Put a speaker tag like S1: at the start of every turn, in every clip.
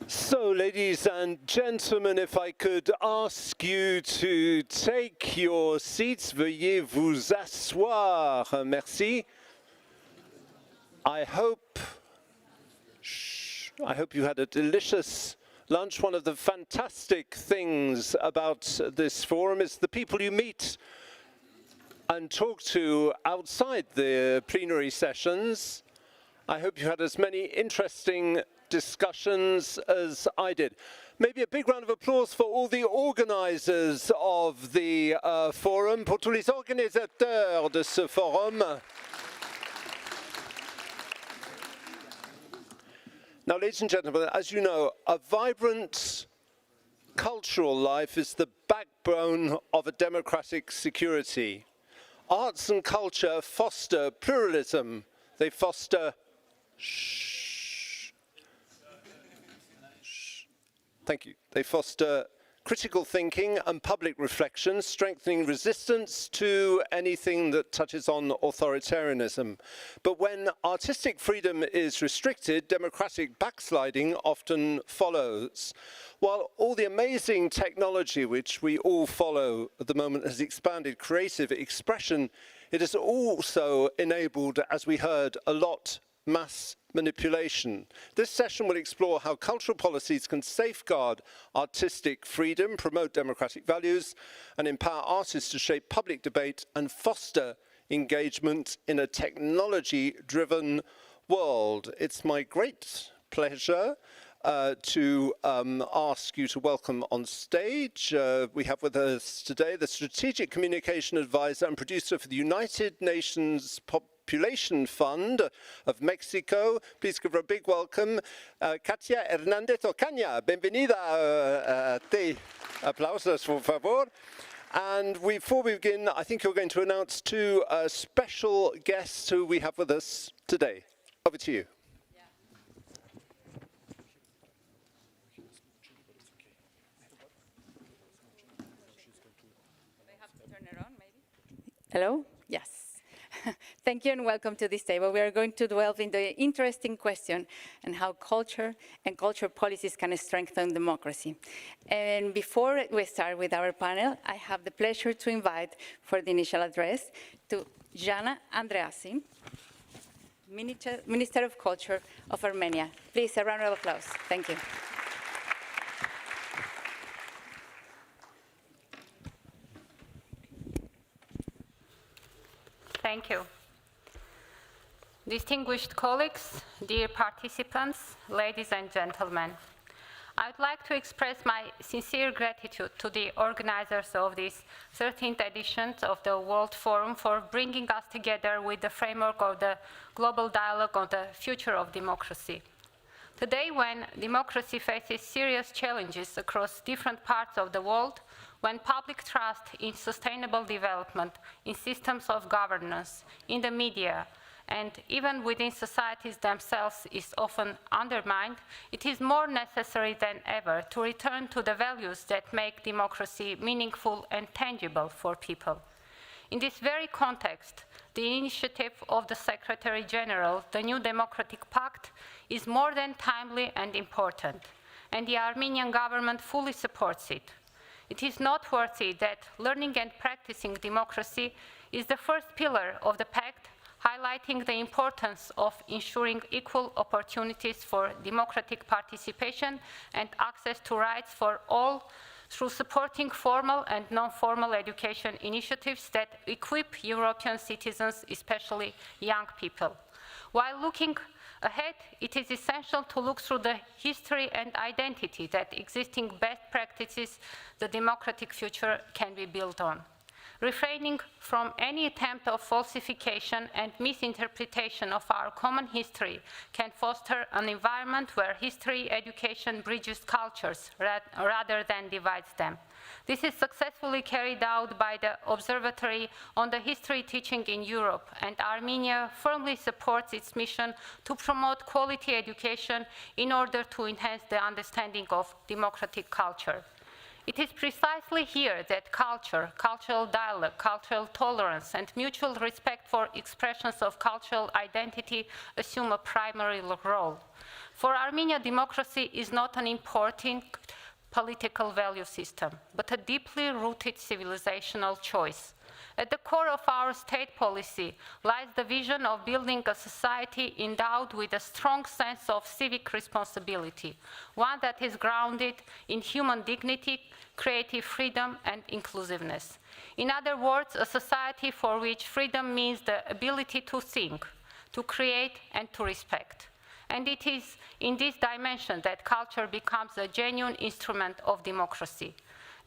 S1: So, ladies and gentlemen, if I could ask you to take your seats, veuillez vous asseoir. Merci. I hope you had a delicious lunch. One of the fantastic things about this forum is the people you meet and talk to outside the plenary sessions. I hope you had as many interesting discussions as I did. Maybe a big round of applause for all the organizers of the forum, pour tous les organisateurs de ce forum. Now, ladies and gentlemen, as you know, a vibrant cultural life is the backbone of a democratic security. Arts and culture foster pluralism. They foster Thank you. They foster critical thinking and public reflection, strengthening resistance to anything that touches on authoritarianism. But when artistic freedom is restricted, democratic backsliding often follows. While all the amazing technology which we all follow at the moment has expanded creative expression, it has also enabled, as we heard, a lot mass manipulation. This session will explore how cultural policies can safeguard artistic freedom, promote democratic values, and empower artists to shape public debate and foster engagement in a technology-driven world. It's my great pleasure to ask you to welcome on stage. We have with us today the Strategic Communication Advisor and Producer for the United Nations Population Fund of Mexico. Please give her a big welcome. Katia Hernández Ocaña, bienvenida a ti. Aplausos, por favor. And before we begin, I think you're going to announce two special guests who we have with us today. Over to you.
S2: Hello? Yes. Thank you and welcome to this table. We are going to delve into the interesting question on how culture and culture policies can strengthen democracy. And before we start with our panel, I have the pleasure to invite for the initial address to Jana Andreasi, Minister of Culture of Armenia. Please, a round of applause. Thank you.
S3: Thank you. Distinguished colleagues, dear participants, ladies and gentlemen, I would like to express my sincere gratitude to the organizers of this 13th edition of the World Forum for bringing us together with the framework of the global dialogue on the future of democracy. Today, when democracy faces serious challenges across different parts of the world, when public trust in sustainable development, in systems of governance, in the media, and even within societies themselves is often undermined, it is more necessary than ever to return to the values that make democracy meaningful and tangible for people. In this very context, the initiative of the Secretary General, the new Democratic Pact, is more than timely and important, and the Armenian government fully supports it. It is noteworthy that learning and practicing democracy is the first pillar of the pact, highlighting the importance of ensuring equal opportunities for democratic participation and access to rights for all through supporting formal and non-formal education initiatives that equip European citizens, especially young people. While looking ahead, it is essential to look through the history and identity that existing best practices the democratic future can be built on. Refraining from any attempt of falsification and misinterpretation of our common history can foster an environment where history education bridges cultures rather than divides them. This is successfully carried out by the Observatory on the History Teaching in Europe, and Armenia firmly supports its mission to promote quality education in order to enhance the understanding of democratic culture. It is precisely here that culture, cultural dialogue, cultural tolerance, and mutual respect for expressions of cultural identity assume a primary role. For Armenia, democracy is not an important political value system, but a deeply rooted civilizational choice. At the core of our state policy lies the vision of building a society endowed with a strong sense of civic responsibility, one that is grounded in human dignity, creative freedom, and inclusiveness. In other words, a society for which freedom means the ability to think, to create, and to respect. And it is in this dimension that culture becomes a genuine instrument of democracy.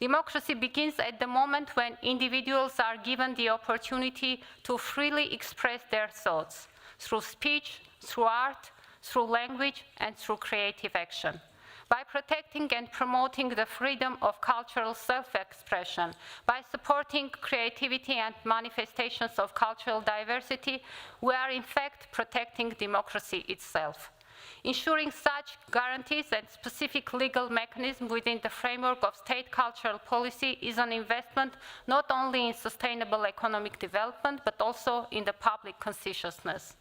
S3: Democracy begins at the moment when individuals are given the opportunity to freely express their thoughts through speech, through art, through language, and through creative action. By protecting and promoting the freedom of cultural self-expression, by supporting creativity and manifestations of cultural diversity, we are in fact protecting democracy itself. Ensuring such guarantees and specific legal mechanisms within the framework of state cultural policy is an investment not only in sustainable economic development, but also in the public consciousness.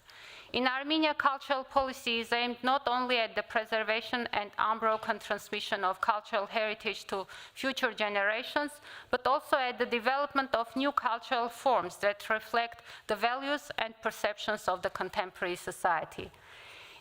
S3: In Armenia, cultural policy is aimed not only at the preservation and unbroken transmission of cultural heritage to future generations, but also at the development of new cultural forms that reflect the values and perceptions of the contemporary society.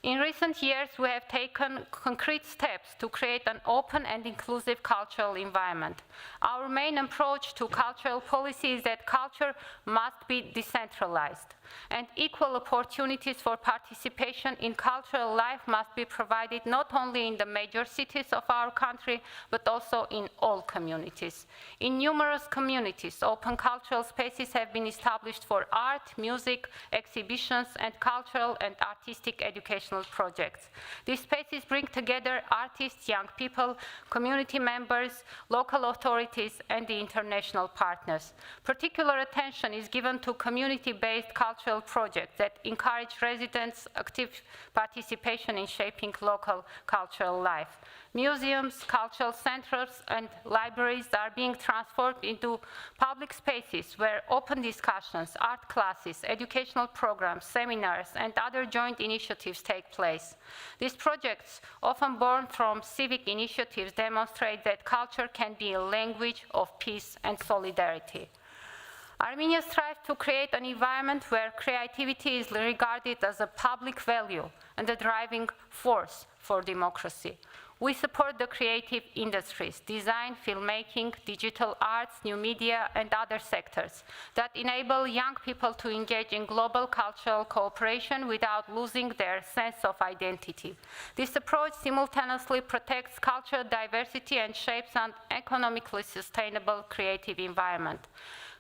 S3: In recent years, we have taken concrete steps to create an open and inclusive cultural environment. Our main approach to cultural policy is that culture must be decentralized, and equal opportunities for participation in cultural life must be provided not only in the major cities of our country, but also in all communities. In numerous communities, open cultural spaces have been established for art, music, exhibitions, and cultural and artistic educational projects. These spaces bring together artists, young people, community members, local authorities, and the international partners. Particular attention is given to community-based cultural projects that encourage residents' active participation in shaping local cultural life. Museums, cultural centers, and libraries are being transformed into public spaces where open discussions, art classes, educational programs, seminars, and other joint initiatives take place. These projects, often born from civic initiatives, demonstrate that culture can be a language of peace and solidarity. Armenia strives to create an environment where creativity is regarded as a public value and a driving force for democracy. We support the creative industries, design, filmmaking, digital arts, new media, and other sectors that enable young people to engage in global cultural cooperation without losing their sense of identity. This approach simultaneously protects cultural diversity and shapes an economically sustainable creative environment.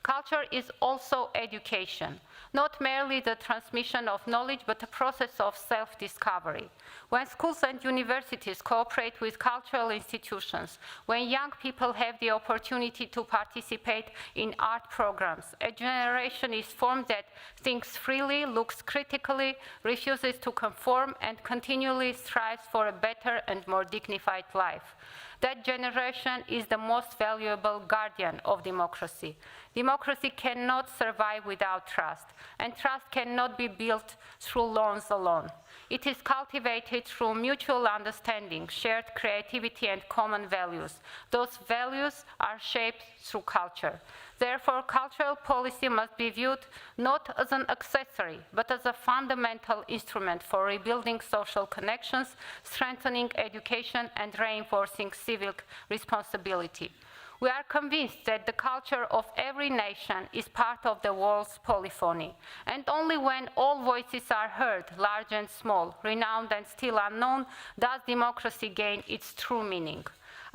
S3: Culture is also education, not merely the transmission of knowledge, but a process of self-discovery. When schools and universities cooperate with cultural institutions, when young people have the opportunity to participate in art programs, a generation is formed that thinks freely, looks critically, refuses to conform, and continually strives for a better and more dignified life. That generation is the most valuable guardian of democracy. Democracy cannot survive without trust, and trust cannot be built through loans alone. It is cultivated through mutual understanding, shared creativity, and common values. Those values are shaped through culture. Therefore, cultural policy must be viewed not as an accessory, but as a fundamental instrument for rebuilding social connections, strengthening education, and reinforcing civic responsibility. We are convinced that the culture of every nation is part of the world's polyphony, and only when all voices are heard, large and small, renowned and still unknown, does democracy gain its true meaning.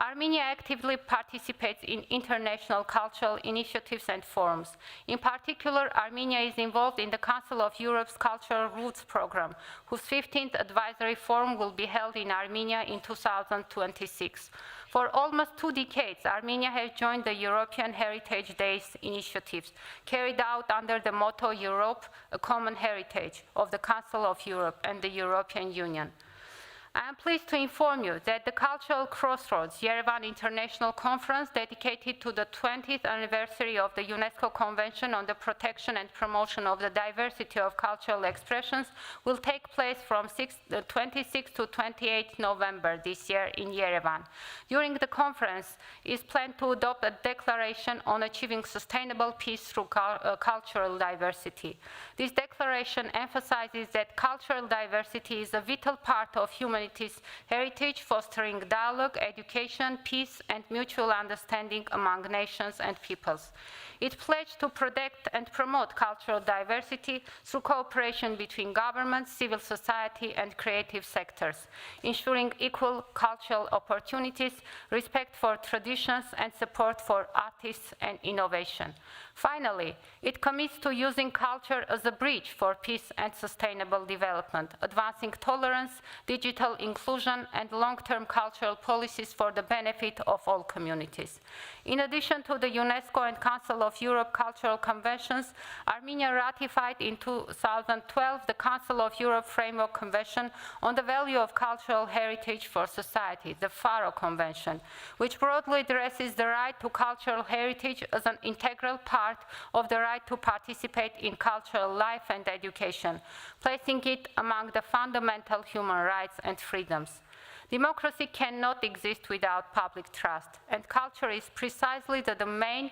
S3: Armenia actively participates in international cultural initiatives and forums. In particular, Armenia is involved in the Council of Europe's Cultural Roots program, whose 15th advisory forum will be held in Armenia in 2026. For almost 2 decades, Armenia has joined the European Heritage Days initiatives, carried out under the motto Europe, a common heritage, of the Council of Europe and the European Union. I am pleased to inform you that the Cultural Crossroads Yerevan International Conference, dedicated to the 20th anniversary of the UNESCO Convention on the Protection and Promotion of the Diversity of Cultural Expressions, will take place from 26 to 28 November this year in Yerevan. During the conference, it is planned to adopt a declaration on achieving sustainable peace through cultural diversity. This declaration emphasizes that cultural diversity is a vital part of humanity's heritage, fostering dialogue, education, peace, and mutual understanding among nations and peoples. It pledged to protect and promote cultural diversity through cooperation between governments, civil society, and creative sectors, ensuring equal cultural opportunities, respect for traditions, and support for artists and innovation. Finally, it commits to using culture as a bridge for peace and sustainable development, advancing tolerance, digital inclusion, and long-term cultural policies for the benefit of all communities. In addition to the UNESCO and Council of Europe Cultural Conventions, Armenia ratified in 2012 the Council of Europe Framework Convention on the Value of Cultural Heritage for Society, the FARO Convention, which broadly addresses the right to cultural heritage as an integral part of the right to participate in cultural life and education, placing it among the fundamental human rights and freedoms. Democracy cannot exist without public trust, and culture is precisely the domain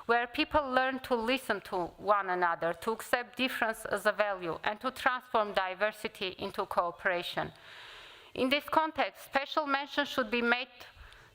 S3: where people learn to listen to one another, to accept difference as a value, and to transform diversity into cooperation. In this context, special mention should be made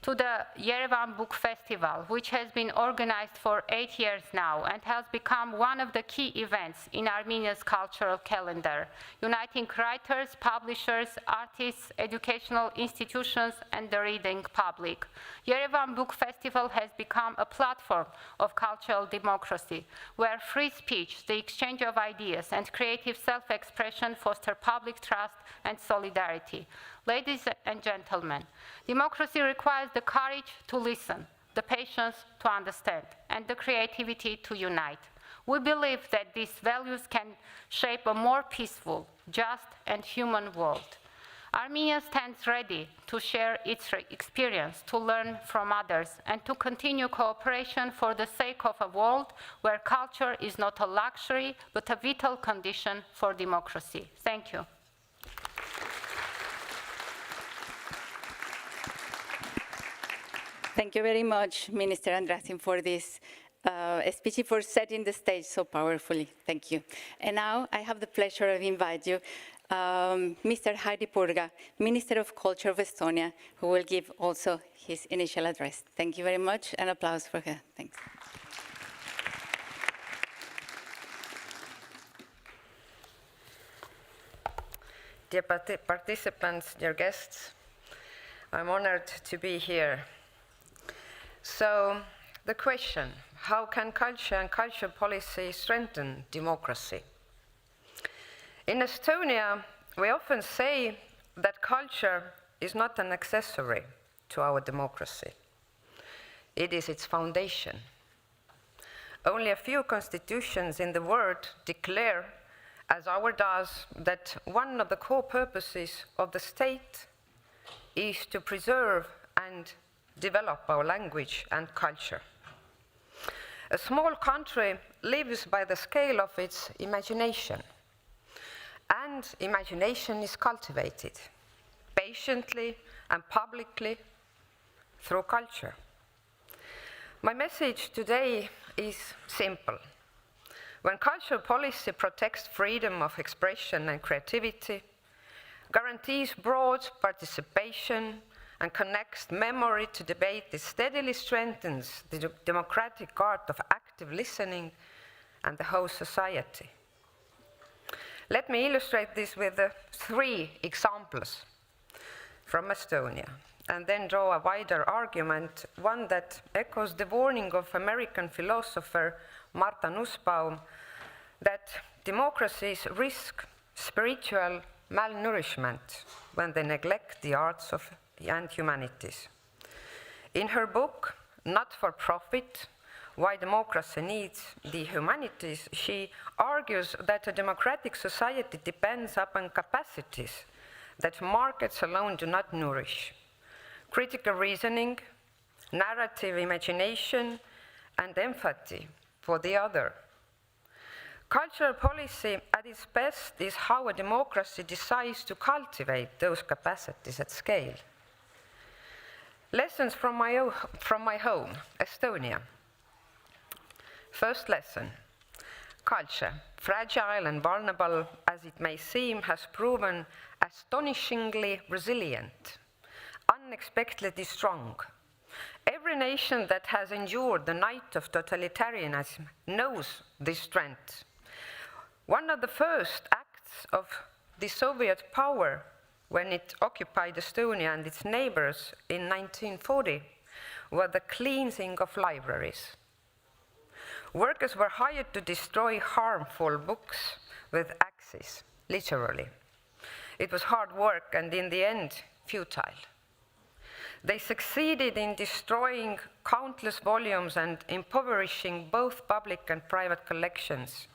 S3: to the Yerevan Book Festival, which has been organized for 8 years now and has become one of the key events in Armenia's cultural calendar, uniting writers, publishers, artists, educational institutions, and the reading public. Yerevan Book Festival has become a platform of cultural democracy, where free speech, the exchange of ideas, and creative self-expression foster public trust and solidarity. Ladies and gentlemen, democracy requires the courage to listen, the patience to understand, and the creativity to unite. We believe that these values can shape a more peaceful, just, and human world. Armenia stands ready to share its experience, to learn from others, and to continue cooperation for the sake of a world where culture is not a luxury, but a vital condition for democracy. Thank you.
S2: Thank you very much, Minister Andrasin, for this speech, for setting the stage so powerfully. Thank you. And now I have the pleasure of inviting you, Mr. Heidi Purga, Minister of Culture of Estonia, who will give also his initial address. Thank you very much. An applause for her. Thanks.
S4: Dear participants, dear guests, I'm honored to be here. So, the question, how can culture and culture policy strengthen democracy? In Estonia, we often say that culture is not an accessory to our democracy. It is its foundation. Only a few constitutions in the world declare, as ours does, that one of the core purposes of the state is to preserve and develop our language and culture. A small country lives by the scale of its imagination, and imagination is cultivated patiently and publicly through culture. My message today is simple. When cultural policy protects freedom of expression and creativity, guarantees broad participation, and connects memory to debate, it steadily strengthens the democratic art of active listening and the whole society. Let me illustrate this with 3 examples from Estonia, and then draw a wider argument, one that echoes the warning of American philosopher Martha Nussbaum that democracies risk spiritual malnourishment when they neglect the arts and humanities. In her book, Not for Profit, Why Democracy Needs the Humanities, she argues that a democratic society depends upon capacities that markets alone do not nourish: critical reasoning, narrative imagination, and empathy for the other. Cultural policy at its best is how a democracy decides to cultivate those capacities at scale. Lessons from my home, Estonia. First lesson: culture, fragile and vulnerable as it may seem, has proven astonishingly resilient, unexpectedly strong. Every nation that has endured the night of totalitarianism knows this strength. One of the first acts of the Soviet power when it occupied Estonia and its neighbors in 1940 was the cleansing of libraries. Workers were hired to destroy harmful books with axes, literally. It was hard work and in the end, futile. They succeeded in destroying countless volumes and impoverishing both public and private collections.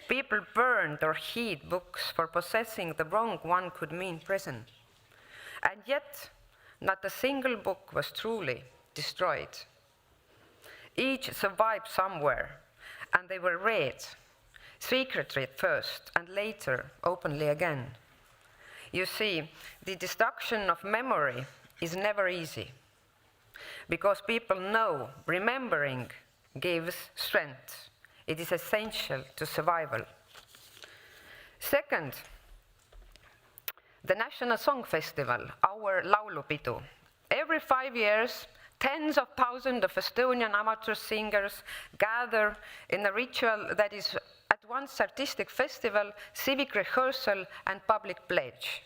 S4: People burned or hid books for possessing the wrong one could mean prison. And yet, not a single book was truly destroyed. Each survived somewhere, and they were read, secretly at first, and later openly again. You see, the destruction of memory is never easy, because people know remembering gives strength. It is essential to survival. Second, the National Song Festival, our Laulupidu. Every 5 years, tens of thousands of Estonian amateur singers gather in a ritual that is at once artistic festival, civic rehearsal, and public pledge.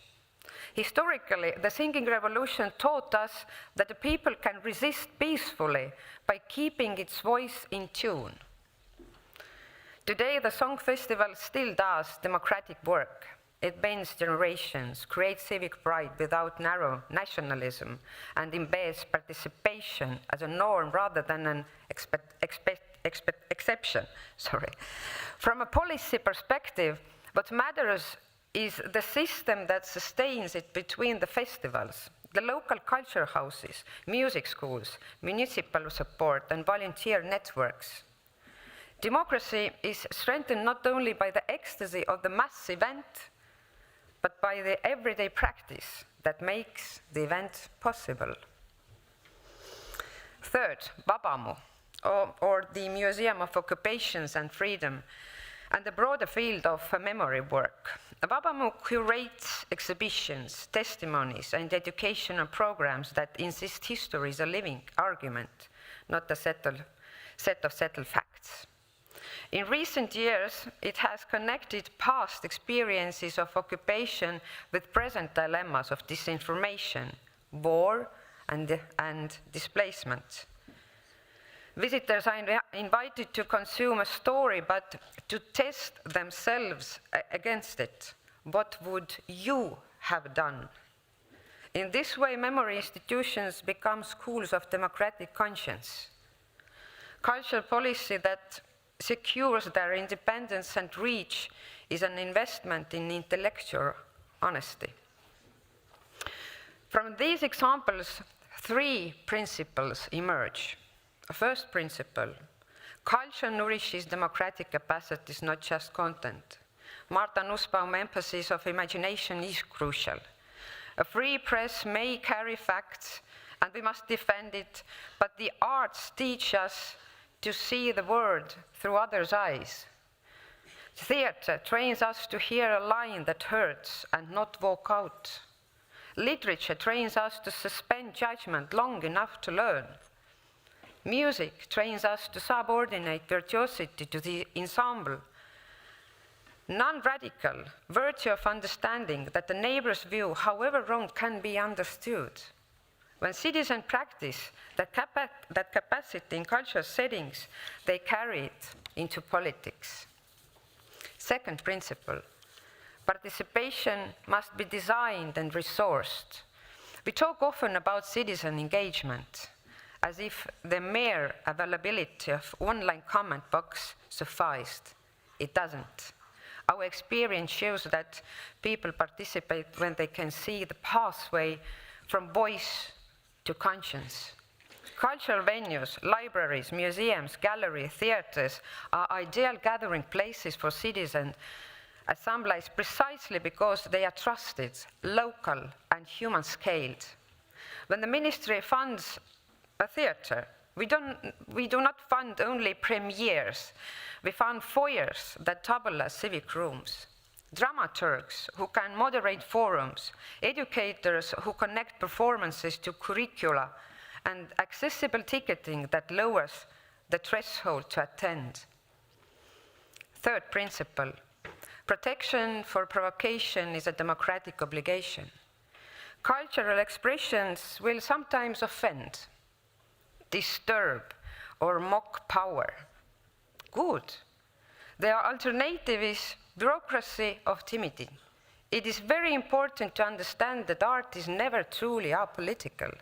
S4: Historically, the singing revolution taught us that the people can resist peacefully by keeping its voice in tune. Today, the Song Festival still does democratic work. It bends generations, creates civic pride without narrow nationalism, and embeds participation as a norm rather than an exception. From a policy perspective, what matters is the system that sustains it between the festivals, the local culture houses, music schools, municipal support, and volunteer networks. Democracy is strengthened not only by the ecstasy of the mass event, but by the everyday practice that makes the event possible. Third, Vabamu, or the Museum of Occupations and Freedom, and the broader field of memory work. Vabamu curates exhibitions, testimonies, and educational programs that insist history is a living argument, not a set of settled facts. In recent years, it has connected past experiences of occupation with present dilemmas of disinformation, war, and displacement. Visitors are invited to consume a story, but to test themselves against it. What would you have done? In this way, memory institutions become schools of democratic conscience. Cultural policy that secures their independence and reach is an investment in intellectual honesty. From these examples, 3 principles emerge. First principle: culture nourishes democratic capacities, not just content. Marta Nussbaum's emphasis of imagination is crucial. A free press may carry facts, and we must defend it, but the arts teach us to see the world through others' eyes. Theatre trains us to hear a line that hurts and not walk out. Literature trains us to suspend judgment long enough to learn. Music trains us to subordinate virtuosity to the ensemble. Non-radical virtue of understanding that the neighbor's view, however wrong, can be understood. When citizens practice that capacity in cultural settings, they carry it into politics. Second principle: participation must be designed and resourced. We talk often about citizen engagement, as if the mere availability of online comment box sufficed. It doesn't. Our experience shows that people participate when they can see the pathway from voice to conscience. Cultural venues, libraries, museums, galleries, theatres are ideal gathering places for citizen assemblies precisely because they are trusted, local and human-scaled. When the ministry funds a theatre, we do not fund only premieres. We fund foyers that double as civic rooms, dramaturgs who can moderate forums, educators who connect performances to curricula, and accessible ticketing that lowers the threshold to attend. Third principle, protection for provocation is a democratic obligation. Cultural expressions will sometimes offend, disturb, or mock power. Good. Their alternative is bureaucracy of timidity. It is very important to understand that art is never truly apolitical.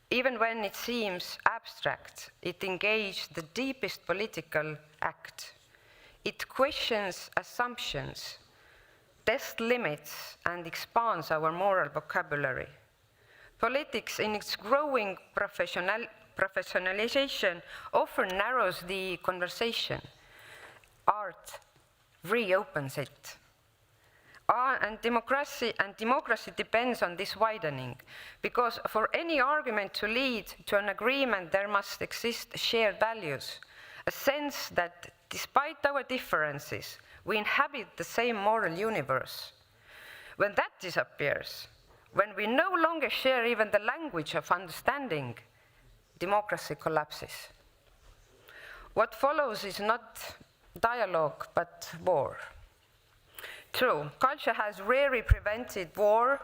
S4: Even when it seems abstract, it engages the deepest political act. It questions assumptions, tests limits, and expands our moral vocabulary. Politics, in its growing professionalization, often narrows the conversation. Art reopens it. And democracy depends on this widening, because for any argument to lead to an agreement, there must exist shared values, a sense that despite our differences, we inhabit the same moral universe. When that disappears, when we no longer share even the language of understanding, democracy collapses. What follows is not dialogue, but war. True, culture has rarely prevented wars,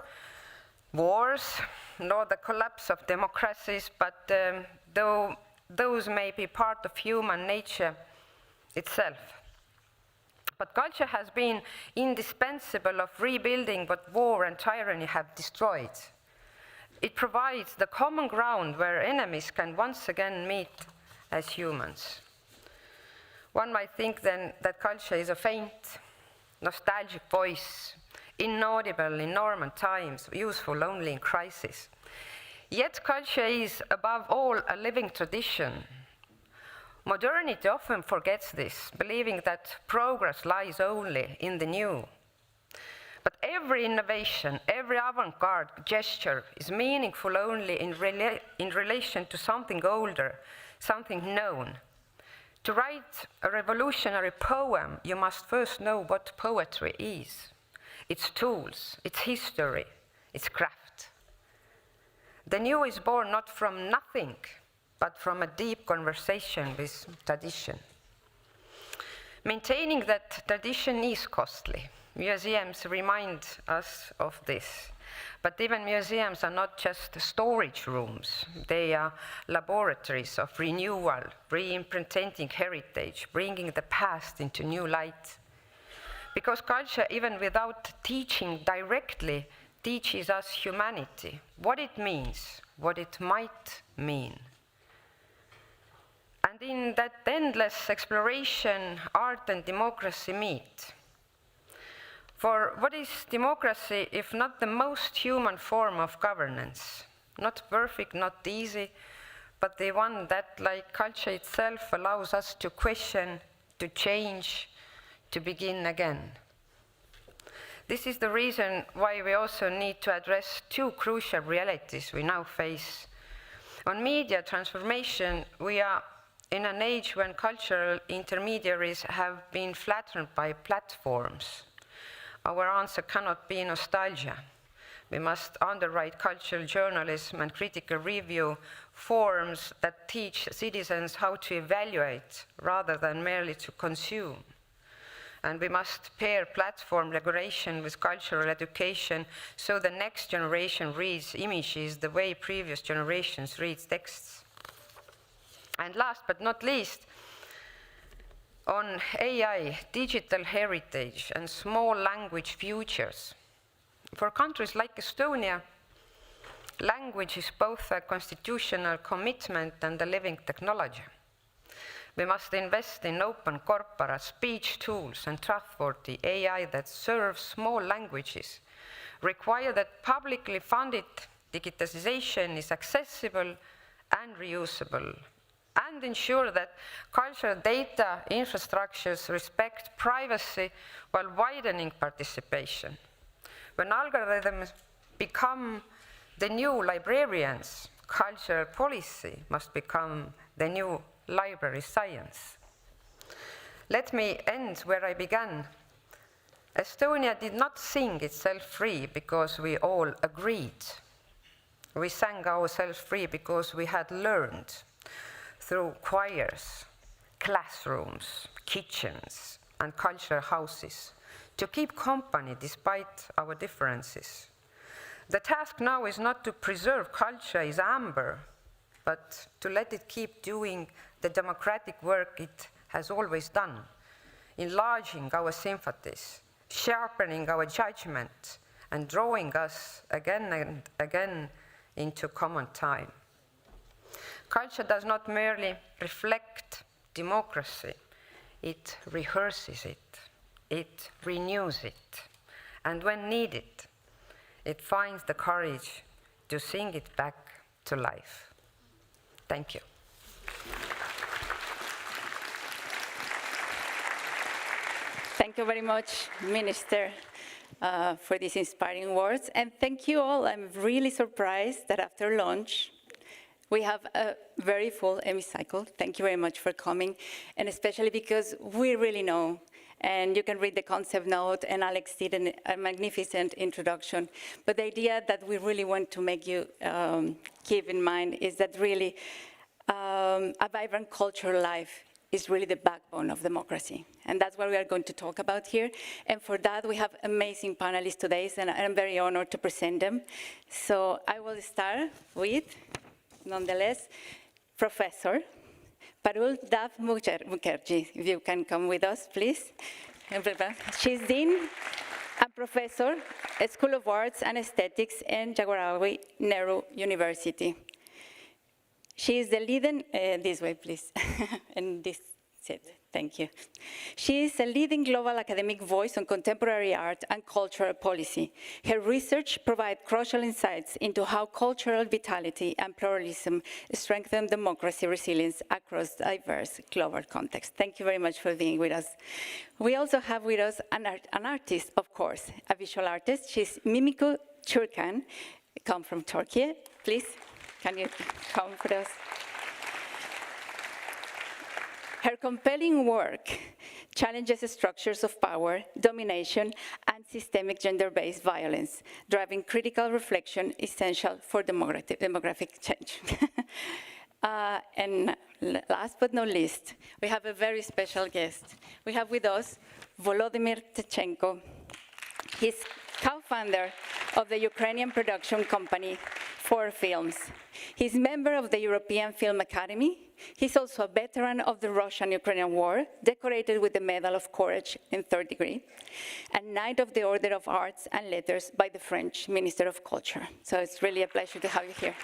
S4: nor the collapse of democracies, but though those may be part of human nature itself. But culture has been indispensable of rebuilding what war and tyranny have destroyed. It provides the common ground where enemies can once again meet as humans. One might think then that culture is a faint, nostalgic voice, inaudible in normal times, useful only in crisis. Yet culture is, above all, a living tradition. Modernity often forgets this, believing that progress lies only in the new. But every innovation, every avant-garde gesture is meaningful only in relation to something older, something known. To write a revolutionary poem, you must first know what poetry is, its tools, its history, its craft. The new is born not from nothing, but from a deep conversation with tradition. Maintaining that tradition is costly. Museums remind us of this. But even museums are not just storage rooms. They are laboratories of renewal, re-imprinting heritage, bringing the past into new light. Because culture, even without teaching directly, teaches us humanity, what it means, what it might mean. And in that endless exploration, art and democracy meet. For what is democracy if not the most human form of governance? Not perfect, not easy, but the one that, like culture itself, allows us to question, to change, to begin again. This is the reason why we also need to address two crucial realities we now face. On media transformation, we are in an age when cultural intermediaries have been flattened by platforms. Our answer cannot be nostalgia. We must underwrite cultural journalism and critical review forms that teach citizens how to evaluate rather than merely to consume. And we must pair platform regulation with cultural education so the next generation reads images the way previous generations read texts. And last but not least, on AI, digital heritage, and small language futures. For countries like Estonia, language is both a constitutional commitment and a living technology. We must invest in open corpora, speech tools, and trustworthy AI that serves small languages. Require that publicly funded digitization is accessible and reusable, and ensure that cultural data infrastructures respect privacy while widening participation. When algorithms become the new librarians, cultural policy must become the new library science. Let me end where I began. Estonia did not sing itself free because we all agreed. We sang ourselves free because we had learned through choirs, classrooms, kitchens, and cultural houses to keep company despite our differences. The task now is not to preserve culture as amber, but to let it keep doing the democratic work it has always done, enlarging our sympathies, sharpening our judgment, and drawing us again and again into common time. Culture does not merely reflect democracy, it rehearses it, it renews it, and when needed, it finds the courage to sing it back to life. Thank you.
S2: Thank you very much, Minister, for these inspiring words. And thank you all. I'm really surprised that after lunch, we have a very full hemicycle. Thank you very much for coming, and especially because we really know, and you can read the concept note, and Alex did a magnificent introduction. But the idea that we really want to make you keep in mind is that really a vibrant cultural life is really the backbone of democracy. And that's what we are going to talk about here. And for that, we have amazing panelists today, and I'm very honored to present them. So I will start with, nonetheless, Professor Parul Dav Mukherjee. If you can come with us, please. She's Dean and Professor at School of Arts and Aesthetics in Jawaharlal Nehru University. She is the leading, this way please, and this is it, thank you. She is a leading global academic voice on contemporary art and cultural policy. Her research provides crucial insights into how cultural vitality and pluralism strengthen democracy resilience across diverse global contexts. Thank you very much for being with us. We also have with us an artist, of course, a visual artist. She's Mimiko Çurkan, come from Turkey, please. Can you come for us? Her compelling work challenges structures of power, domination, and systemic gender-based violence, driving critical reflection essential for demographic change. And last but not least, we have a very special guest. We have with us Volodymyr Tchenko. He's co-founder of the Ukrainian production company 4 Films. He's a member of the European Film Academy. He's also a veteran of the Russian-Ukrainian War, decorated with the Medal of Courage in 3rd degree, and Knight of the Order of Arts and Letters by the French Minister of Culture. So it's really a pleasure to have you here.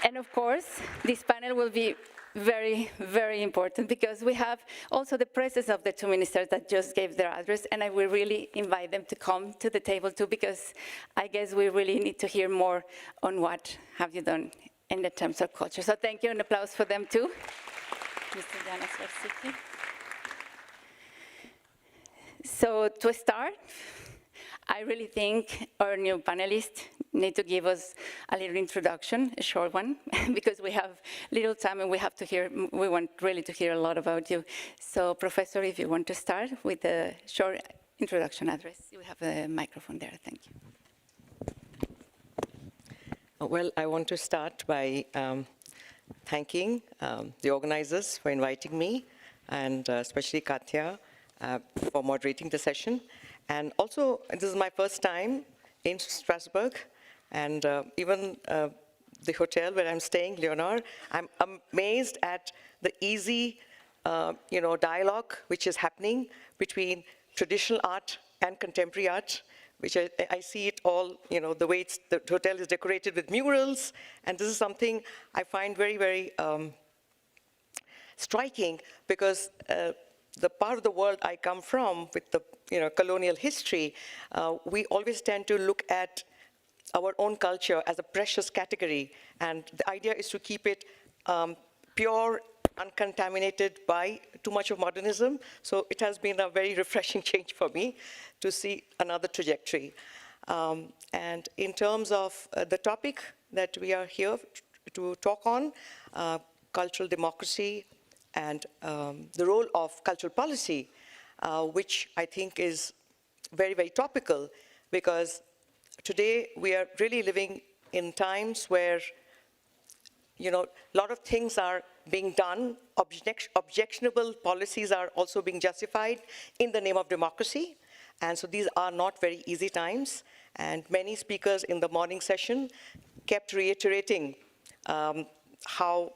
S2: And of course, this panel will be very, very important because we have also the presence of the 2 ministers that just gave their address, and I will really invite them to come to the table too, because I guess we really need to hear more on what have you done in the terms of culture. So thank you, and applause for them too. Mr. Janas Varsiki. So to start, I really think our new panelists need to give us a little introduction, a short one, because we have little time and we want really to hear a lot about you. So Professor, if you want to start with a short introduction address, you have a microphone there, thank you.
S5: Well, I want to start by thanking the organizers for inviting me, and especially Katya for moderating the session. And also, this is my first time in Strasbourg, and even the hotel where I'm staying, Leonard, I'm amazed at the easy, dialogue which is happening between traditional art and contemporary art, which I see it all, the way the hotel is decorated with murals, and this is something I find very, very striking because the part of the world I come from with the colonial history, we always tend to look at our own culture as a precious category, and the idea is to keep it pure, uncontaminated by too much of modernism. So it has been a very refreshing change for me to see another trajectory. And in terms of the topic that we are here to talk on, cultural democracy and the role of cultural policy, which I think is very, very topical, because today we are really living in times where a lot of things are being done, objectionable policies are also being justified in the name of democracy. And so these are not very easy times. And many speakers in the morning session kept reiterating how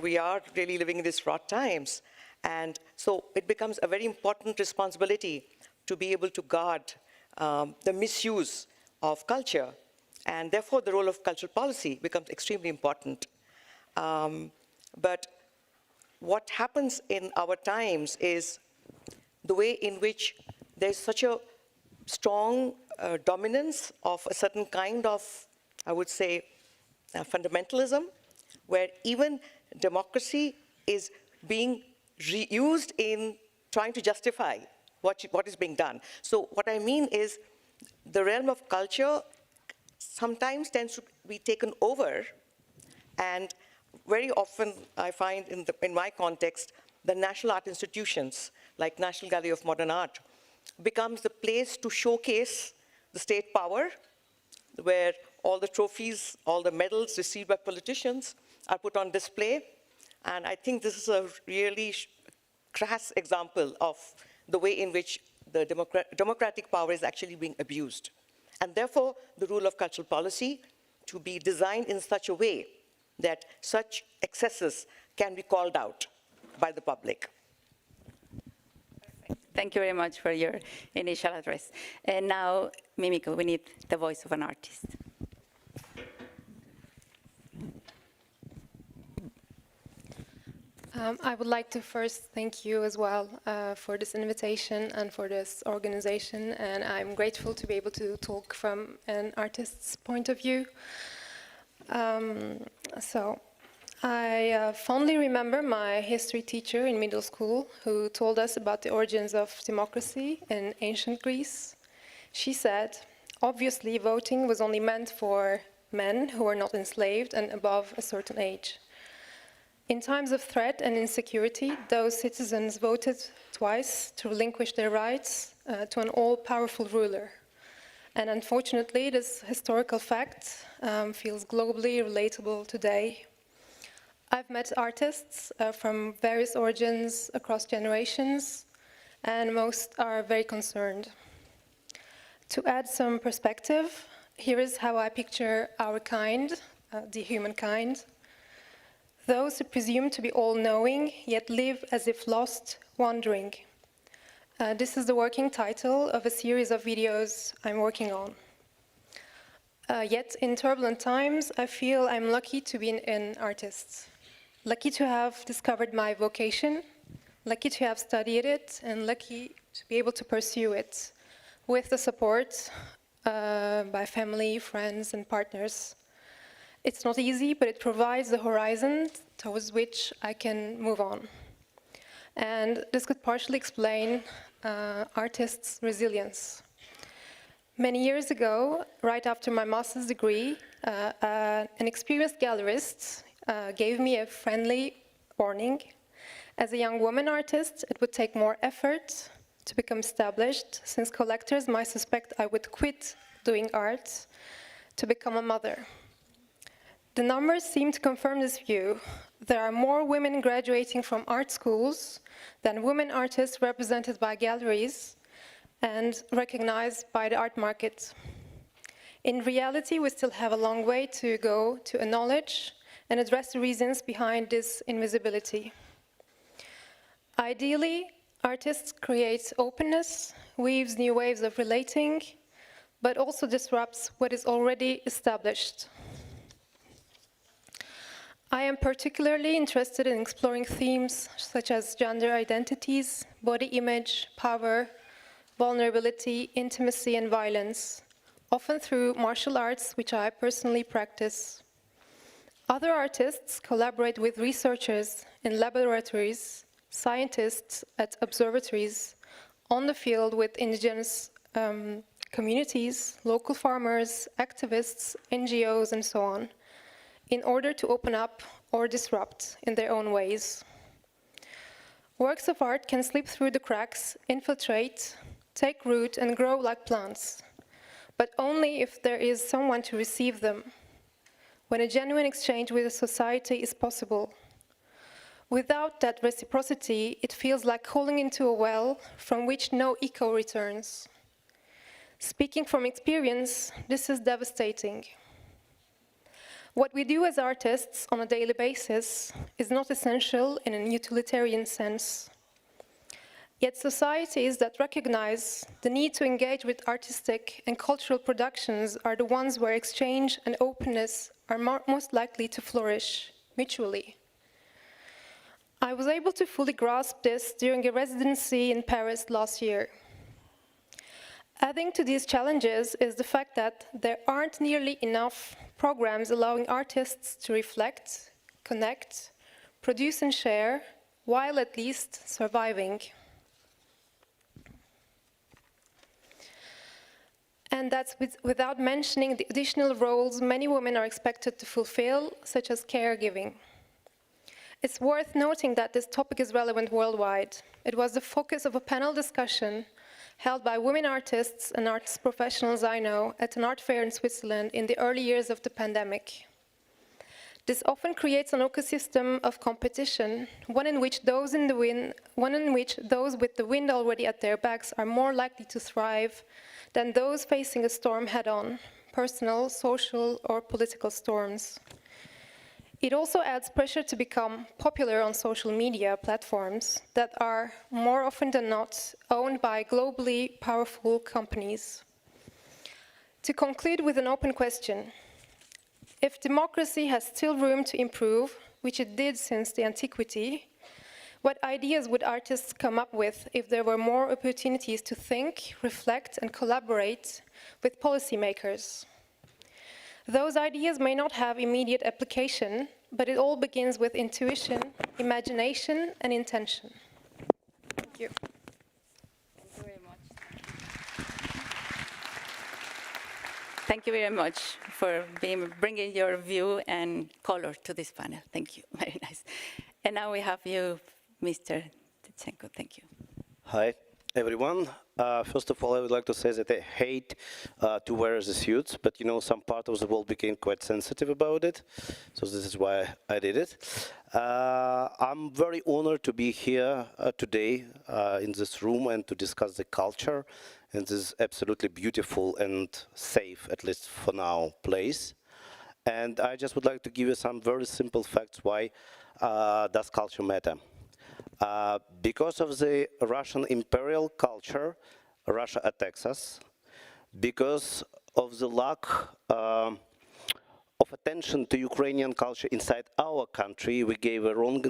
S5: we are really living in these fraught times. And so it becomes a very important responsibility to be able to guard the misuse of culture. And therefore, the role of cultural policy becomes extremely important. But what happens in our times is the way in which there's such a strong dominance of a certain kind of, I would say, fundamentalism, where even democracy is being reused in trying to justify what is being done. So what I mean is the realm of culture sometimes tends to be taken over, and very often I find in my context, the national art institutions, like National Gallery of Modern Art, becomes the place to showcase the state power, where all the trophies, all the medals received by politicians are put on display. And I think this is a really crass example of the way in which the democratic power is actually being abused. And therefore, the role of cultural policy to be designed in such a way that such excesses can be called out by the public.
S2: Thank you very much for your initial address. And now, Mimiko, we need the voice of an artist.
S6: I would like to first thank you as well for this invitation and for this organization, and I'm grateful to be able to talk from an artist's point of view. I fondly remember my history teacher in middle school who told us about the origins of democracy in ancient Greece. She said, obviously voting was only meant for men who were not enslaved and above a certain age. In times of threat and insecurity, those citizens voted twice to relinquish their rights to an all-powerful ruler. And unfortunately, this historical fact feels globally relatable today. I've met artists from various origins across generations, and most are very concerned. To add some perspective, here is how I picture our kind, the humankind. Those who presume to be all-knowing, yet live as if lost, wandering. This is the working title of a series of videos I'm working on. Yet in turbulent times, I feel I'm lucky to be an artist. Lucky to have discovered my vocation, lucky to have studied it, and lucky to be able to pursue it with the support by family, friends, and partners. It's not easy, but it provides the horizon towards which I can move on. And this could partially explain artists' resilience. Many years ago, right after my master's degree, an experienced gallerist gave me a friendly warning. As a young woman artist, it would take more effort to become established, since collectors might suspect I would quit doing art to become a mother. The numbers seem to confirm this view. There are more women graduating from art schools than women artists represented by galleries and recognized by the art market. In reality, we still have a long way to go to acknowledge and address the reasons behind this invisibility. Ideally, artists create openness, weaves new ways of relating, but also disrupts what is already established. I am particularly interested in exploring themes such as gender identities, body image, power, vulnerability, intimacy, and violence, often through martial arts, which I personally practice. Other artists collaborate with researchers in laboratories, scientists at observatories, on the field with indigenous communities, local farmers, activists, NGOs, and so on, in order to open up or disrupt in their own ways. Works of art can slip through the cracks, infiltrate, take root, and grow like plants, but only if there is someone to receive them, when a genuine exchange with a society is possible. Without that reciprocity, it feels like calling into a well from which no echo returns. Speaking from experience, this is devastating. What we do as artists on a daily basis is not essential in a utilitarian sense. Yet societies that recognize the need to engage with artistic and cultural productions are the ones where exchange and openness are most likely to flourish mutually. I was able to fully grasp this during a residency in Paris last year. Adding to these challenges is the fact that there aren't nearly enough programs allowing artists to reflect, connect, produce and share, while at least surviving. And that's without mentioning the additional roles many women are expected to fulfill, such as caregiving. It's worth noting that this topic is relevant worldwide. It was the focus of a panel discussion held by women artists and arts professionals I know at an art fair in Switzerland in the early years of the pandemic. This often creates an ecosystem of competition, one in which those with the wind already at their backs are more likely to thrive than those facing a storm head-on, personal, social, or political storms. It also adds pressure to become popular on social media platforms that are, more often than not, owned by globally powerful companies. To conclude with an open question, if democracy has still room to improve, which it did since the antiquity, what ideas would artists come up with if there were more opportunities to think, reflect, and collaborate with policymakers? Those ideas may not have immediate application, but it all begins with intuition, imagination, and intention. Thank you.
S2: Thank you very much. Thank you very much for bringing your view and color to this panel. Thank you. Very nice. And now we have you, Mr. Tchenko. Thank you.
S7: Hi, everyone. First of all, I would like to say that I hate to wear the suits, but you know, some part of the world became quite sensitive about it, so this is why I did it. I'm very honored to be here today in this room and to discuss the culture in this absolutely beautiful and safe, at least for now, place. And I just would like to give you some very simple facts why does culture matter. Because of the Russian imperial culture, Russia attacks us. Because of the lack of attention to Ukrainian culture inside our country, we gave a wrong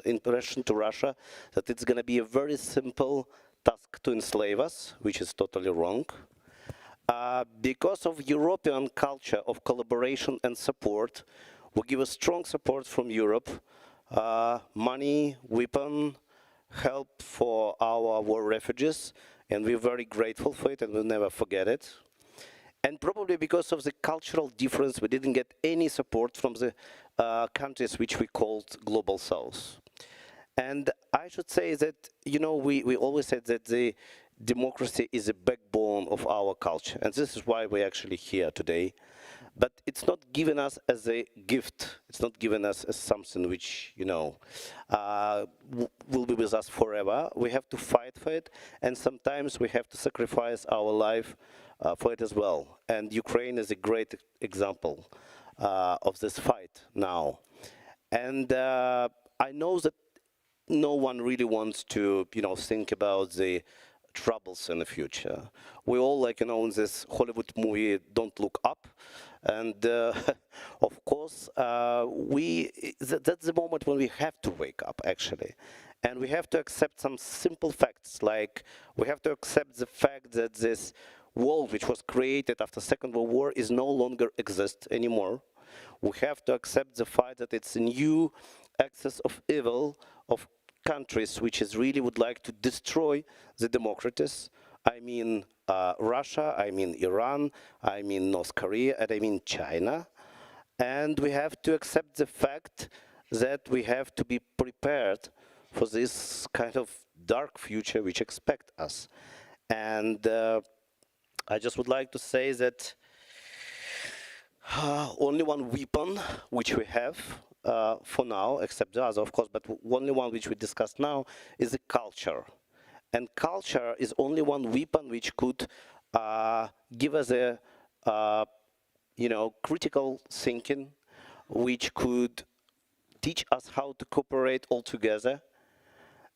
S7: impression to Russia that it's going to be a very simple task to enslave us, which is totally wrong. Because of European culture of collaboration and support, we give a strong support from Europe. Money, weapon, help for our war refugees, and we're very grateful for it and we'll never forget it. And probably because of the cultural difference, we didn't get any support from the countries which we called Global South. And I should say that, you know, we always said that the democracy is a backbone of our culture, and this is why we're actually here today. But it's not given us as a gift. It's not given us as something which, you know, will be with us forever. We have to fight for it, and sometimes we have to sacrifice our life for it as well. And Ukraine is a great example of this fight now. And I know that no one really wants to, you know, think about the troubles in the future. We all, like, you know, in this Hollywood movie, Don't Look Up. And of course, course, that's the moment when we have to wake up, actually. And we have to accept some simple facts, like we have to accept the fact that this world which was created after Second World War is no longer exist anymore. We have to accept the fact that it's a new axis of evil of countries which is really would like to destroy the democracies. I mean Russia, I mean Iran, I mean North Korea, and I mean China. And we have to accept the fact that we have to be prepared for this kind of dark future which expect us. And I just would like to say that only one weapon which we have for now, except the other, of course, but only one which we discussed now is the culture. And culture is only one weapon which could give us a, critical thinking, which could teach us how to cooperate all together.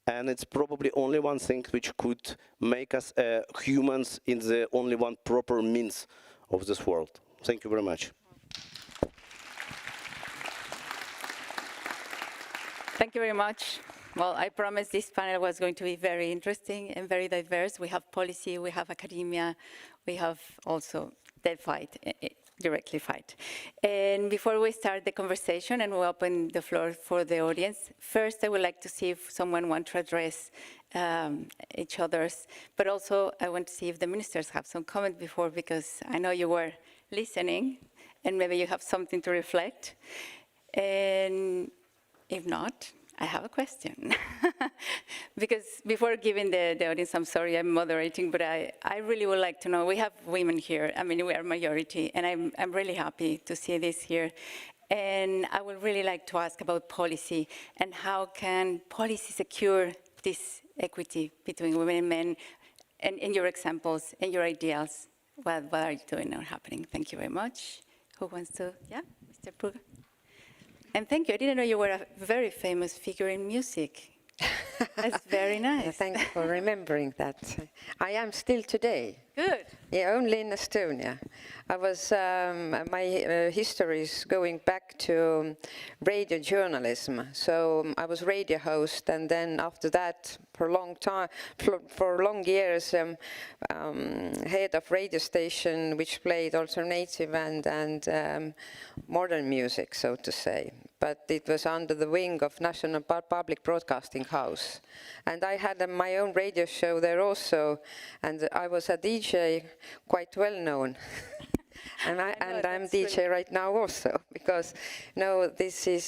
S7: And it's probably only one thing which could make us humans in the only one proper means of this world. Thank you very much.
S2: Thank you very much. Well, I promised this panel was going to be very interesting and very diverse. We have policy, we have academia, we have also the fight, directly fight. And before we start the conversation and we open the floor for the audience, first I would like to see if someone wants to address each other's, but also I want to see if the ministers have some comment before, because I know you were listening and maybe you have something to reflect. And if not, I have a question. Because before giving the audience, I'm sorry, I'm moderating, but I really would like to know, we have women here, I mean, we are majority, and I'm really happy to see this here. And I would really like to ask about policy, and how can policy secure this equity between women and men, and in your examples and your ideals, what are you doing or happening? Thank you very much. Who wants to, yeah, Mr. Pruga? And thank you. I didn't know you were a very famous figure in music. That's very nice.
S4: Thank you for remembering that. I am still today.
S2: Good.
S4: Yeah, only in Estonia. I was, my history is going back to radio journalism. So I was radio host, and then after that, for a long time, for long years, head of radio station, which played alternative and modern music, so to say. But it was under the wing of National Public Broadcasting House. And I had my own radio show there also, and I was a DJ, quite well known. And I'm DJ really right now also, because this is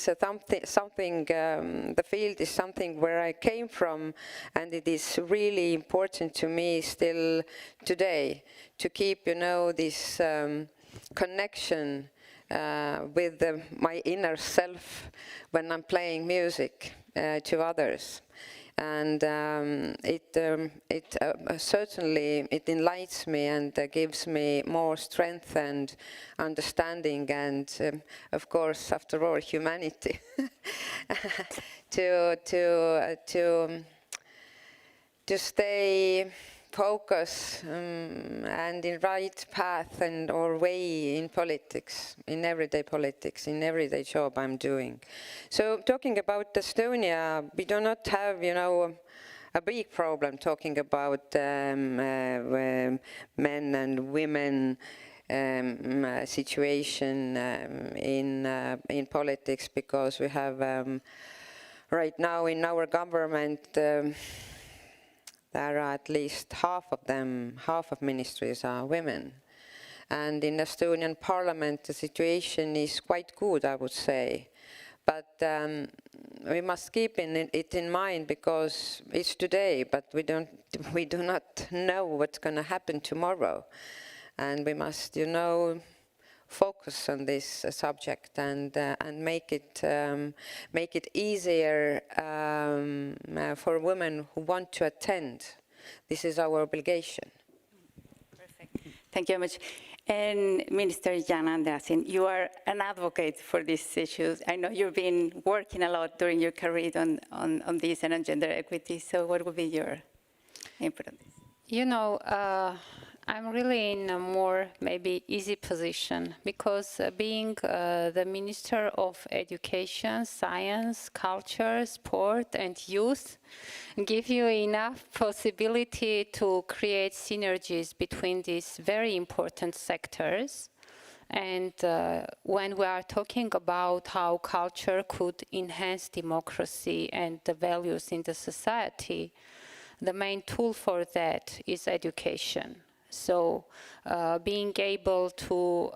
S4: something the field is something where I came from, and it is really important to me still today to keep this connection with my inner self when I'm playing music to others. And certainly it enlightens me and gives me more strength and understanding, and of course, after all, humanity to stay focus and in right path and or way in politics, in everyday job I'm doing. So talking about Estonia, we do not have, a big problem talking about men and women situation in politics, because we have right now in our government there are at least half of ministries are women. And in Estonian parliament, the situation is quite good, I would say. But we must keep it in mind, because it's today, but we do not know what's going to happen tomorrow. And we must, focus on this subject and make it easier for women who want to attend. This is our obligation.
S2: Perfect. Thank you very much. And Minister Jana Andreasen, you are an advocate for these issues. I know you've been working a lot during your career on this and on gender equity. So what would be your input on this?
S3: I'm really in a more maybe easy position because being the Minister of Education, Science, Culture, Sport and Youth give you enough possibility to create synergies between these very important sectors. And when we are talking about how culture could enhance democracy and the values in the society, the main tool for that is education. So being able to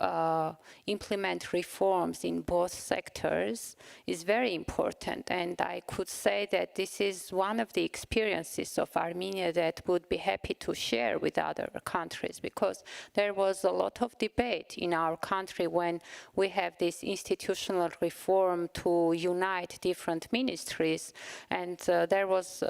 S3: implement reforms in both sectors is very important. And I could say that this is one of the experiences of Armenia that would be happy to share with other countries, because there was a lot of debate in our country when we have this institutional reform to unite different ministries. And there was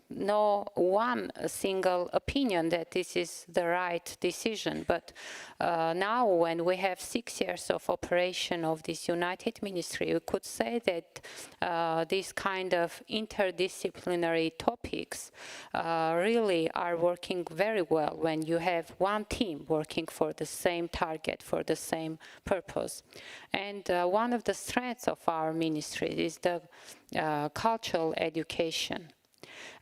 S3: no one single opinion that this is the right decision. But now when we have 6 years of operation of this united ministry, we could say that these kind of interdisciplinary topics really are working very well when you have one team working for the same target, for the same purpose. And one of the strengths of our ministry is the cultural education.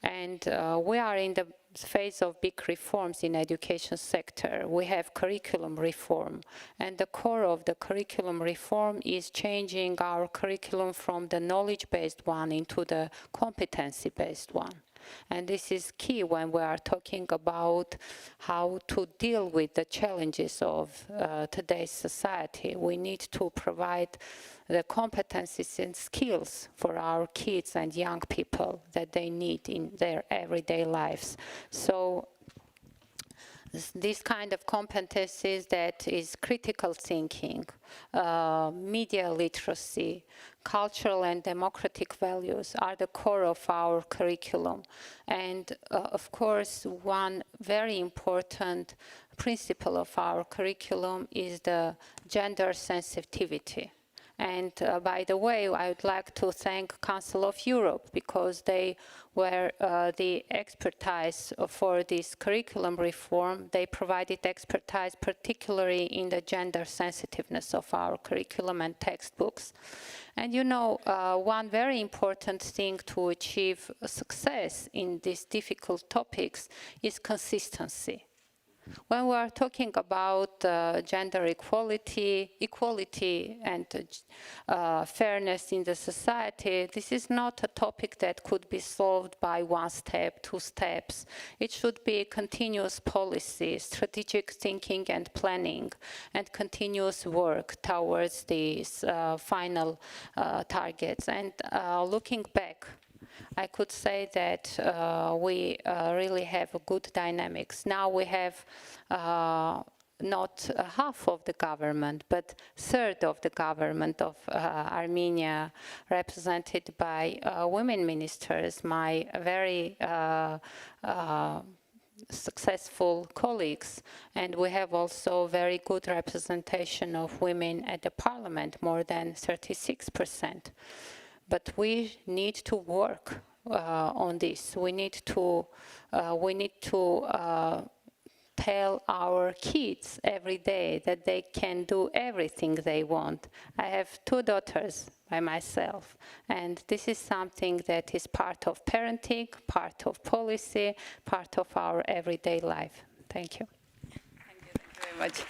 S3: And we are in the phase of big reforms in education sector. We have curriculum reform, and the core of the curriculum reform is changing our curriculum from the knowledge-based one into the competency-based one. And this is key when we are talking about how to deal with the challenges of today's society. We need to provide the competencies and skills for our kids and young people that they need in their everyday lives. So this kind of competencies, that is critical thinking, media literacy, cultural and democratic values, are the core of our curriculum. And of course, one very important principle of our curriculum is the gender sensitivity. And by the way, I would like to thank Council of Europe, because they were the expertise for this curriculum reform. They provided expertise particularly in the gender sensitiveness of our curriculum and textbooks. And you know, one very important thing to achieve success in these difficult topics is consistency. When we are talking about gender equality and fairness in the society, this is not a topic that could be solved by one step, 2 steps. It should be continuous policy, strategic thinking and planning, and continuous work towards these final targets. And looking back, I could say that we really have a good dynamics. Now we have not half of the government, but third of the government of Armenia represented by women ministers, my very successful colleagues. And we have also very good representation of women at the parliament, more than 36%. But we need to work on this. We need to tell our kids every day that they can do everything they want. I have 2 daughters by myself, and this is something that is part of parenting, part of policy, part of our everyday life. Thank you.
S2: Thank you very much.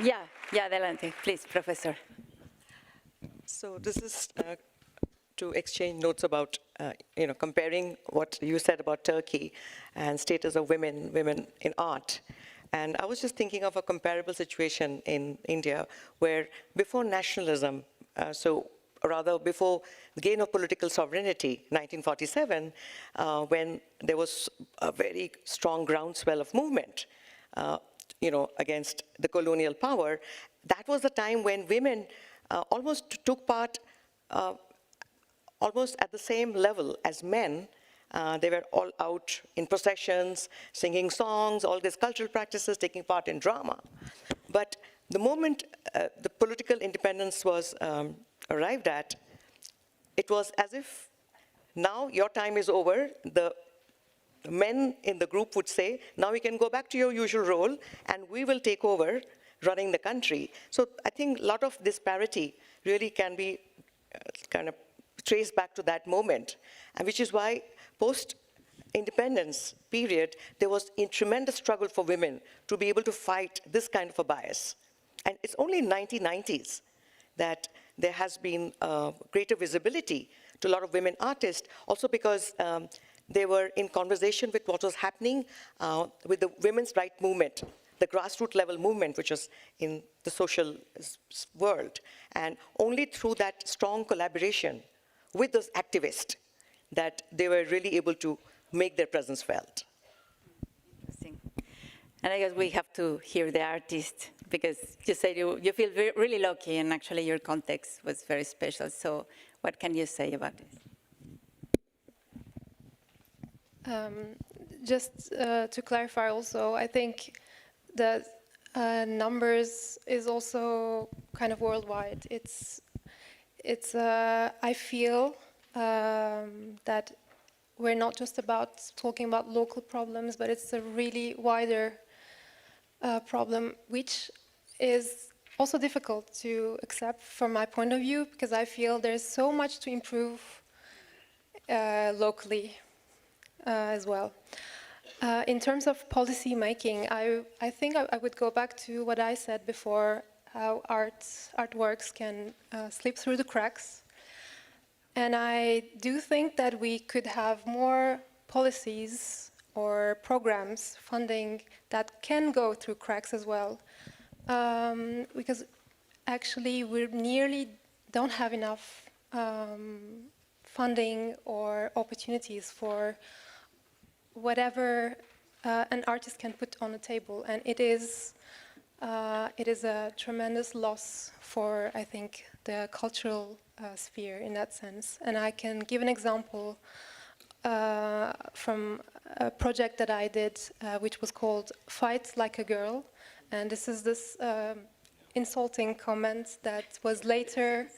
S2: Yeah, adelante, please, Professor.
S5: So this is to exchange notes about, comparing what you said about Turkey and status of women in art. And I was just thinking of a comparable situation in India, where before nationalism, before the gain of political sovereignty, 1947, when there was a very strong groundswell of movement, against the colonial power, that was the time when women almost took part almost at the same level as men. They were all out in processions, singing songs, all these cultural practices, taking part in drama. But the moment the political independence was arrived at, it was as if now your time is over. The men in the group would say, now you can go back to your usual role and we will take over running the country. So I think a lot of disparity really can be kind of traced back to that moment, and which is why post-independence period, there was a tremendous struggle for women to be able to fight this kind of a bias. And it's only in 1990s that there has been greater visibility to a lot of women artists, also because they were in conversation with what was happening with the women's rights movement, the grassroots level movement, which was in the social world. And only through that strong collaboration with those activists that they were really able to make their presence felt.
S2: Interesting. And I guess we have to hear the artist, because you said you feel really lucky, and actually your context was very special. So what can you say about this?
S6: Just to clarify also, I think that numbers is also kind of worldwide. I feel that we're not just about talking about local problems, but it's a really wider problem, which is also difficult to accept from my point of view, because I feel there's so much to improve locally as well. In terms of policy making, I think I would go back to what I said before, how artworks can slip through the cracks. And I do think that we could have more policies or programs, funding, that can go through cracks as well. Because actually we nearly don't have enough funding or opportunities for whatever an artist can put on the table, and it is a tremendous loss for, I think, the cultural sphere in that sense. And I can give an example from a project that I did, which was called "Fight Like a Girl," and this is this insulting comment that was later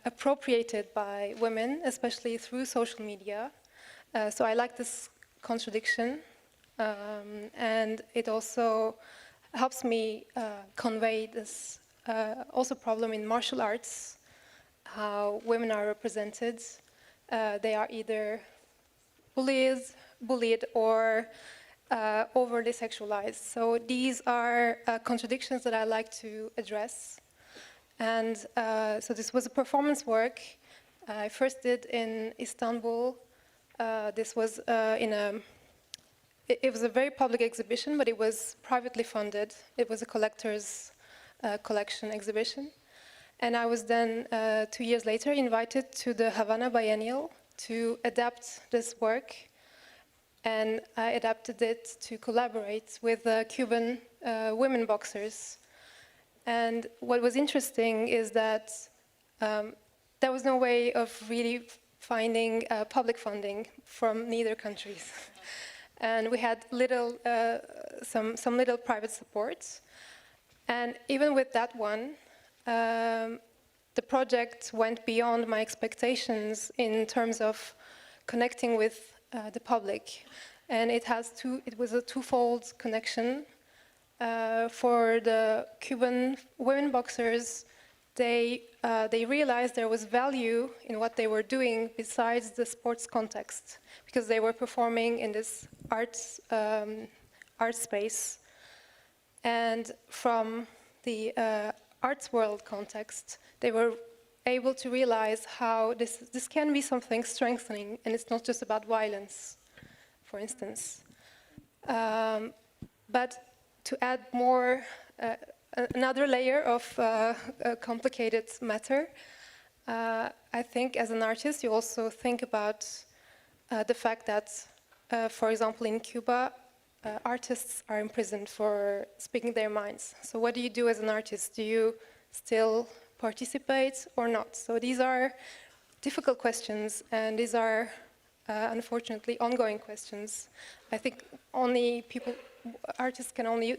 S6: appropriated by women, especially through social media. So I like this contradiction, and it also helps me convey this also problem in martial arts, how women are represented. They are either bullied or overly sexualized. So these are contradictions that I like to address. And so this was a performance work I first did in Istanbul. This was it was a very public exhibition, but it was privately funded. It was a collector's collection exhibition. And I was then, 2 years later, invited to the Havana Biennial to adapt this work. And I adapted it to collaborate with Cuban women boxers. And what was interesting is that there was no way of really finding public funding from neither countries. And we had some little private support. And even with that one, the project went beyond my expectations in terms of connecting with the public. And it was a twofold connection. For the Cuban women boxers, they realized there was value in what they were doing besides the sports context, because they were performing in this art space. And from the arts world context, they were able to realize how this can be something strengthening, and it's not just about violence, for instance. But to add more, another layer of a complicated matter, I think as an artist you also think about the fact that, for example, in Cuba, artists are imprisoned for speaking their minds. So what do you do as an artist? Do you still participate or not? So these are difficult questions, and these are unfortunately ongoing questions. I think artists can only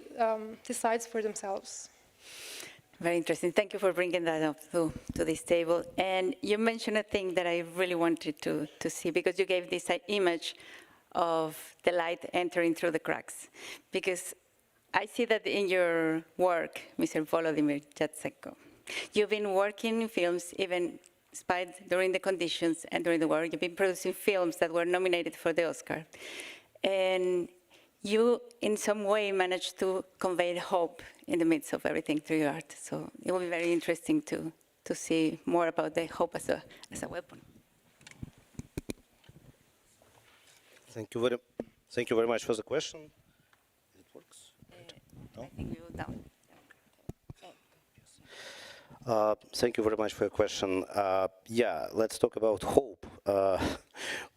S6: decide for themselves.
S2: Very interesting. Thank you for bringing that up to this table. And you mentioned a thing that I really wanted to see, because you gave this image of the light entering through the cracks. Because I see that in your work, Mr. Volodymyr Yatsenko, you've been working in films even despite during the conditions and during the war. You've been producing films that were nominated for the Oscar. And you, in some way, managed to convey hope in the midst of everything through your art. So it will be very interesting to see more about the hope as a weapon.
S7: Thank you very much for the question. It works.
S2: I think you down.
S7: Thank you very much for your question. Yeah, let's talk about hope.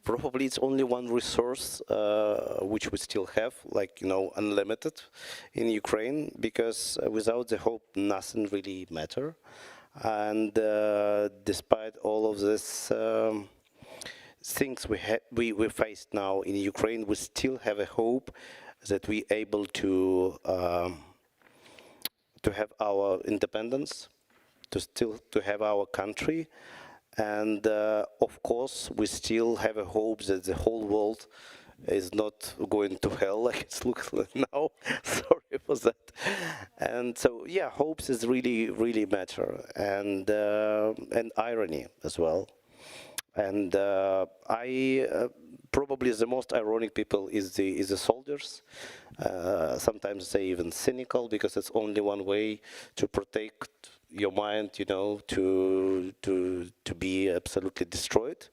S7: Probably it's only one resource which we still have, like, unlimited in Ukraine, because without the hope, nothing really matter. And despite all of this things we faced now in Ukraine, we still have a hope that we're able to have our independence, to have our country, and of course we still have a hope that the whole world is not going to hell like it looks like now. Sorry for that. And so yeah, hopes is really matter, and irony as well. And probably the most ironic people is the soldiers. Sometimes they even cynical, because it's only one way to protect your mind, to be absolutely destroyed.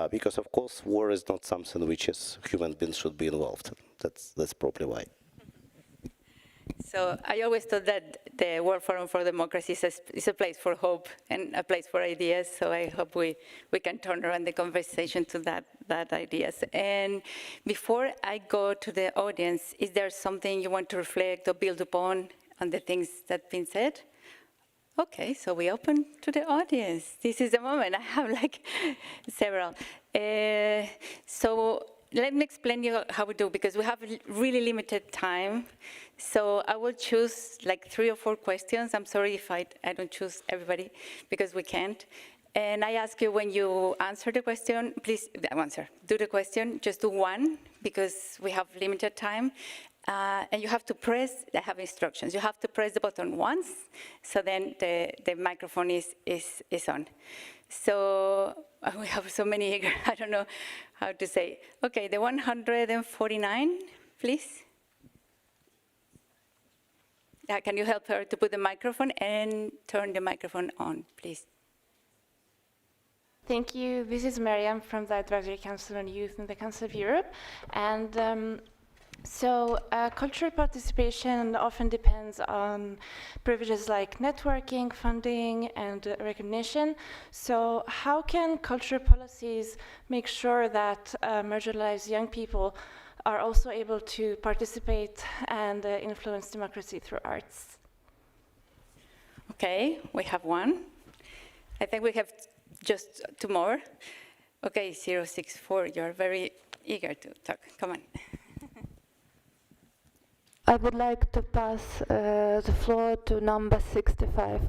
S7: Because of course, war is not something which human beings should be involved in. That's probably why.
S2: So I always thought that the World Forum for Democracy is a place for hope and a place for ideas. So I hope we can turn around the conversation to that ideas. And before I go to the audience, is there something you want to reflect or build upon on the things that have been said? Okay, so we open to the audience. This is the moment. I have like several. So let me explain you how we do, because we have really limited time. So I will choose like 3 or 4 questions. I'm sorry if I don't choose everybody, because we can't. And I ask you, when you answer the question, please do the question, just do one, because we have limited time. And you have to press, I have instructions, you have to press the button once, so then the microphone is on. So we have so many, I don't know how to say. Okay, the 149, please. Can you help her to put the microphone and turn the microphone on, please?
S8: Thank you. This is Mariam from the Advisory Council on Youth in the Council of Europe. And so cultural participation often depends on privileges like networking, funding, and recognition. So how can cultural policies make sure that marginalized young people are also able to participate and influence democracy through arts?
S2: Okay, we have one. I think we have just 2 more. Okay, 064, you're very eager to talk. Come on.
S9: I would like to pass the floor to number 65.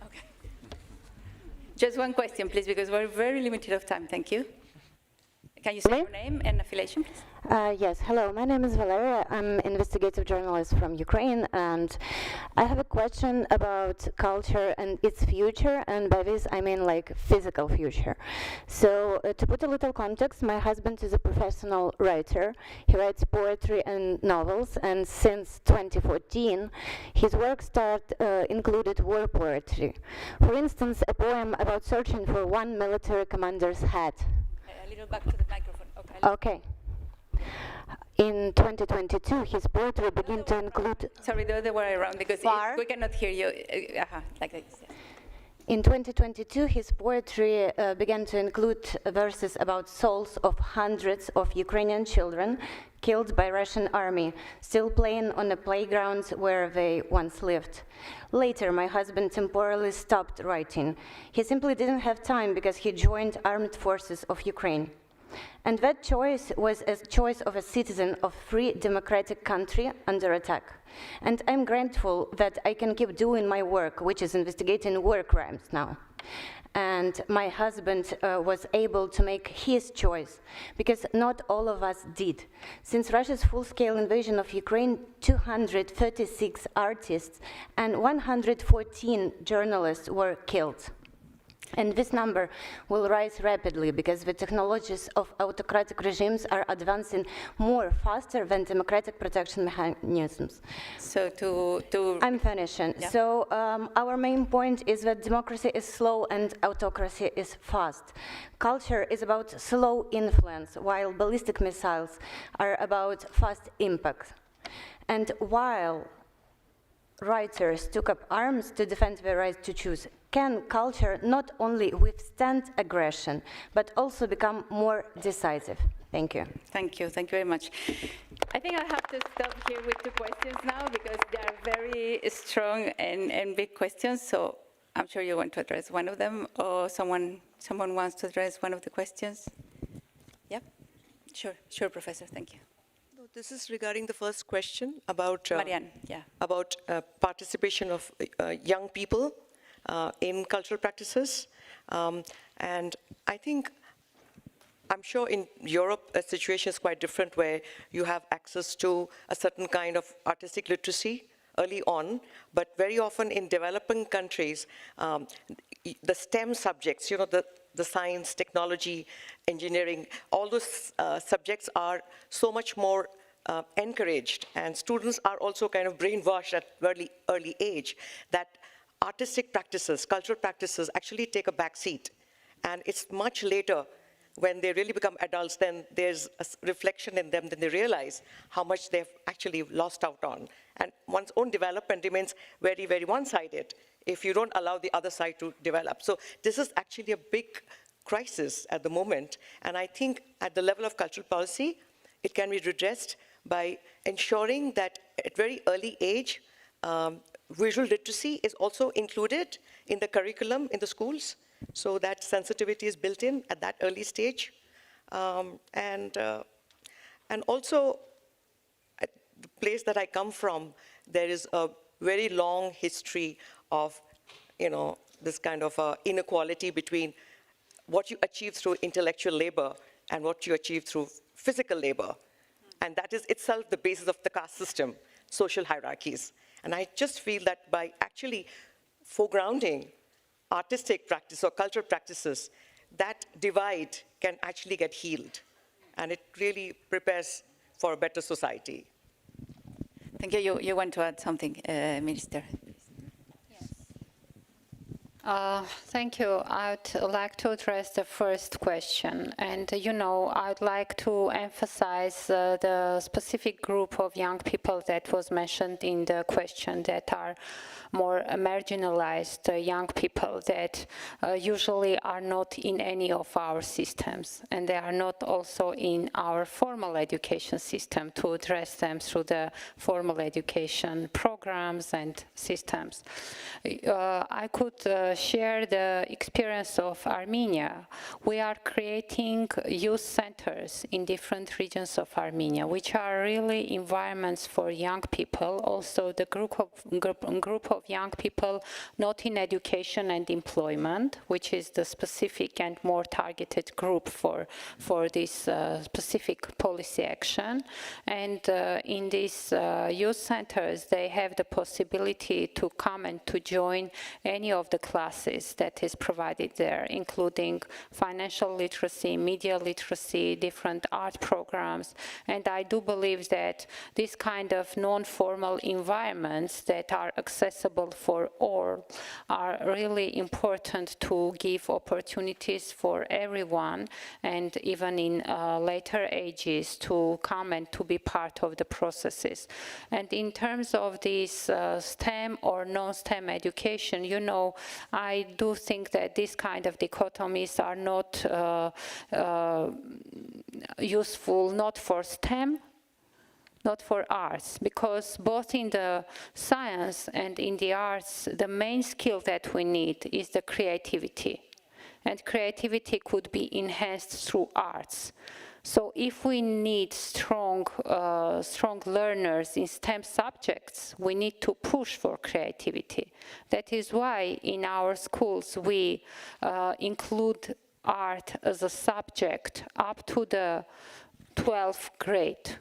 S2: Okay. Just one question, please, because we're very limited of time. Thank you. Can you say your name and affiliation, please?
S9: Yes, hello, my name is Valeria. I'm an investigative journalist from Ukraine, and I have a question about culture and its future, and by this I mean like physical future. So to put a little context, my husband is a professional writer. He writes poetry and novels, and since 2014 his work included war poetry. For instance, a poem about searching for one military commander's hat.
S2: A little back to the microphone.
S9: Okay. In 2022, his poetry began to include...
S2: Sorry, the other way around, because we cannot hear you. Like this. Yeah.
S9: In 2022, his poetry began to include verses about souls of hundreds of Ukrainian children killed by Russian army, still playing on the playgrounds where they once lived. Later, my husband temporarily stopped writing. He simply didn't have time because he joined armed forces of Ukraine. And that choice was a choice of a citizen of free democratic country under attack. And I'm grateful that I can keep doing my work, which is investigating war crimes now. and my husband was able to make his choice, because not all of us did. Since Russia's full-scale invasion of Ukraine, 236 artists and 114 journalists were killed. And this number will rise rapidly because the technologies of autocratic regimes are advancing faster than democratic protection mechanisms.
S2: So
S9: I'm finishing.
S2: Yeah.
S9: So our main point is that democracy is slow and autocracy is fast. Culture is about slow influence, while ballistic missiles are about fast impact. And while writers took up arms to defend their right to choose, can culture not only withstand aggression, but also become more decisive? Thank you.
S2: Thank you very much. I think I have to stop here with 2 questions now because they are very strong and big questions, so I'm sure you want to address one of them, or someone wants to address one of the questions. Yeah, sure, Professor, thank you.
S5: This is regarding the first question about
S2: Marianne, yeah.
S5: About participation of young people in cultural practices. And I think, I'm sure in Europe, the situation is quite different, where you have access to a certain kind of artistic literacy early on, but very often in developing countries, the STEM subjects, you know, the science, technology, engineering, all those subjects are so much more encouraged, and students are also kind of brainwashed at early age that artistic practices, cultural practices actually take a back seat. And it's much later when they really become adults, then there's a reflection in them, then they realize how much they've actually lost out on. And one's own development remains very, very one-sided if you don't allow the other side to develop. So this is actually a big crisis at the moment. And I think at the level of cultural policy, it can be redressed by ensuring that at very early age, visual literacy is also included in the curriculum in the schools, so that sensitivity is built in at that early stage. And also, at the place that I come from, there is a very long history of, you know, this kind of inequality between what you achieve through intellectual labor and what you achieve through physical labor. And that is itself the basis of the caste system, social hierarchies. And I just feel that by actually foregrounding artistic practice or cultural practices, that divide can actually get healed. And it really prepares for a better society.
S2: Thank you. You want to add something, Minister?
S3: Thank you. I'd like to address the first question. And, you know, I'd like to emphasize the specific group of young people that was mentioned in the question, that are more marginalized young people that usually are not in any of our systems, and they are not also in our formal education system to address them through the formal education programs and systems. I could share the experience of Armenia. We are creating youth centers in different regions of Armenia, which are really environments for young people. Also, the group of young people not in education and employment, which is the specific and more targeted group for this specific policy action. And in these youth centers, they have the possibility to come and to join any of the classes that is provided there, including financial literacy, media literacy, different art programs. And I do believe that this kind of non-formal environments that are accessible for all are really important to give opportunities for everyone, and even in later ages to come and to be part of the processes. And in terms of this STEM or non-STEM education, you know, I do think that this kind of dichotomies are not useful, not for STEM, not for arts, because both in the science and in the arts, the main skill that we need is the creativity. And creativity could be enhanced through arts. So if we need strong learners in STEM subjects, we need to push for creativity. That is why in our schools we include art as a subject up to the 12th grade,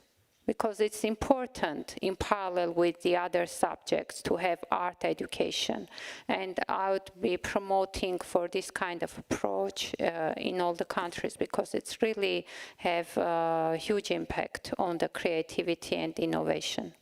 S3: because it's important in parallel with the other subjects to have art education. And I would be promoting for this kind of approach in all the countries, because it's really have a huge impact on the creativity and innovation.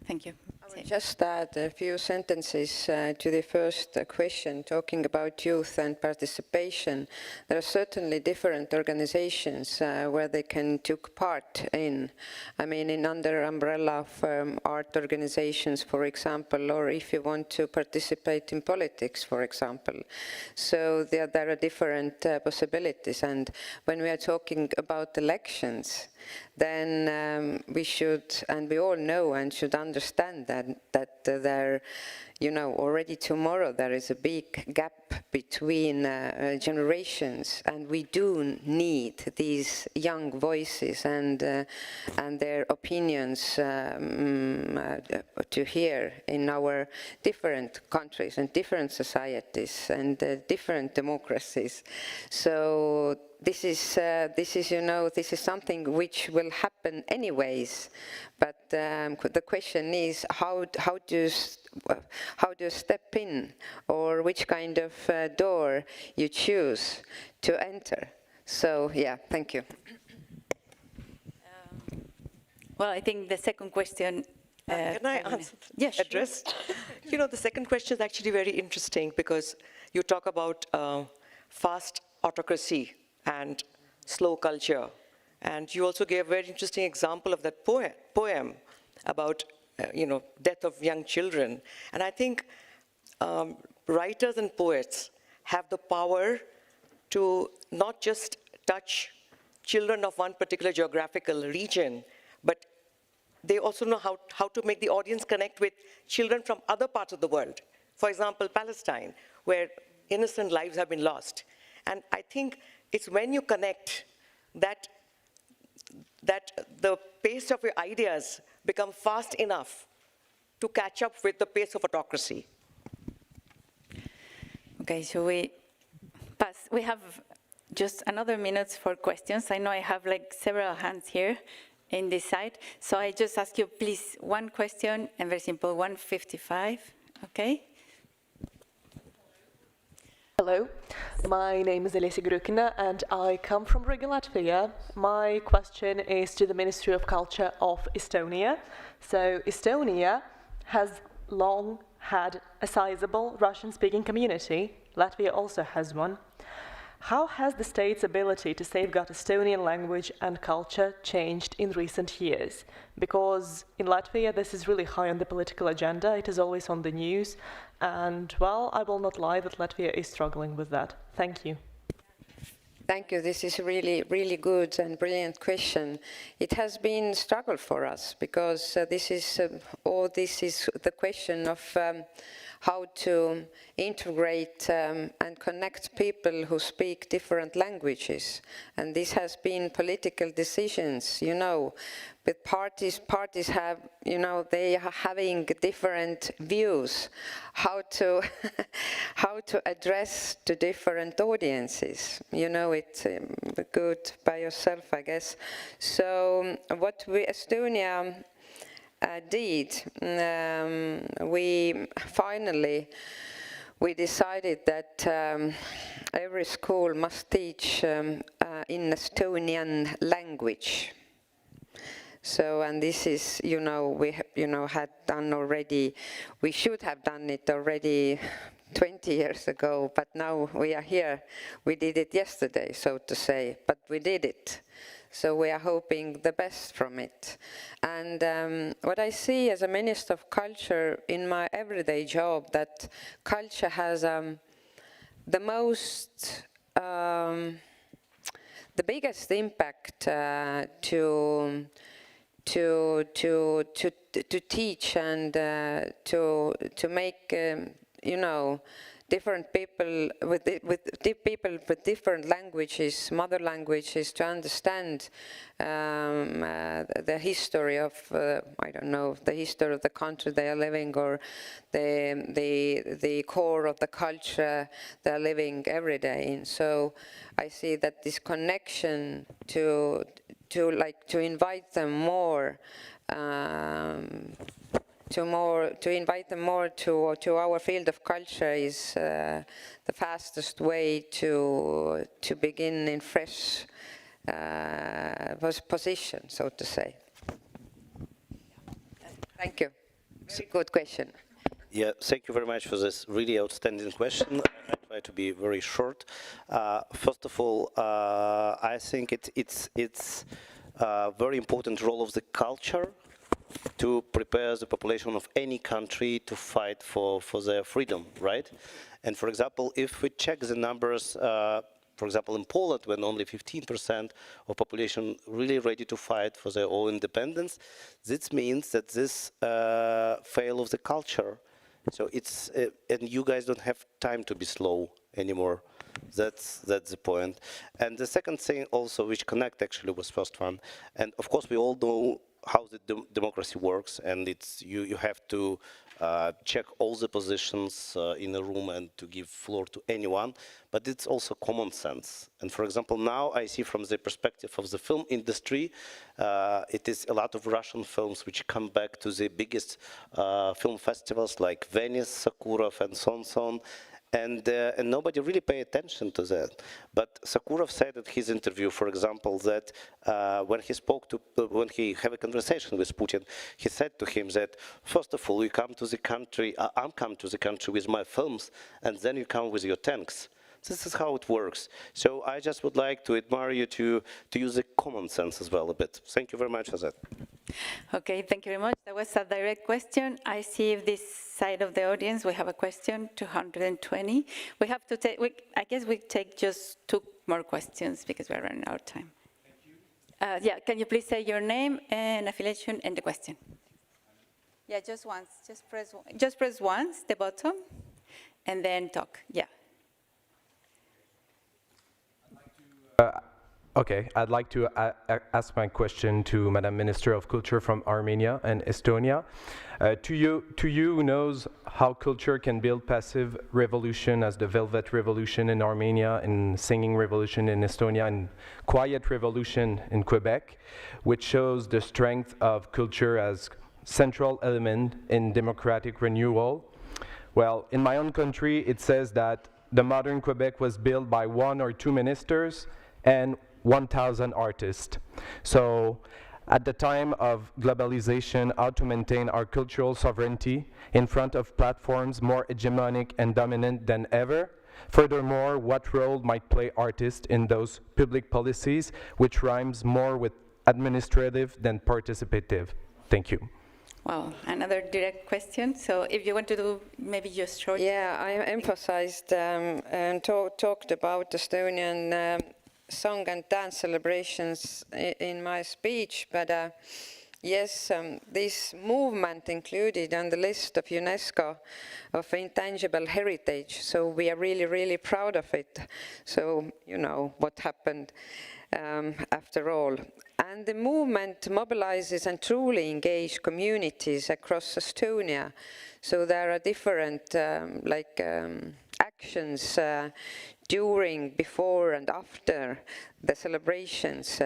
S2: Thank you.
S4: I will just add a few sentences to the first question, talking about youth and participation. There are certainly different organizations where they can take part in. I mean, in under umbrella of art organizations, for example, or if you want to participate in politics, for example. So there are different possibilities. And when we are talking about elections, then we should, and we all know and should understand that there, you know, already tomorrow there is a big gap between generations, and we do need these young voices and their opinions to hear in our different countries and different societies and different democracies. So this is, you know, this is something which will happen anyways. But the question is, how do you step in, or which kind of door you choose to enter? So yeah, thank you.
S2: Well, I think the second question.
S5: Can I answer?
S2: Yes,
S5: address? You know, the second question is actually very interesting, because you talk about fast autocracy and slow culture. And you also gave a very interesting example of that poem about, you know, death of young children. And I think writers and poets have the power to not just touch children of one particular geographical region, but they also know how to make the audience connect with children from other parts of the world. For example, Palestine, where innocent lives have been lost. And I think it's when you connect that the pace of your ideas become fast enough to catch up with the pace of autocracy.
S2: Okay, so we pass. We have just another minute for questions. I know I have like several hands here in this side. So I just ask you, please, one question, and very simple, 155, okay?
S10: Hello, my name is Elisa Grukina and I come from Riga, Latvia. My question is to the Ministry of Culture of Estonia. So Estonia has long had a sizable Russian-speaking community. Latvia also has one. How has the state's ability to safeguard Estonian language and culture changed in recent years? Because in Latvia, this is really high on the political agenda. It is always on the news. And, well, I will not lie that Latvia is struggling with that. Thank you.
S4: Thank you. This is a really, really good and brilliant question. It has been a struggle for us, because this is the question of how to integrate and connect people who speak different languages. And this has been political decisions, you know. But parties have, you know, they are having different views, how to address the different audiences. You know, it's good by yourself, I guess. So what Estonia did, we decided that every school must teach in Estonian language. So, and this is, you know, we had done already, we should have done it already 20 years ago, but now we are here. We did it yesterday, so to say, but we did it. So we are hoping the best from it. And what I see as a Minister of Culture in my everyday job, that culture has the biggest impact to teach and to make
S11: different people with different languages, mother languages, to understand the history of, I don't know, the history of the country they are living, or the core of the culture they are living every day in. So I see that this connection to invite them more. To invite them more to our field of culture is the fastest way to begin in fresh position, so to say. Thank you. It's a good question.
S7: Yeah, thank you very much for this really outstanding question. I try to be very short. First of all, I think it's a very important role of the culture to prepare the population of any country to fight for their freedom, right? And for example, if we check the numbers, for example, in Poland, when only 15% of population really ready to fight for their own independence, this means that this fail of the culture. So it's, and you guys don't have time to be slow anymore. That's the point. And the second thing also, which connect actually was first one, and of course we all know how the democracy works, and it's you have to check all the positions in a room and to give floor to anyone, but it's also common sense. And for example, now I see from the perspective of the film industry, it is a lot of Russian films which come back to the biggest film festivals like Venice, Sakharov, and so on. And nobody really pay attention to that. But Sakharov said at his interview, for example, that when he had a conversation with Putin, he said to him that, first of all, you come to the country, I'm come to the country with my films, and then you come with your tanks. This is how it works. So I just would like to admire you to use the common sense as well a bit. Thank you very much for that.
S2: Okay, thank you very much. That was a direct question. I see if this side of the audience, we have a question, 220. We have to take, I guess we take just 2 more questions because we're running out of time. Thank you. Yeah, can you please say your name and affiliation and the question? Yeah, just once. Just press once, the bottom, and then talk. Yeah.
S12: Okay, I'd like to ask my question to Madam Minister of Culture from Armenia and Estonia. To you who knows how culture can build passive revolution, as the Velvet Revolution in Armenia, and Singing Revolution in Estonia, and Quiet Revolution in Quebec, which shows the strength of culture as central element in democratic renewal. Well, in my own country, it says that the modern Quebec was built by 1 or 2 ministers and 1,000 artists. So at the time of globalization, how to maintain our cultural sovereignty in front of platforms more hegemonic and dominant than ever. Furthermore, what role might play artists in those public policies, which rhymes more with administrative than participative? Thank you.
S2: Wow, another direct question. So if you want to do maybe just short.
S11: Yeah, I emphasized and talked about Estonian song and dance celebrations in my speech, but yes, this movement included on the list of UNESCO of intangible heritage, so we are really, really proud of it. So, you know, what happened after all. And the movement mobilizes and truly engages communities across Estonia. So there are different actions during, before, and after the celebrations.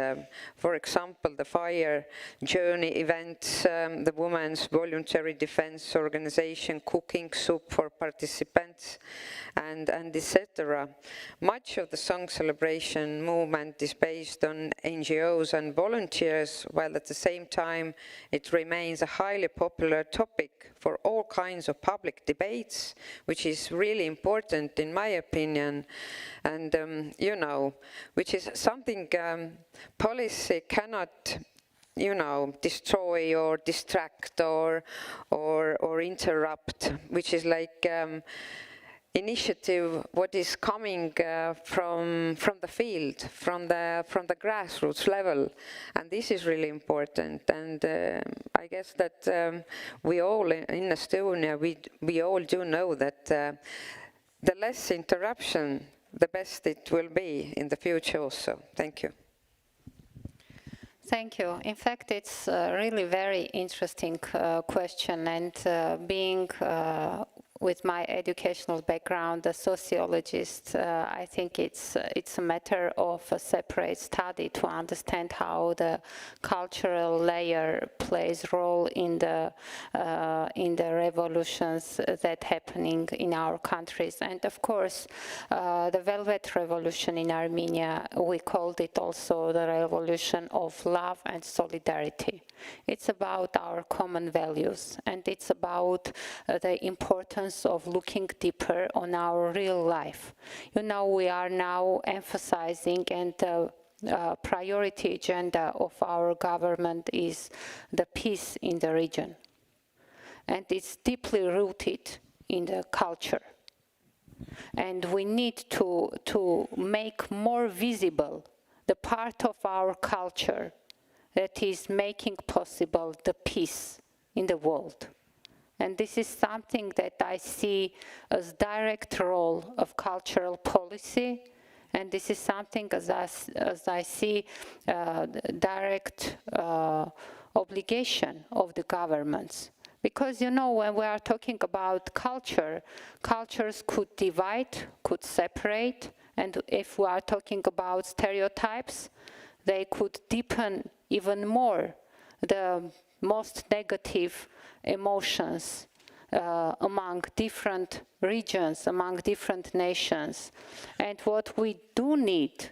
S11: For example, the fire journey events, the Women's Voluntary Defense Organization cooking soup for participants, and etc. Much of the song celebration movement is based on NGOs and volunteers, while at the same time it remains a highly popular topic for all kinds of public debates, which is really important in my opinion, and you know, which is something policy cannot, you know, destroy or distract or interrupt, which is like initiative, what is coming from the field, from the grassroots level, and this is really important. And I guess that we all in Estonia, we all do know that the less interruption, the best it will be in the future also. Thank you.
S3: Thank you. In fact, it's a really very interesting question, and being with my educational background, a sociologist, I think it's a matter of a separate study to understand how the cultural layer plays role in the revolutions that happening in our countries. And of course, the Velvet Revolution in Armenia, we called it also the revolution of love and solidarity. It's about our common values, and it's about the importance of looking deeper on our real life. You know, we are now emphasizing, and the priority agenda of our government is the peace in the region. And it's deeply rooted in the culture. And we need to make more visible the part of our culture that is making possible the peace in the world. And this is something that I see as direct role of cultural policy, and this is something as I see direct obligation of the governments. Because, you know, when we are talking about culture, cultures could divide, could separate, and if we are talking about stereotypes, they could deepen even more the most negative emotions among different regions, among different nations. And what we do need,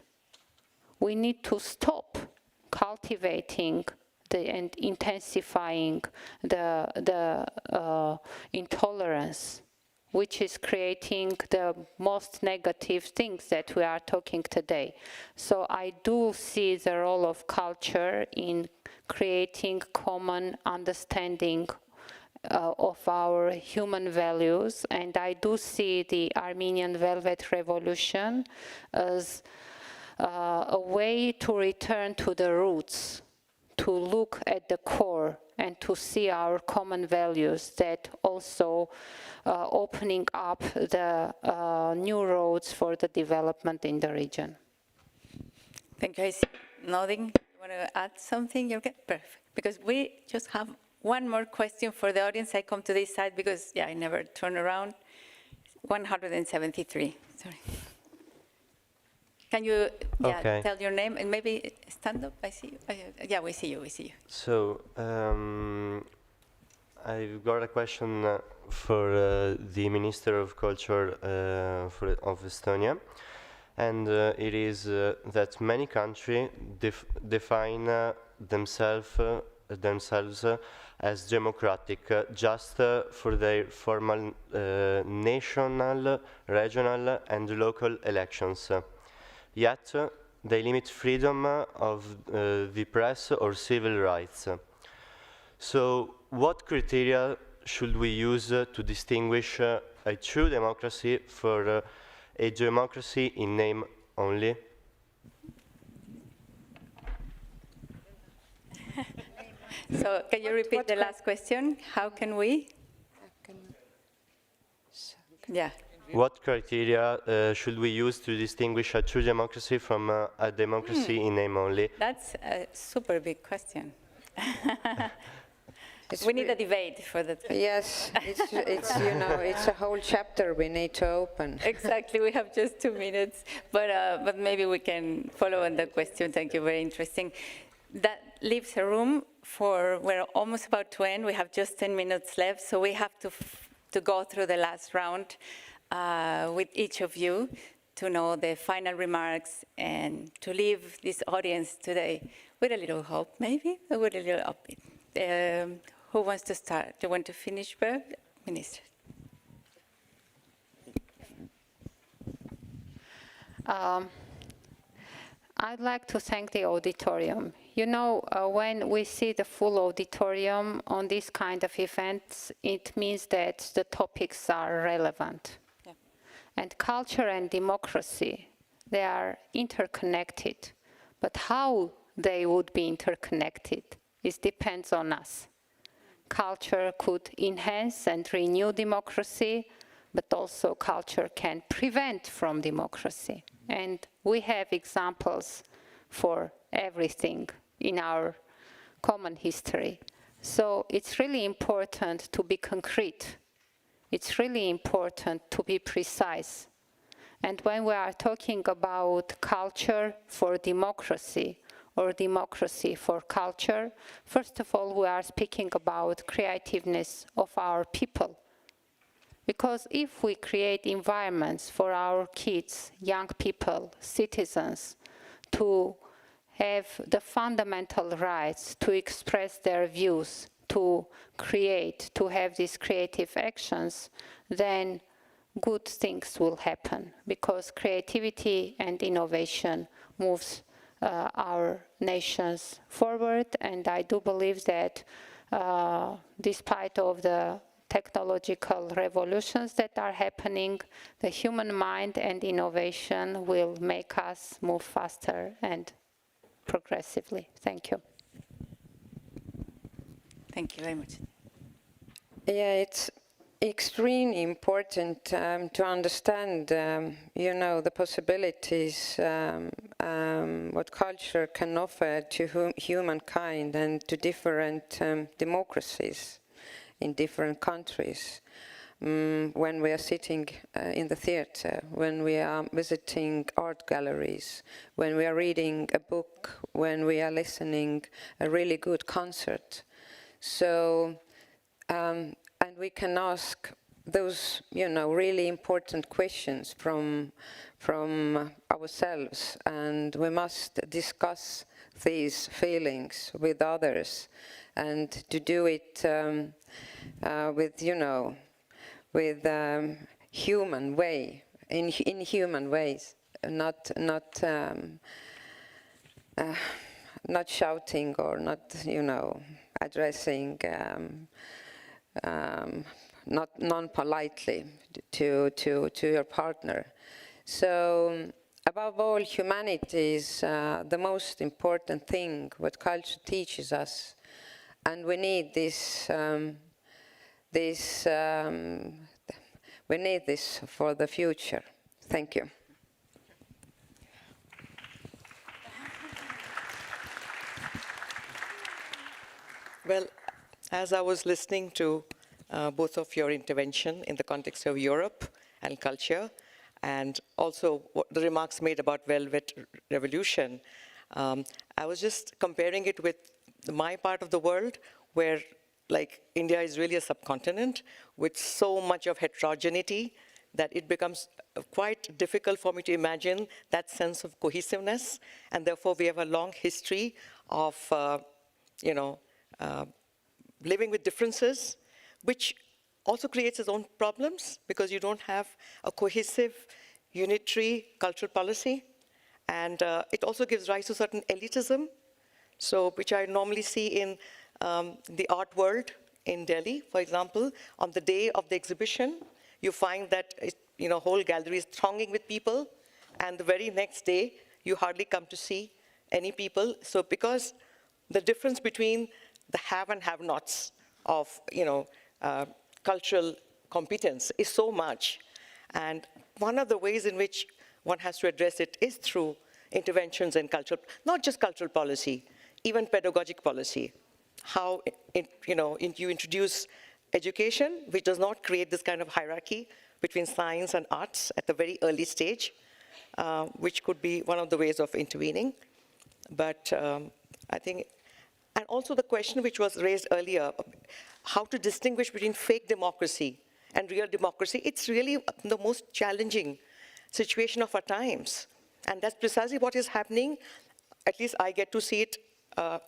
S3: we need to stop cultivating and intensifying the intolerance, which is creating the most negative things that we are talking today. So I do see the role of culture in creating common understanding of our human values, and I do see the Armenian Velvet Revolution as a way to return to the roots, to look at the core and to see our common values that also opening up the new roads for the development in the region.
S2: Thank you. I see nodding. You want to add something? Okay, perfect. Because we just have one more question for the audience. I come to this side because, yeah, I never turn around. 173, sorry. Can you tell your name and maybe stand up? I see you. Yeah, we see you, we see you.
S13: So, I've got a question for the Minister of Culture of Estonia. And it is that many countries define themselves as democratic just for their formal national, regional and local elections. Yet they limit freedom of the press or civil rights. So what criteria should we use to distinguish a true democracy for a democracy in name only?
S2: So can you repeat the last question? How can we? Yeah.
S13: What criteria should we use to distinguish a true democracy from a democracy in name only?
S2: That's a super big question. We need a debate for that.
S11: Yes, it's you know, it's a whole chapter we need to open.
S2: Exactly, we have just 2 minutes, but maybe we can follow on the question. Thank you, very interesting. That leaves a room for, we're almost about to end. We have just 10 minutes left, so we have to go through the last round with each of you to know the final remarks and to leave this audience today with a little hope, maybe, or with a little upbeat. Who wants to start? Do you want to finish, Bev? Minister.
S3: I'd like to thank the auditorium. You know, when we see the full auditorium on this kind of events, it means that the topics are relevant. Yeah. And culture and democracy, they are interconnected. But how they would be interconnected, it depends on us. Culture could enhance and renew democracy, but also culture can prevent from democracy. And we have examples for everything in our common history. So it's really important to be concrete. It's really important to be precise. And when we are talking about culture for democracy or democracy for culture, first of all, we are speaking about creativeness of our people. Because if we create environments for our kids, young people, citizens, to have the fundamental rights to express their views, to create, to have these creative actions, then good things will happen, because creativity and innovation moves our nations forward. And I do believe that despite of the technological revolutions that are happening, the human mind and innovation will make us move faster and progressively. Thank you.
S2: Thank you very much.
S11: Yeah, it's extremely important to understand, you know, the possibilities what culture can offer to humankind and to different democracies in different countries. When we are sitting in the theater, when we are visiting art galleries, when we are reading a book, when we are listening a really good concert. So, and we can ask those, you know, really important questions from ourselves, and we must discuss these feelings with others, and to do it with, you know, with human way, in human ways, not shouting or not, you know, addressing not non-politely to your partner. So above all, humanity is the most important thing what culture teaches us, and we need this. We need this for the future. Thank you.
S5: Well, as I was listening to both of your intervention in the context of Europe and culture, and also what the remarks made about Velvet Revolution, I was just comparing it with my part of the world, where like India is really a subcontinent with so much of heterogeneity that it becomes quite difficult for me to imagine that sense of cohesiveness. And therefore, we have a long history of, you know, living with differences, which also creates its own problems, because you don't have a cohesive, unitary cultural policy. And it also gives rise to certain elitism, so which I normally see in the art world in Delhi, for example. On the day of the exhibition, you find that you know, whole gallery is thronging with people, and the very next day, you hardly come to see any people. So because the difference between the have and have-nots of, you know, cultural competence is so much. And one of the ways in which one has to address it is through interventions in cultural, not just cultural policy, even pedagogic policy. How you introduce education, which does not create this kind of hierarchy between science and arts at the very early stage, which could be one of the ways of intervening. But I think, and also the question which was raised earlier, how to distinguish between fake democracy and real democracy, it's really the most challenging situation of our times. And that's precisely what is happening. At least I get to see it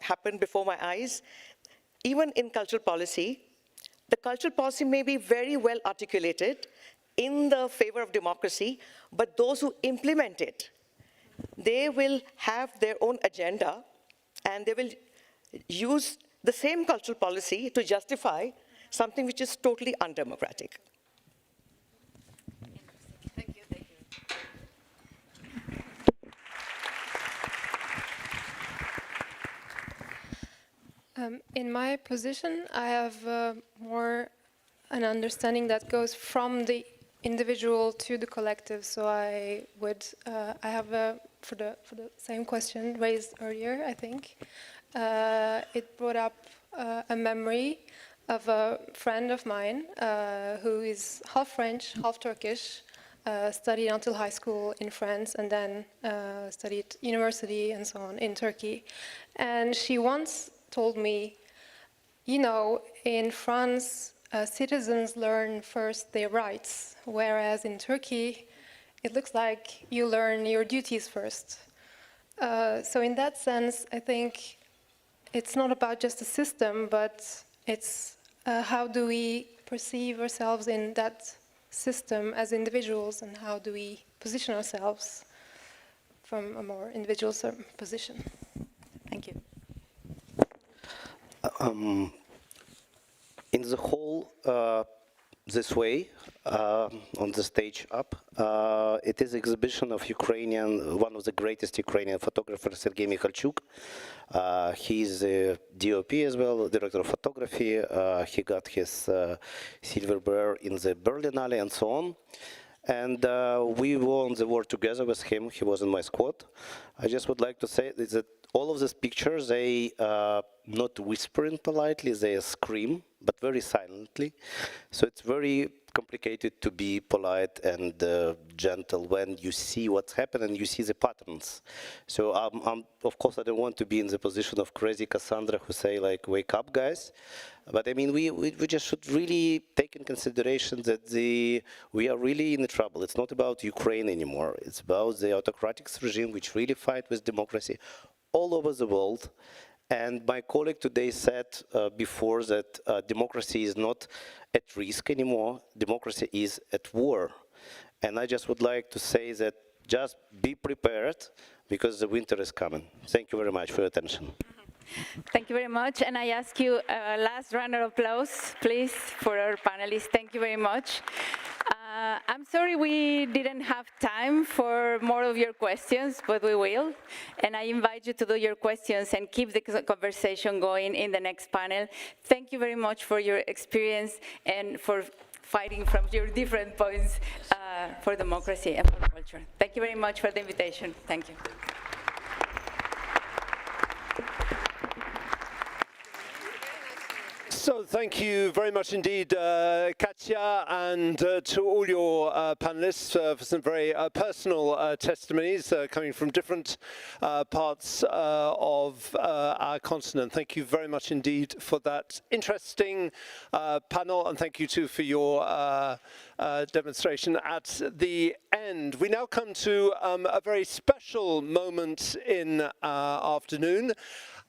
S5: happen before my eyes. Even in cultural policy, the cultural policy may be very well articulated in the favor of democracy, but those who implement it, they will have their own agenda, and they will use the same cultural policy to justify something which is totally undemocratic.
S2: Thank you.
S6: In my position, I have more an understanding that goes from the individual to the collective. So I have for the same question raised earlier, I think, it brought up a memory of a friend of mine who is half French, half Turkish, studied until high school in France and then studied university and so on in Turkey. And she once told me, you know, in France, citizens learn first their rights, whereas in Turkey, it looks like you learn your duties first. So in that sense, I think it's not about just a system, but it's how do we perceive ourselves in that system as individuals, and how do we position ourselves from a more individual position.
S2: Thank you.
S7: In the whole, this way, on the stage up, it is exhibition of one of the greatest Ukrainian photographers, Sergei Mikhalchuk. He's a DOP as well, director of photography. He got his silver bear in the Berlinale and so on. And we won the war together with him. He was in my squad. I just would like to say that all of these pictures, they not whispering politely, they scream, but very silently. So it's very complicated to be polite and gentle when you see what's happened and you see the patterns. So of course, I don't want to be in the position of crazy Cassandra who say like, wake up, guys. But I mean, we just should really take in consideration that we are really in trouble. It's not about Ukraine anymore. It's about the autocratic regime which really fight with democracy all over the world. And my colleague today said before that democracy is not at risk anymore. Democracy is at war. And I just would like to say that just be prepared because the winter is coming. Thank you very much for your attention.
S2: Thank you very much. And I ask you a last round of applause, please, for our panelists. Thank you very much. I'm sorry we didn't have time for more of your questions, but we will. And I invite you to do your questions and keep the conversation going in the next panel. Thank you very much for your experience and for fighting from your different points for democracy and for culture. Thank you very much for the invitation. Thank you.
S1: So thank you very much indeed, Katya, and to all your panelists for some very personal testimonies coming from different parts of our continent. Thank you very much indeed for that interesting panel, and thank you too for your demonstration at the end. We now come to a very special moment in our afternoon.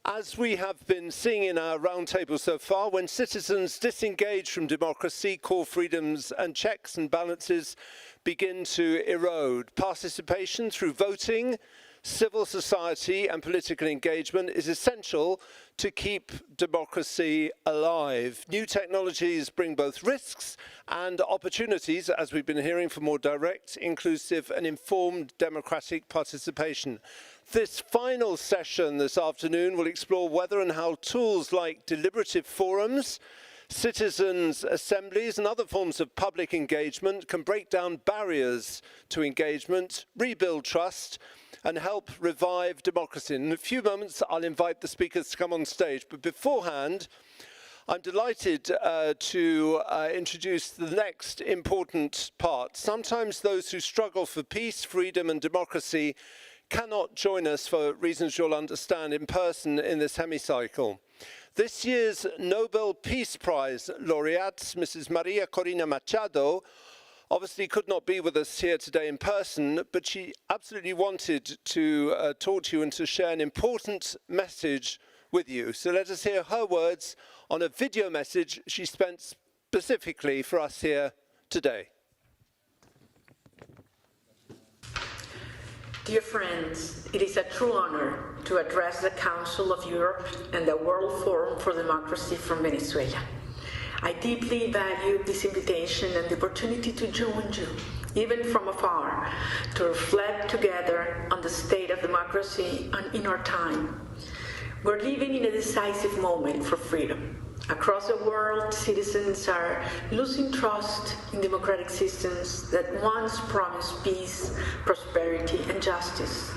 S1: As we have been seeing in our roundtable so far, when citizens disengage from democracy, core freedoms and checks and balances begin to erode. Participation through voting, civil society and political engagement is essential to keep democracy alive. New technologies bring both risks and opportunities, as we've been hearing, for more direct, inclusive and informed democratic participation. This final session this afternoon will explore whether and how tools like deliberative forums, citizens' assemblies and other forms of public engagement can break down barriers to engagement, rebuild trust and help revive democracy. In a few moments, I'll invite the speakers to come on stage. But beforehand, I'm delighted to introduce the next important part. Sometimes those who struggle for peace, freedom and democracy cannot join us for reasons you'll understand in person in this hemicycle. This year's Nobel Peace Prize laureate, Mrs. Maria Corina Machado, obviously could not be with us here today in person, but she absolutely wanted to talk to you and to share an important message with you. So let us hear her words on a video message she spent specifically for us here today.
S14: Dear friends, it is a true honor to address the Council of Europe and the World Forum for Democracy from Venezuela. I deeply value this invitation and the opportunity to join you, even from afar, to reflect together on the state of democracy in our time. We're living in a decisive moment for freedom. Across the world, citizens are losing trust in democratic systems that once promised peace, prosperity, and justice.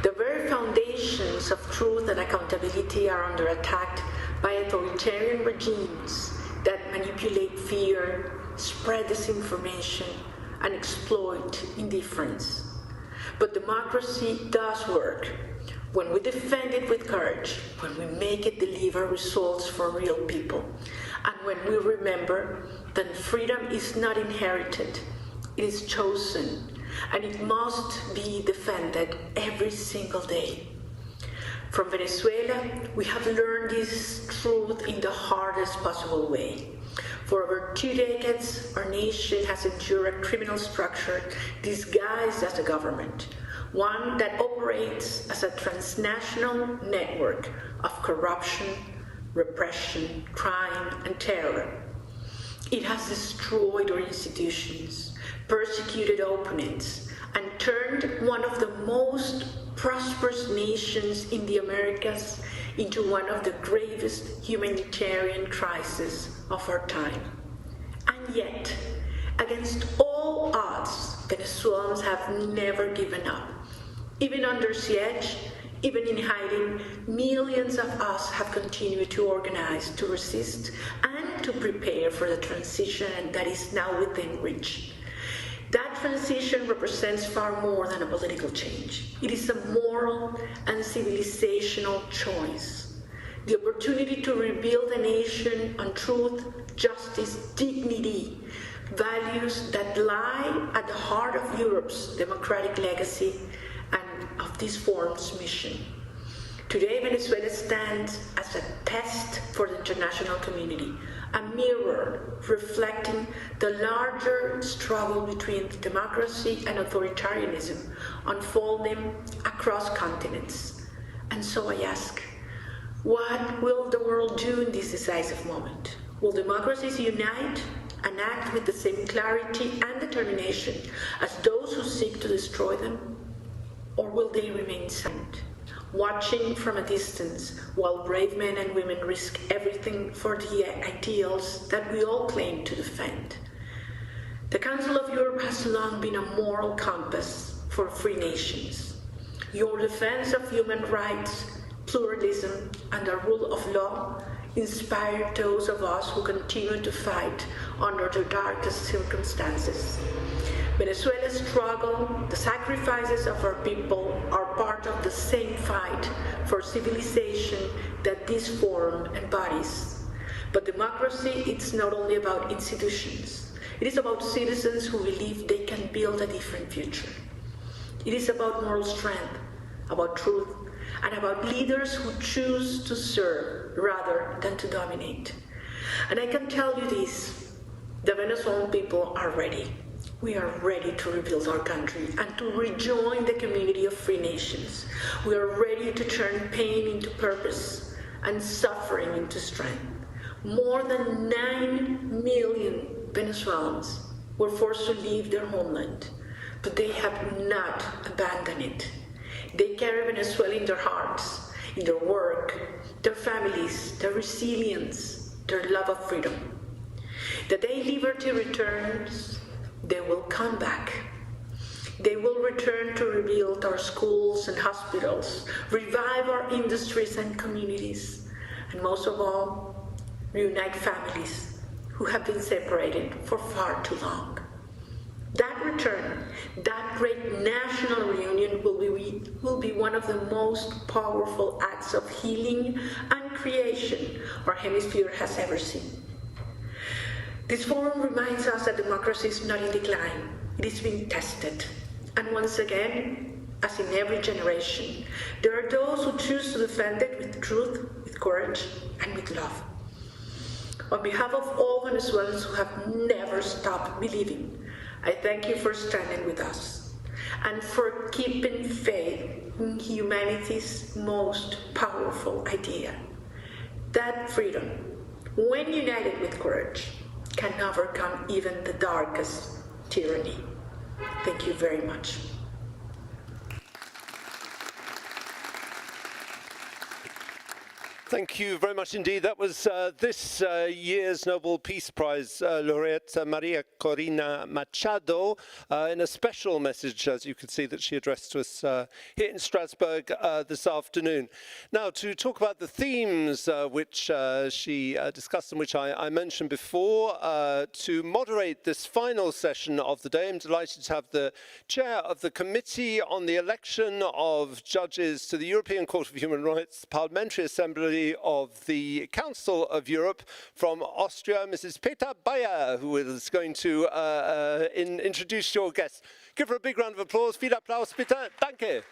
S14: The very foundations of truth and accountability are under attack by authoritarian regimes that manipulate fear, spread disinformation, and exploit indifference. But democracy does work when we defend it with courage, when we make it deliver results for real people, and when we remember that freedom is not inherited, it is chosen, and it must be defended every single day. From Venezuela, we have learned this truth in the hardest possible way. For over 2 decades, our nation has endured a criminal structure disguised as a government, one that operates as a transnational network of corruption, repression, crime, and terror. It has destroyed our institutions, persecuted opponents, and turned one of the most prosperous nations in the Americas into one of the gravest humanitarian crises of our time. And yet, against all odds, Venezuelans have never given up. Even under siege, even in hiding, millions of us have continued to organize, to resist, and to prepare for the transition that is now within reach. That transition represents far more than a political change. It is a moral and civilizational choice. The opportunity to rebuild a nation on truth, justice, dignity, values that lie at the heart of Europe's democratic legacy and of this forum's mission. Today, Venezuela stands as a test for the international community, a mirror reflecting the larger struggle between democracy and authoritarianism unfolding across continents. And so I ask, what will the world do in this decisive moment? Will democracies unite and act with the same clarity and determination as those who seek to destroy them? Or will they remain silent, watching from a distance while brave men and women risk everything for the ideals that we all claim to defend? The Council of Europe has long been a moral compass for free nations. Your defense of human rights, pluralism, and the rule of law inspire those of us who continue to fight under the darkest circumstances. Venezuela's struggle, the sacrifices of our people are part of the same fight for civilization that this forum embodies. But democracy, it's not only about institutions. It is about citizens who believe they can build a different future. It is about moral strength, about truth, and about leaders who choose to serve rather than to dominate. And I can tell you this, the Venezuelan people are ready. We are ready to rebuild our country and to rejoin the community of free nations. We are ready to turn pain into purpose and suffering into strength. More than 9 million Venezuelans were forced to leave their homeland, but they have not abandoned it. They carry Venezuela in their hearts, in their work, their families, their resilience, their love of freedom. The day liberty returns, they will come back. They will return to rebuild our schools and hospitals, revive our industries and communities, and most of all, reunite families who have been separated for far too long. That return, that great national reunion will be one of the most powerful acts of healing and creation our hemisphere has ever seen. This forum reminds us that democracy is not in decline. It is being tested. And once again, as in every generation, there are those who choose to defend it with truth, with courage, and with love. On behalf of all Venezuelans who have never stopped believing, I thank you for standing with us and for keeping faith in humanity's most powerful idea, that freedom, when united with courage, can overcome even the darkest tyranny. Thank you very much.
S1: Thank you very much indeed. That was this year's Nobel Peace Prize laureate Maria Corina Machado in a special message, as you can see, that she addressed to us here in Strasbourg this afternoon. Now, to talk about the themes which she discussed and which I mentioned before, to moderate this final session of the day, I'm delighted to have the chair of the Committee on the Election of Judges to the European Court of Human Rights Parliamentary Assembly of the Council of Europe from Austria, Mrs. Petra Bayer, who is going to introduce your guest. Give her a big round of applause. Viel Applaus, bitte. Danke.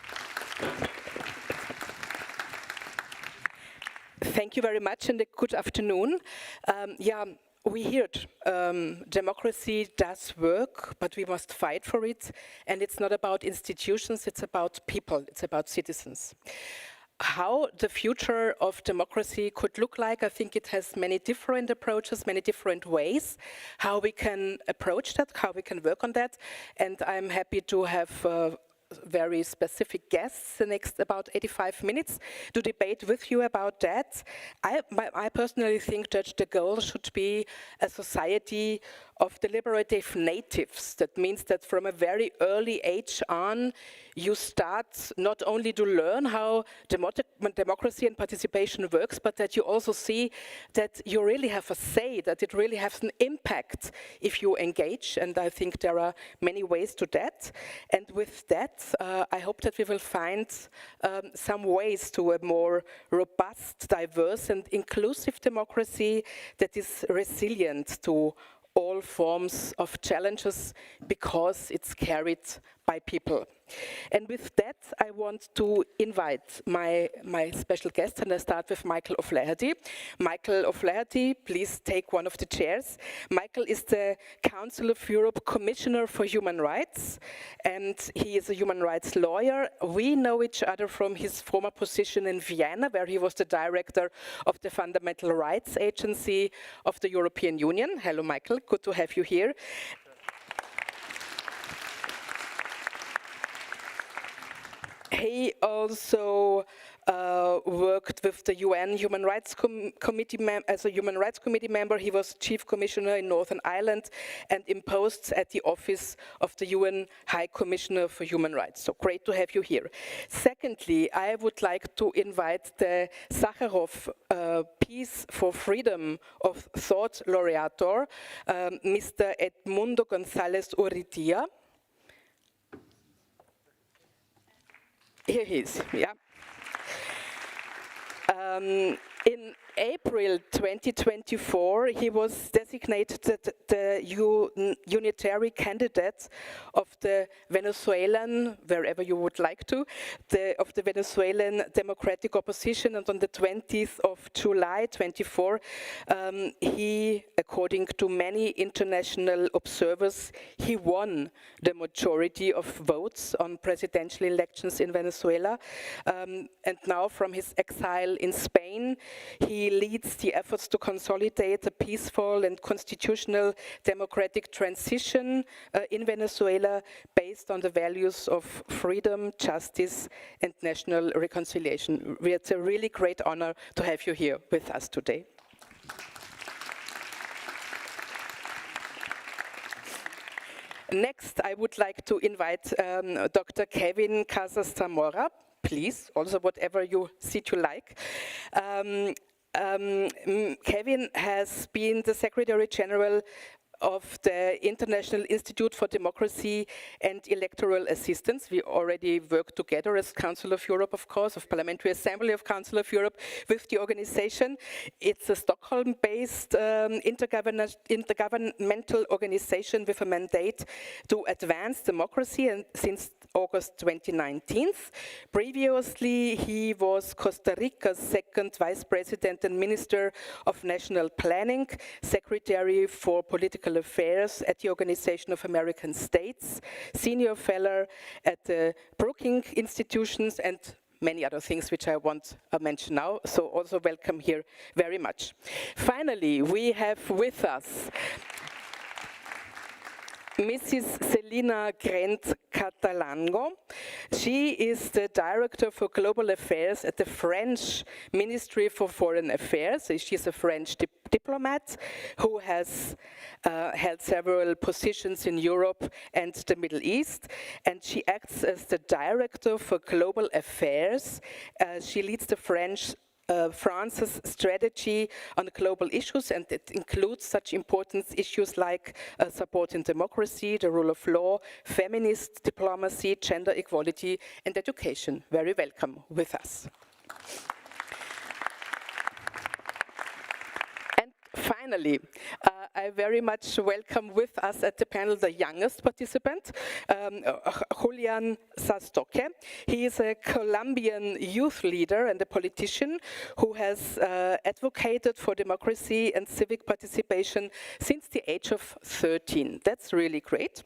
S15: Thank you very much and a good afternoon. We heard democracy does work, but we must fight for it. And it's not about institutions, it's about people, it's about citizens. How the future of democracy could look like, I think it has many different approaches, many different ways, how we can approach that, how we can work on that. And I'm happy to have very specific guests the next about 85 minutes to debate with you about that. I personally think that the goal should be a society of deliberative natives. That means that from a very early age on, you start not only to learn how democracy and participation works, but that you also see that you really have a say, that it really has an impact if you engage. And I think there are many ways to that. And with that, I hope that we will find some ways to a more robust, diverse and inclusive democracy that is resilient to all forms of challenges because it's carried by people. And with that, I want to invite my special guest, and I start with Michael O'Flaherty. Michael O'Flaherty, please take one of the chairs. Michael is the Council of Europe Commissioner for Human Rights, and he is a human rights lawyer. We know each other from his former position in Vienna, where he was the director of the Fundamental Rights Agency of the European Union. Hello, Michael, good to have you here. He also worked with the UN Human Rights Committee as a Human Rights Committee member. He was Chief Commissioner in Northern Ireland and imposed at the office of the UN High Commissioner for Human Rights. So great to have you here. Secondly, I would like to invite the Sakharov Peace for Freedom of Thought laureate, Mr. Edmundo González Urrutia. Here he is, yeah. In April 2024, he was designated the unitary candidate of the Venezuelan, wherever you would like to, of the Venezuelan Democratic Opposition. And on the 20th of July 24, he, according to many international observers, he won the majority of votes on presidential elections in Venezuela. And now from his exile in Spain, he leads the efforts to consolidate a peaceful and constitutional democratic transition in Venezuela based on the values of freedom, justice, and national reconciliation. It's a really great honor to have you here with us today. Next, I would like to invite Dr. Kevin Casas Zamora. Please, also whatever seat you like. Kevin has been the Secretary General of the International Institute for Democracy and Electoral Assistance. We already work together as Council of Europe, of course, of Parliamentary Assembly of Council of Europe with the organization. It's a Stockholm-based intergovernmental organization with a mandate to advance democracy, and since August 2019. Previously, he was Costa Rica's second Vice President and Minister of National Planning, Secretary for Political Affairs at the Organization of American States, Senior Fellow at the Brookings Institutions, and many other things which I won't mention now. So also welcome here very much. Finally, we have with us Mrs. Selina Grant Catalango. She is the Director for Global Affairs at the French Ministry for Foreign Affairs. She's a French diplomat who has held several positions in Europe and the Middle East, and she acts as the Director for Global Affairs. She leads the France's strategy on global issues, and it includes such important issues like supporting democracy, the rule of law, feminist diplomacy, gender equality, and education. Very welcome with us. And finally, I very much welcome with us at the panel the youngest participant, Julian Sastoque. He is a Colombian youth leader and a politician who has advocated for democracy and civic participation since the age of 13. That's really great.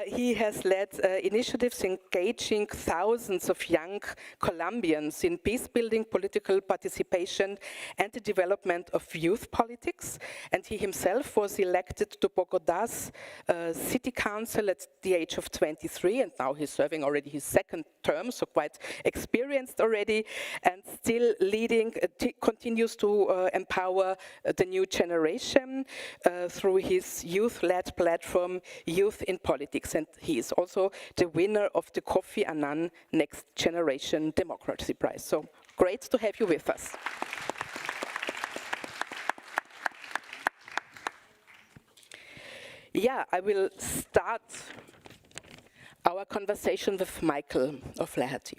S15: He has led initiatives engaging thousands of young Colombians in peace-building, political participation, and the development of youth politics. And he himself was elected to Bogotá's city council at the age of 23, and now he's serving already his second term, so quite experienced already, and still leading, continues to empower the new generation through his youth-led platform, Youth in Politics, and he is also the winner of the Kofi Annan Next Generation Democracy Prize. So great to have you with us. Yeah, I will start our conversation with Michael O'Flaherty,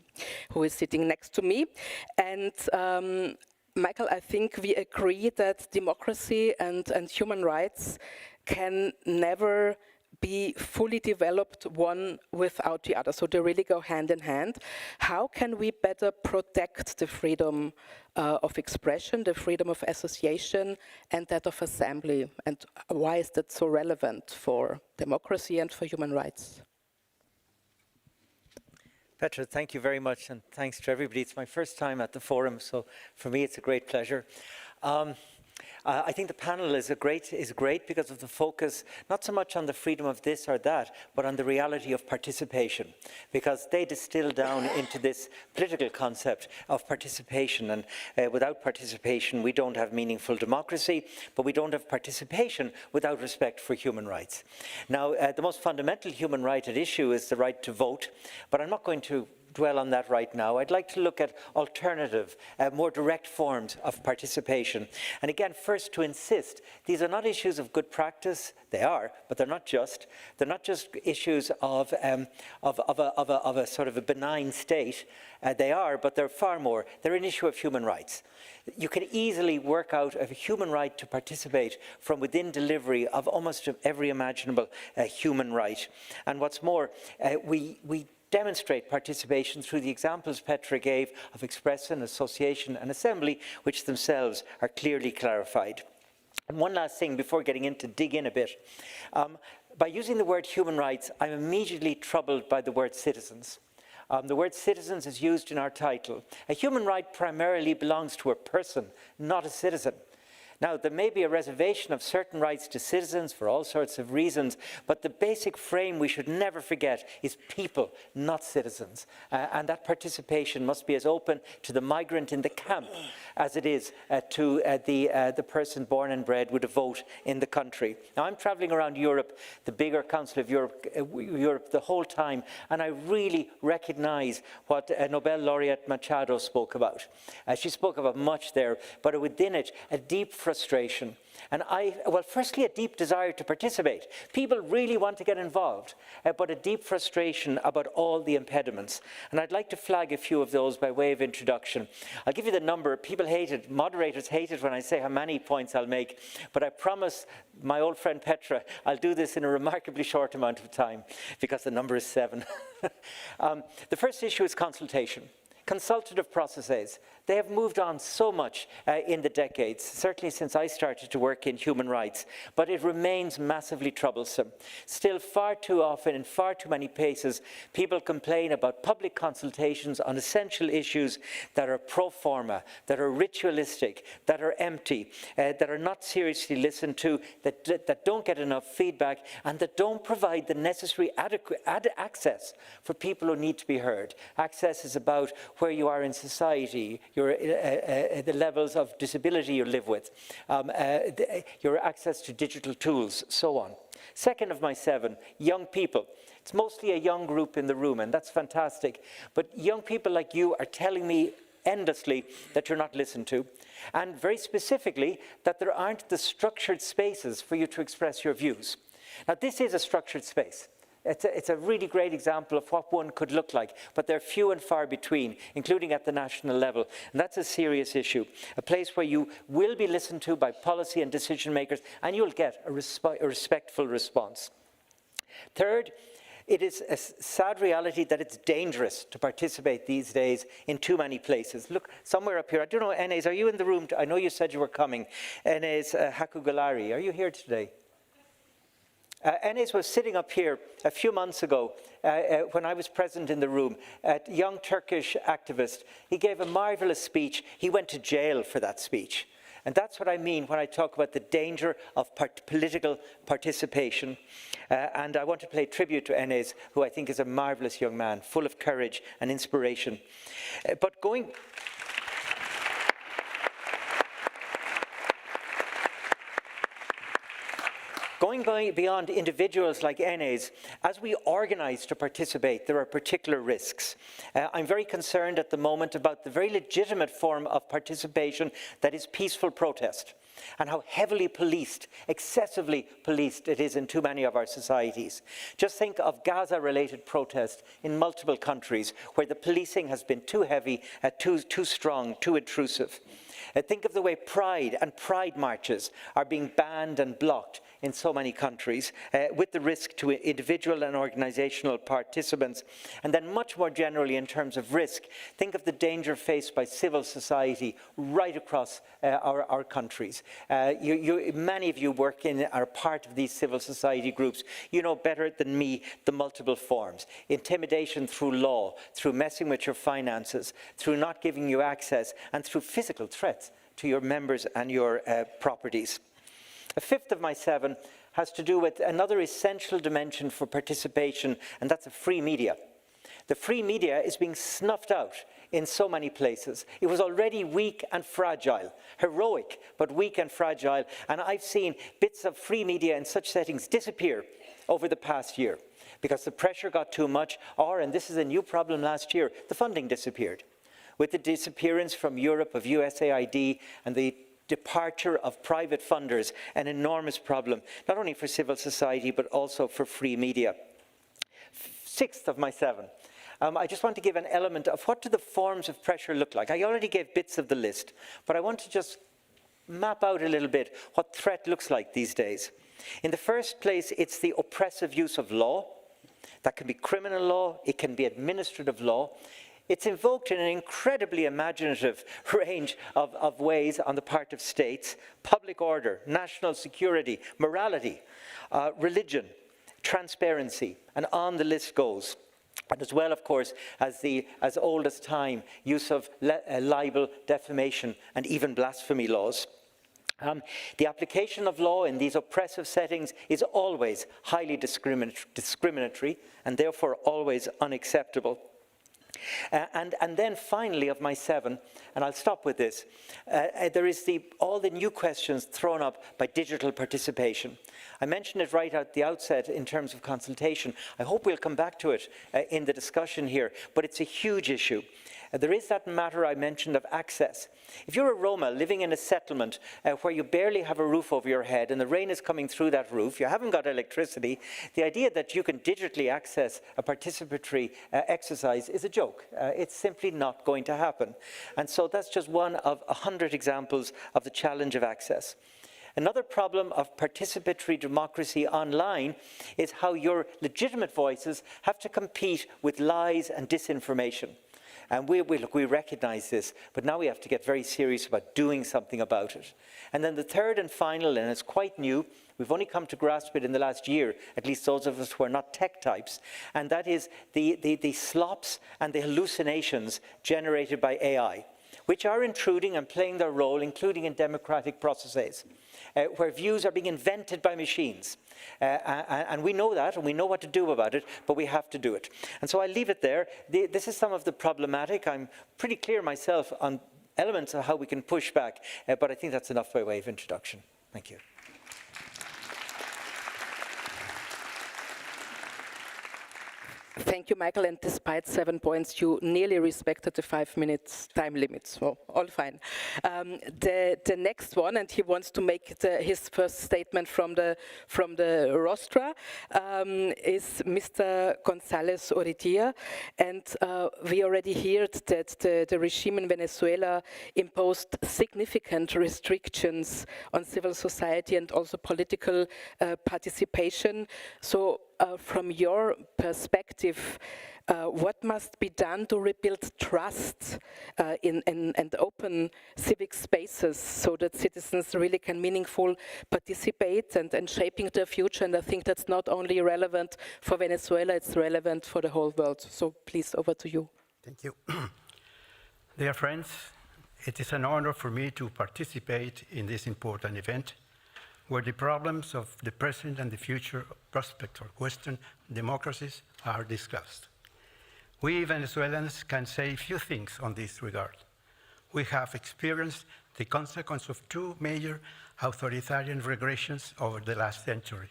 S15: who is sitting next to me. And Michael, I think we agree that democracy and human rights can never be fully developed one without the other. So they really go hand in hand. How can we better protect the freedom of expression, the freedom of association, and that of assembly? And why is that so relevant for democracy and for human rights?
S16: Petra, thank you very much, and thanks to everybody. It's my first time at the forum, so for me it's a great pleasure. I think the panel is great because of the focus, not so much on the freedom of this or that, but on the reality of participation, because they distill down into this political concept of participation. And without participation, we don't have meaningful democracy, but we don't have participation without respect for human rights. Now, the most fundamental human right at issue is the right to vote, but I'm not going to dwell on that right now. I'd like to look at alternative, more direct forms of participation. And again, first to insist, these are not issues of good practice. They are, but they're not just. They're not just issues of a sort of a benign state. They are, but they're far more. They're an issue of human rights. You can easily work out a human right to participate from within delivery of almost every imaginable human right. And what's more, we demonstrate participation through the examples Petra gave of expression, association, and assembly, which themselves are clearly clarified. And one last thing before getting into dig in a bit. By using the word human rights, I'm immediately troubled by the word citizens. The word citizens is used in our title. A human right primarily belongs to a person, not a citizen. Now, there may be a reservation of certain rights to citizens for all sorts of reasons, but the basic frame we should never forget is people, not citizens. And that participation must be as open to the migrant in the camp as it is to the person born and bred with a vote in the country. Now, I'm traveling around Europe, the bigger Council of Europe the whole time, and I really recognize what Nobel laureate Machado spoke about. She spoke about much there, but within it, a deep frustration. And well, firstly, a deep desire to participate. People really want to get involved, but a deep frustration about all the impediments. And I'd like to flag a few of those by way of introduction. I'll give you the number. People hate it, moderators hate it when I say how many points I'll make, but I promise my old friend Petra, I'll do this in a remarkably short amount of time, because the number is 7. The first issue is consultation. Consultative processes, they have moved on so much in the decades, certainly since I started to work in human rights, but it remains massively troublesome. Still, far too often, in far too many places, people complain about public consultations on essential issues that are pro forma, that are ritualistic, that are empty, that are not seriously listened to, that don't get enough feedback, and that don't provide the necessary adequate access for people who need to be heard. Access is about where you are in society, the levels of disability you live with, your access to digital tools, so on. Second of my 7, young people. It's mostly a young group in the room, and that's fantastic. But young people like you are telling me endlessly that you're not listened to, and very specifically that there aren't the structured spaces for you to express your views. Now, this is a structured space. It's a really great example of what one could look like, but they're few and far between, including at the national level. And that's a serious issue, a place where you will be listened to by policy and decision makers, and you'll get a respectful response. Third, it is a sad reality that it's dangerous to participate these days in too many places. Look, somewhere up here, I don't know, Enes, are you in the room? I know you said you were coming. Enes Hakugulari, are you here today? Enes was sitting up here a few months ago when I was present in the room, a young Turkish activist. He gave a marvelous speech. He went to jail for that speech. And that's what I mean when I talk about the danger of political participation. And I want to pay tribute to Enes, who I think is a marvelous young man, full of courage and inspiration. But going beyond individuals like Enes, as we organize to participate, there are particular risks. I'm very concerned at the moment about the very legitimate form of participation that is peaceful protest, and how heavily policed, excessively policed it is in too many of our societies. Just think of Gaza-related protest in multiple countries where the policing has been too heavy, too strong, too intrusive. Think of the way pride and pride marches are being banned and blocked in so many countries, with the risk to individual and organizational participants. And then much more generally in terms of risk, think of the danger faced by civil society right across our countries. Many of you work in, are part of these civil society groups. You know better than me the multiple forms. Intimidation through law, through messing with your finances, through not giving you access, and through physical threats to your members and your properties. A fifth of my 7 has to do with another essential dimension for participation, and that's the free media. The free media is being snuffed out in so many places. It was already weak and fragile, heroic, but weak and fragile, and I've seen bits of free media in such settings disappear over the past year because the pressure got too much, or, and this is a new problem last year, the funding disappeared. With the disappearance from Europe of USAID and the departure of private funders, an enormous problem, not only for civil society, but also for free media. Sixth of my 7. I just want to give an element of what do the forms of pressure look like. I already gave bits of the list, but I want to just map out a little bit what threat looks like these days. In the first place, it's the oppressive use of law. That can be criminal law, it can be administrative law. It's invoked in an incredibly imaginative range of ways on the part of states: public order, national security, morality, religion, transparency, and on the list goes. And as well, of course, as old as time, use of libel, defamation, and even blasphemy laws. The application of law in these oppressive settings is always highly discriminatory and therefore always unacceptable. And then finally of my 7, and I'll stop with this, there is all the new questions thrown up by digital participation. I mentioned it right at the outset in terms of consultation. I hope we'll come back to it in the discussion here, but it's a huge issue. There is that matter I mentioned of access. If you're a Roma living in a settlement where you barely have a roof over your head and the rain is coming through that roof, you haven't got electricity, the idea that you can digitally access a participatory exercise is a joke. It's simply not going to happen. And so that's just one of 100 examples of the challenge of access. Another problem of participatory democracy online is how your legitimate voices have to compete with lies and disinformation. And we recognize this, but now we have to get very serious about doing something about it. And then the third and final, and it's quite new, we've only come to grasp it in the last year, at least those of us who are not tech types, and that is the slops and the hallucinations generated by AI, which are intruding and playing their role, including in democratic processes, where views are being invented by machines. And we know that, and we know what to do about it, but we have to do it. And so I leave it there. This is some of the problematic. I'm pretty clear myself on elements of how we can push back, but I think that's enough by way of introduction. Thank you.
S15: Thank you, Michael. And despite 7 points, you nearly respected the 5 minutes time limit. So all fine. The next one, and he wants to make his first statement from the rostra, is Mr. González Oritier. And we already heard that the regime in Venezuela imposed significant restrictions on civil society and also political participation. So from your perspective, what must be done to rebuild trust and open civic spaces so that citizens really can meaningfully participate and shaping their future? And I think that's not only relevant for Venezuela, it's relevant for the whole world. So please, over to you.
S17: Thank you. Dear friends, it is an honor for me to participate in this important event, where the problems of the present and the future prospects for Western democracies are discussed. We Venezuelans can say few things on this regard. We have experienced the consequence of two major authoritarian regressions over the last century.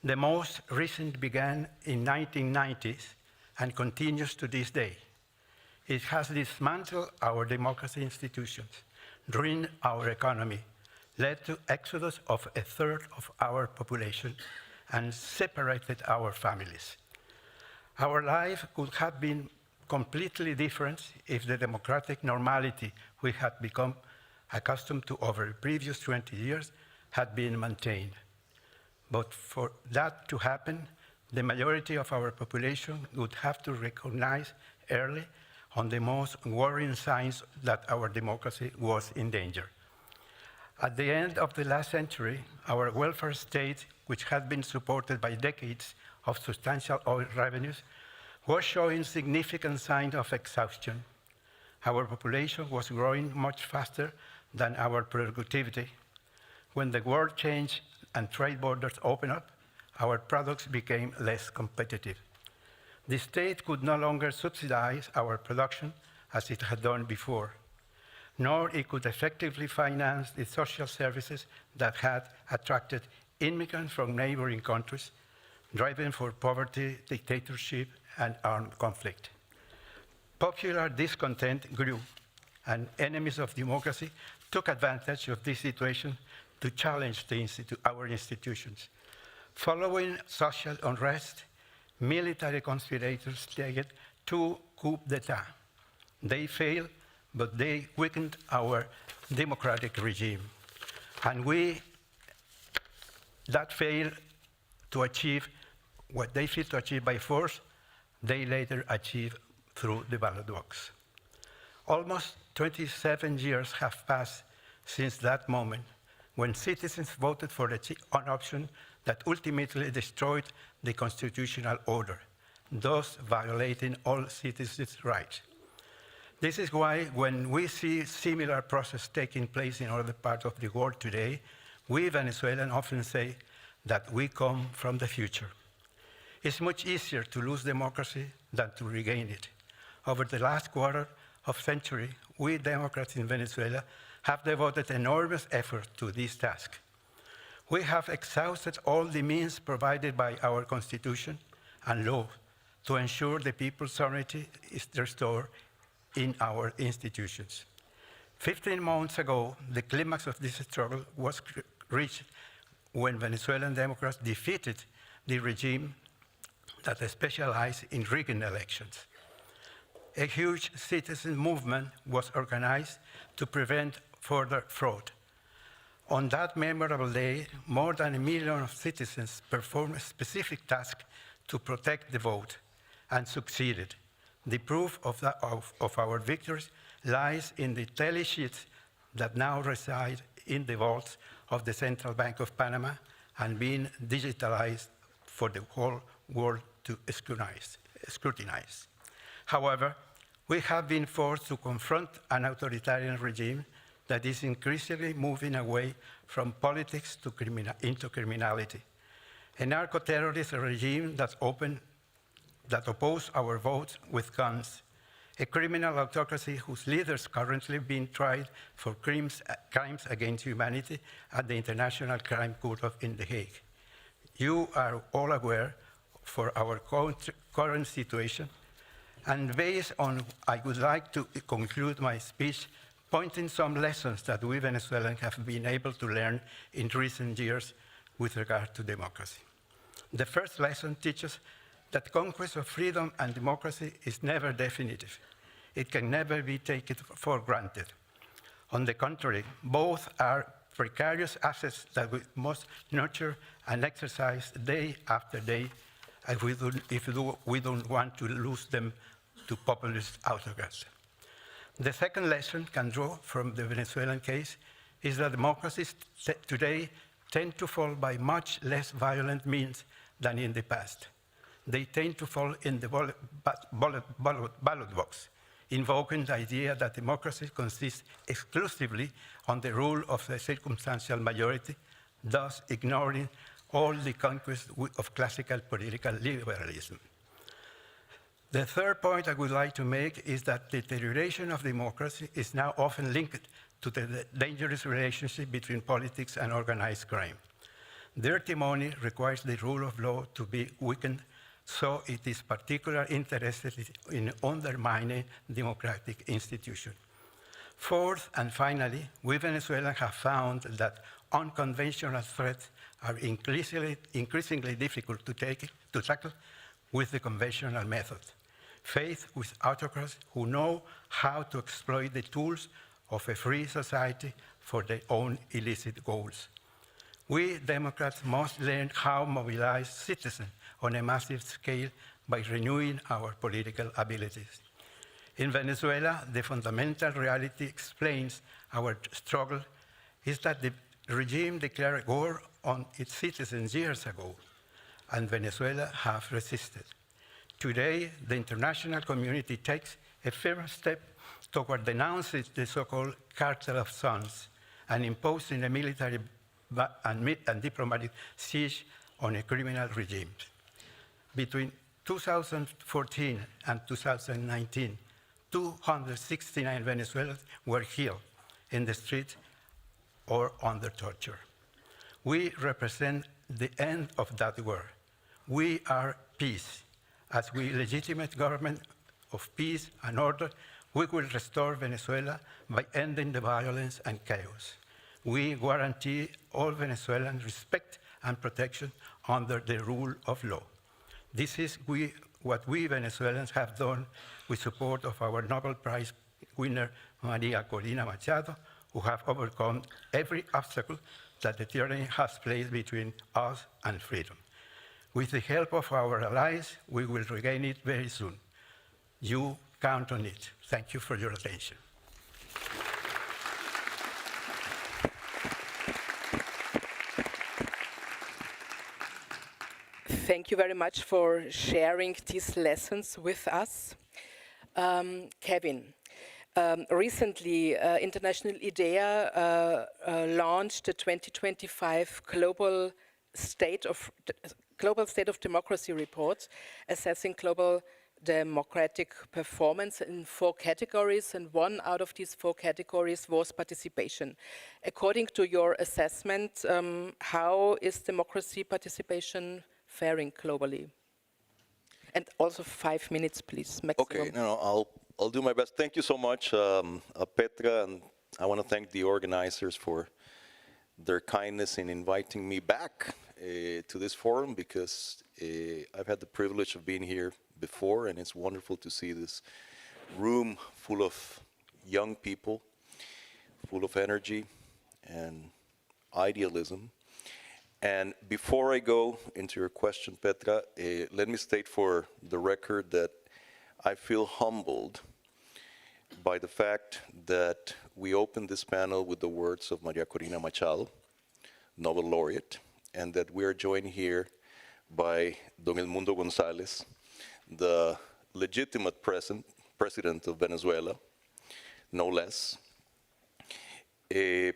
S17: The most recent began in 1990s and continues to this day. It has dismantled our democracy institutions, ruined our economy, led to exodus of a third of our population, and separated our families. Our life could have been completely different if the democratic normality we had become accustomed to over the previous 20 years had been maintained. But for that to happen, the majority of our population would have to recognize early on the most worrying signs that our democracy was in danger. At the end of the last century, our welfare state, which had been supported by decades of substantial oil revenues, was showing significant signs of exhaustion. Our population was growing much faster than our productivity. When the world changed and trade borders opened up, our products became less competitive. The state could no longer subsidize our production as it had done before, nor it could effectively finance the social services that had attracted immigrants from neighboring countries, driving for poverty, dictatorship, and armed conflict. Popular discontent grew, and enemies of democracy took advantage of this situation to challenge our institutions. Following social unrest, military conspirators staged two coups d'etat. They failed, but they weakened our democratic regime. And that failed to achieve what they failed to achieve by force, they later achieved through the ballot box. Almost 27 years have passed since that moment when citizens voted for an option that ultimately destroyed the constitutional order, thus violating all citizens' rights. This is why when we see similar process taking place in other parts of the world today, we Venezuelans often say that we come from the future. It's much easier to lose democracy than to regain it. Over the last quarter of century, we Democrats in Venezuela have devoted enormous effort to this task. We have exhausted all the means provided by our Constitution and law to ensure the people's sovereignty is restored in our institutions. 15 months ago, the climax of this struggle was reached when Venezuelan Democrats defeated the regime that specialized in rigging elections. A huge citizen movement was organized to prevent further fraud. On that memorable day, more than 1 million citizens performed a specific task to protect the vote and succeeded. The proof of our victories lies in the tally sheets that now reside in the vaults of the Central Bank of Panama and being digitalized for the whole world to scrutinize. However, we have been forced to confront an authoritarian regime that is increasingly moving away from politics to into criminality. A narco-terrorist regime that oppose our votes with guns. A criminal autocracy whose leaders currently being tried for crimes against humanity at the International Crime Court in The Hague. You are all aware for our current situation, and based on, I would like to conclude my speech pointing some lessons that we Venezuelans have been able to learn in recent years with regard to democracy. The first lesson teaches that conquest of freedom and democracy is never definitive. It can never be taken for granted. On the contrary, both are precarious assets that we must nurture and exercise day after day if we don't want to lose them to populist autocrats. The second lesson can draw from the Venezuelan case is that democracies today tend to fall by much less violent means than in the past. They tend to fall in the ballot box, invoking the idea that democracy consists exclusively on the rule of the circumstantial majority, thus ignoring all the conquests of classical political liberalism. The third point I would like to make is that the deterioration of democracy is now often linked to the dangerous relationship between politics and organized crime. Dirty money requires the rule of law to be weakened, so it is particularly interested in undermining democratic institutions. Fourth and finally, we Venezuelans have found that unconventional threats are increasingly difficult to tackle with the conventional method. Faced with autocrats who know how to exploit the tools of a free society for their own illicit goals. We Democrats must learn how to mobilize citizens on a massive scale by renewing our political abilities. In Venezuela, the fundamental reality explains our struggle is that the regime declared war on its citizens years ago, and Venezuela have resisted. Today, the international community takes a firm step toward denouncing the so-called cartel of sons and imposing a military and diplomatic siege on a criminal regime. Between 2014 and 2019, 269 Venezuelans were killed in the streets or under torture. We represent the end of that war. We are peace. As we legitimate government of peace and order, we will restore Venezuela by ending the violence and chaos. We guarantee all Venezuelans respect and protection under the rule of law. This is what we Venezuelans have done with support of our Nobel Prize winner, Maria Corina Machado, who have overcome every obstacle that the tyranny has placed between us and freedom. With the help of our allies, we will regain it very soon. You count on it. Thank you for your attention.
S15: Thank you very much for sharing these lessons with us. Kevin, recently, International IDEA launched the 2025 Global State of Democracy report, assessing global democratic performance in 4 categories, and one out of these 4 categories was participation. According to your assessment, how is democracy participation faring globally? And also 5 minutes, please, maximum.
S18: Okay, I'll do my best. Thank you so much, Petra, and I want to thank the organizers for their kindness in inviting me back to this forum, because I've had the privilege of being here before, and it's wonderful to see this room full of young people, full of energy and idealism. And before I go into your question, Petra, let me state for the record that I feel humbled by the fact that we opened this panel with the words of Maria Corina Machado, Nobel laureate, and that we are joined here by Don Edmundo González, the legitimate president of Venezuela, no less, two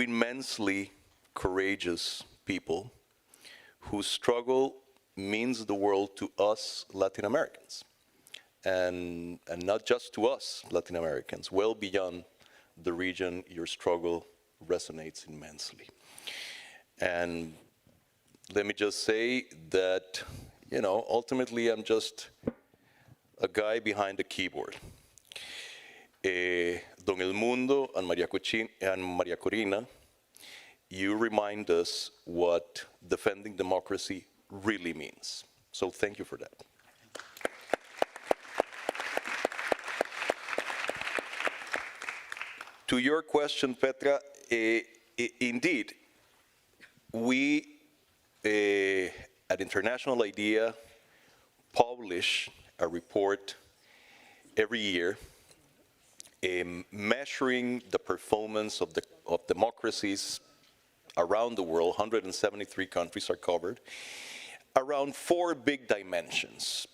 S18: immensely courageous people whose struggle means the world to us Latin Americans, and not just to us Latin Americans, well beyond the region. Your struggle resonates immensely. And let me just say that, you know, ultimately I'm just a guy behind the keyboard. Don Edmundo and Maria Corina, you remind us what defending democracy really means. So thank you for that. To your question, Petra, indeed, we at International IDEA publish a report every year measuring the performance of democracies around the world. 173 countries are covered, around 4 big dimensions: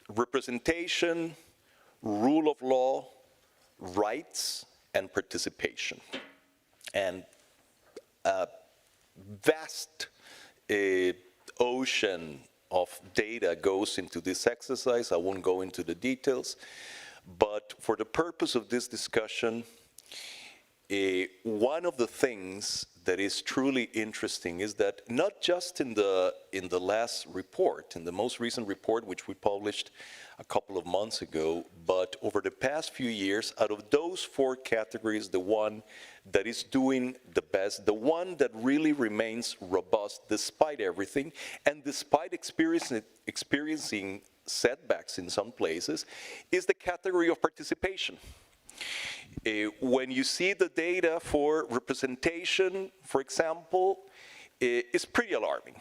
S18: representation, rule of law, rights, and participation. And a vast ocean of data goes into this exercise. I won't go into the details, but for the purpose of this discussion, one of the things that is truly interesting is that not just in the last report, in the most recent report, which we published a couple of months ago, but over the past few years, out of those 4 categories, the one that is doing the best, the one that really remains robust despite everything, and despite experiencing setbacks in some places, is the category of participation. When you see the data for representation, for example, it's pretty alarming.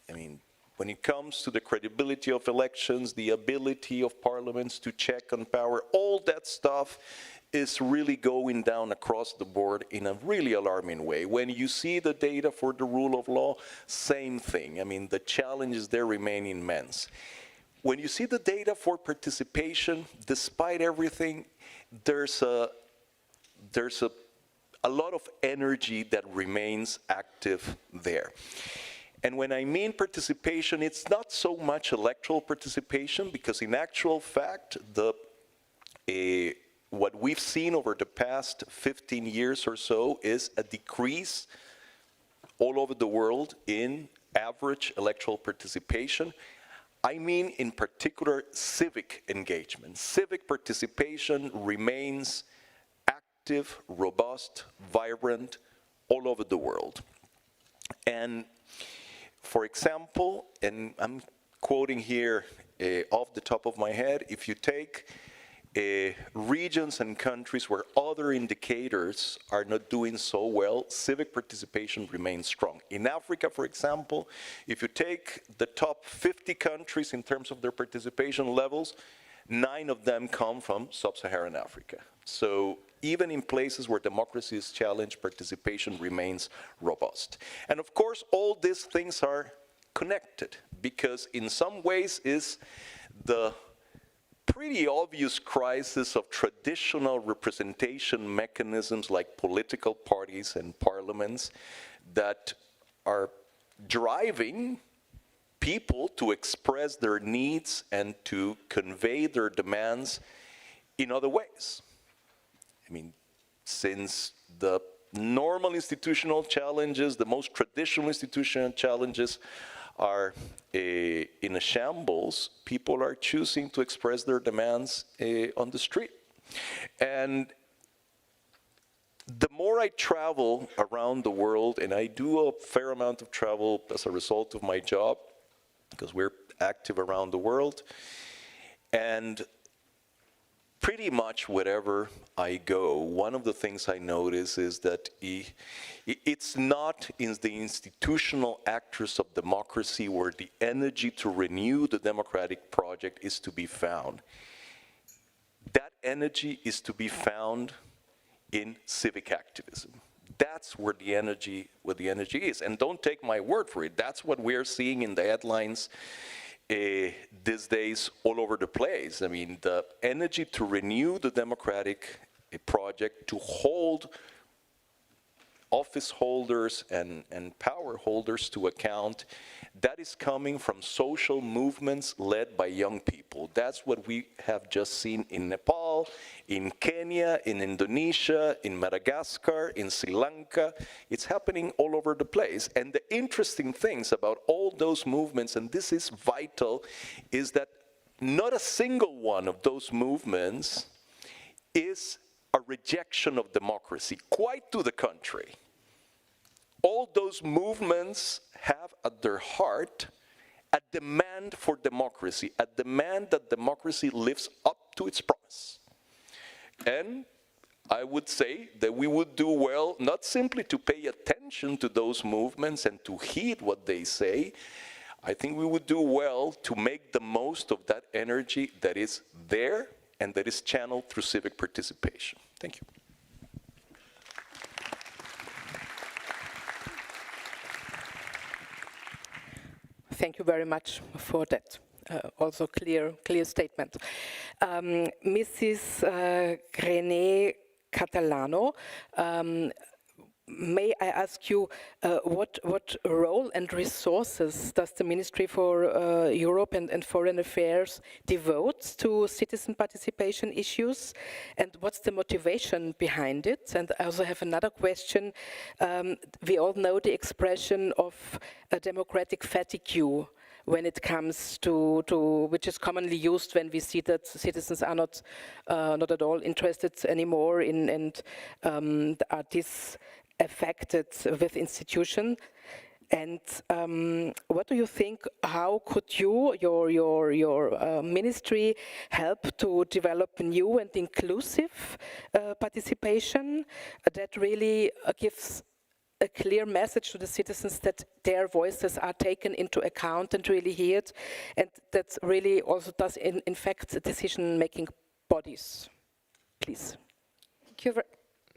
S18: I mean, when it comes to the credibility of elections, the ability of parliaments to check on power, all that stuff is really going down across the board in a really alarming way. When you see the data for the rule of law, same thing. I mean, the challenges there remain immense. When you see the data for participation, despite everything, there's a lot of energy that remains active there. And when I mean participation, it's not so much electoral participation, because in actual fact, what we've seen over the past 15 years or so is a decrease all over the world in average electoral participation. I mean, in particular, civic engagement. Civic participation remains active, robust, vibrant all over the world. And for example, and I'm quoting here off the top of my head, if you take regions and countries where other indicators are not doing so well, civic participation remains strong. In Africa, for example, if you take the top 50 countries in terms of their participation levels, 9 of them come from sub-Saharan Africa. So even in places where democracy is challenged, participation remains robust. And of course, all these things are connected, because in some ways is the pretty obvious crisis of traditional representation mechanisms like political parties and parliaments that are driving people to express their needs and to convey their demands in other ways. I mean, since the normal institutional challenges, the most traditional institutional challenges are in a shambles, people are choosing to express their demands on the street. And the more I travel around the world, and I do a fair amount of travel as a result of my job, because we're active around the world, and pretty much wherever I go, one of the things I notice is that it's not in the institutional actors of democracy where the energy to renew the democratic project is to be found. That energy is to be found in civic activism. That's where the energy is. And don't take my word for it. That's what we're seeing in the headlines these days all over the place. I mean, the energy to renew the democratic project, to hold office holders and power holders to account, that is coming from social movements led by young people. That's what we have just seen in Nepal, in Kenya, in Indonesia, in Madagascar, in Sri Lanka. It's happening all over the place. And the interesting things about all those movements, and this is vital, is that not a single one of those movements is a rejection of democracy, quite to the contrary. All those movements have at their heart a demand for democracy, a demand that democracy lives up to its promise. And I would say that we would do well not simply to pay attention to those movements and to heed what they say. I think we would do well to make the most of that energy that is there and that is channeled through civic participation. Thank you.
S15: Thank you very much for that. Also clear statement. Mrs. René Catalano, may I ask you what role and resources does the Ministry for Europe and Foreign Affairs devote to citizen participation issues, and what's the motivation behind it? And I also have another question. We all know the expression of a democratic fatigue when it comes to which is commonly used when we see that citizens are not at all interested anymore in and are disaffected with institutions. And what do you think? How could your ministry help to develop new and inclusive participation that really gives a clear message to the citizens that their voices are taken into account and really heard, and that really also does in fact decision-making bodies? Please.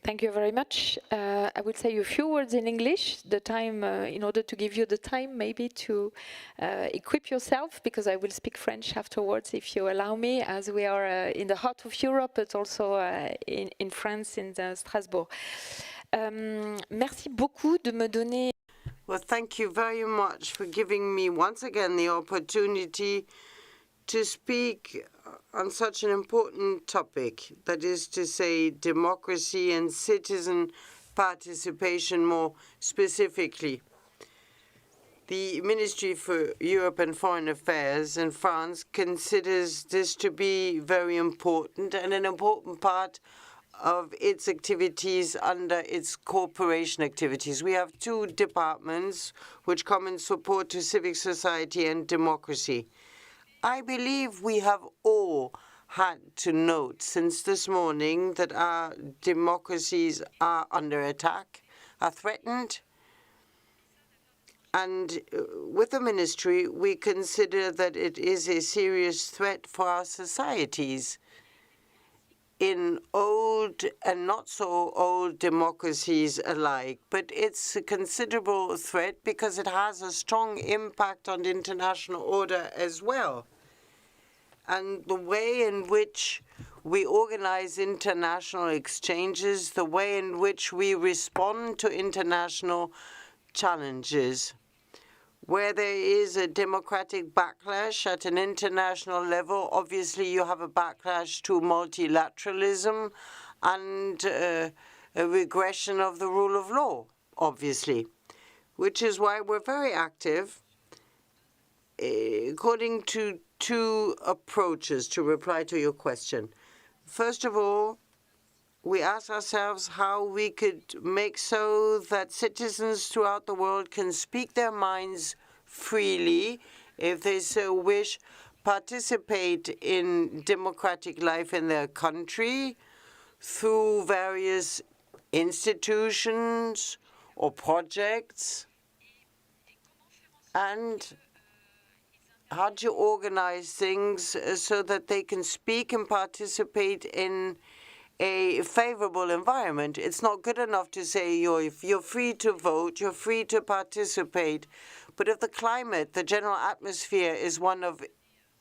S19: Thank you very much. I will say a few words in English, the time, in order to give you the time maybe to equip yourself, because I will speak French afterwards if you allow me, as we are in the heart of Europe, but also in France, in Strasbourg. Merci beaucoup de me donner.
S20: Well, thank you very much for giving me once again the opportunity to speak on such an important topic, that is to say democracy and citizen participation more specifically. The Ministry for Europe and Foreign Affairs in France considers this to be very important and an important part of its activities under its cooperation activities. We have two departments which come in support to civic society and democracy. I believe we have all had to note since this morning that our democracies are under attack, are threatened. And with the ministry, we consider that it is a serious threat for our societies. In old and not so old democracies alike, but it's a considerable threat because it has a strong impact on the international order as well. And the way in which we organize international exchanges, the way in which we respond to international challenges. Where there is a democratic backlash at an international level, obviously you have a backlash to multilateralism and a regression of the rule of law, obviously, which is why we're very active according to two approaches to reply to your question. First of all, we ask ourselves how we could make so that citizens throughout the world can speak their minds freely, if they so wish, participate in democratic life in their country through various institutions or projects, and how to organize things so that they can speak and participate in a favorable environment. It's not good enough to say you're free to vote, you're free to participate, but if the climate, the general atmosphere is one of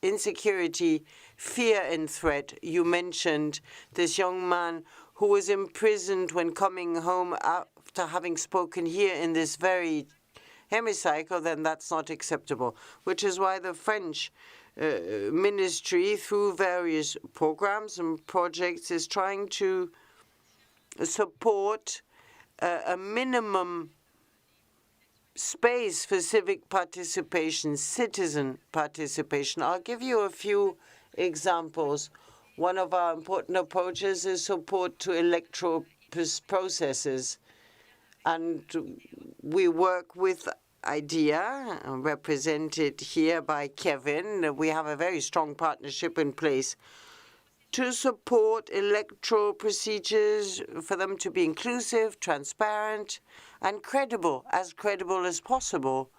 S20: insecurity, fear and threat. You mentioned this young man who was imprisoned when coming home after having spoken here in this very hemicycle, then that's not acceptable, which is why the French ministry, through various programs and projects, is trying to support a minimum space for civic participation, citizen participation. I'll give you a few examples. One of our important approaches is support to electoral processes. And we work with IDEA, represented here by Kevin. We have a very strong partnership in place to support electoral procedures, for them to be inclusive, transparent, and credible as possible.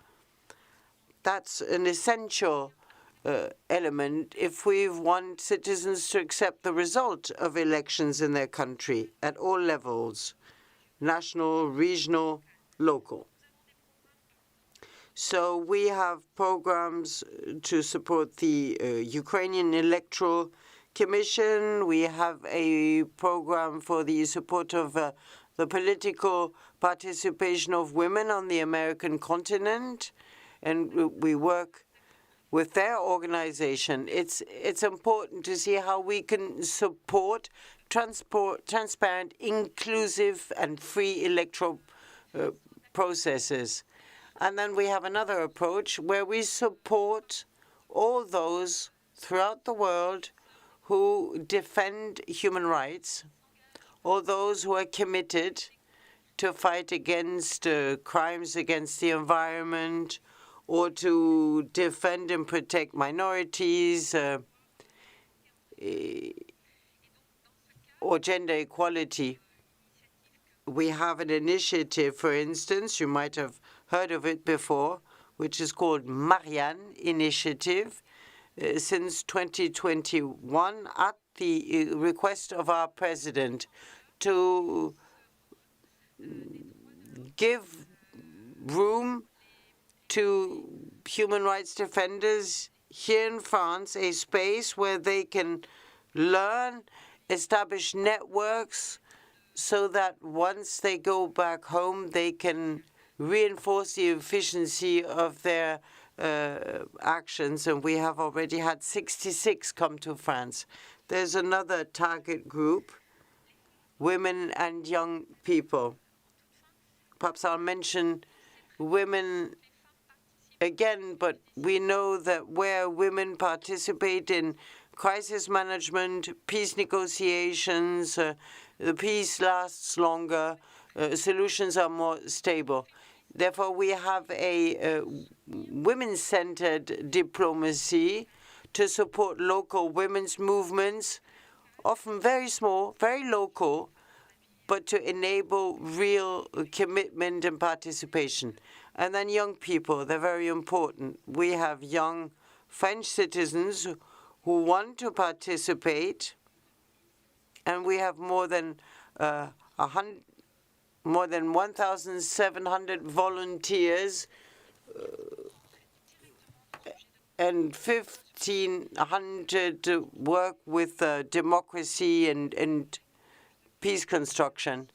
S20: That's an essential element if we want citizens to accept the result of elections in their country at all levels, national, regional, local. So we have programs to support the Ukrainian Electoral Commission. We have a program for the support of the political participation of women on the American continent, and we work with their organization. It's important to see how we can support transparent, inclusive, and free electoral processes. And then we have another approach where we support all those throughout the world who defend human rights, all those who are committed to fight against crimes against the environment, or to defend and protect minorities, or gender equality. We have an initiative, for instance, you might have heard of it before, which is called Marianne Initiative, since 2021, at the request of our president, to give room to human rights defenders here in France, a space where they can learn, establish networks, so that once they go back home, they can reinforce the efficiency of their actions. And we have already had 66 come to France. There's another target group, women and young people. Perhaps I'll mention women again, but we know that where women participate in crisis management, peace negotiations, the peace lasts longer, solutions are more stable. Therefore, we have a women-centered diplomacy to support local women's movements, often very small, very local, but to enable real commitment and participation. And then young people, they're very important. We have young French citizens who want to participate, and we have more than 1,700 volunteers and 1,500 work with democracy and peace construction.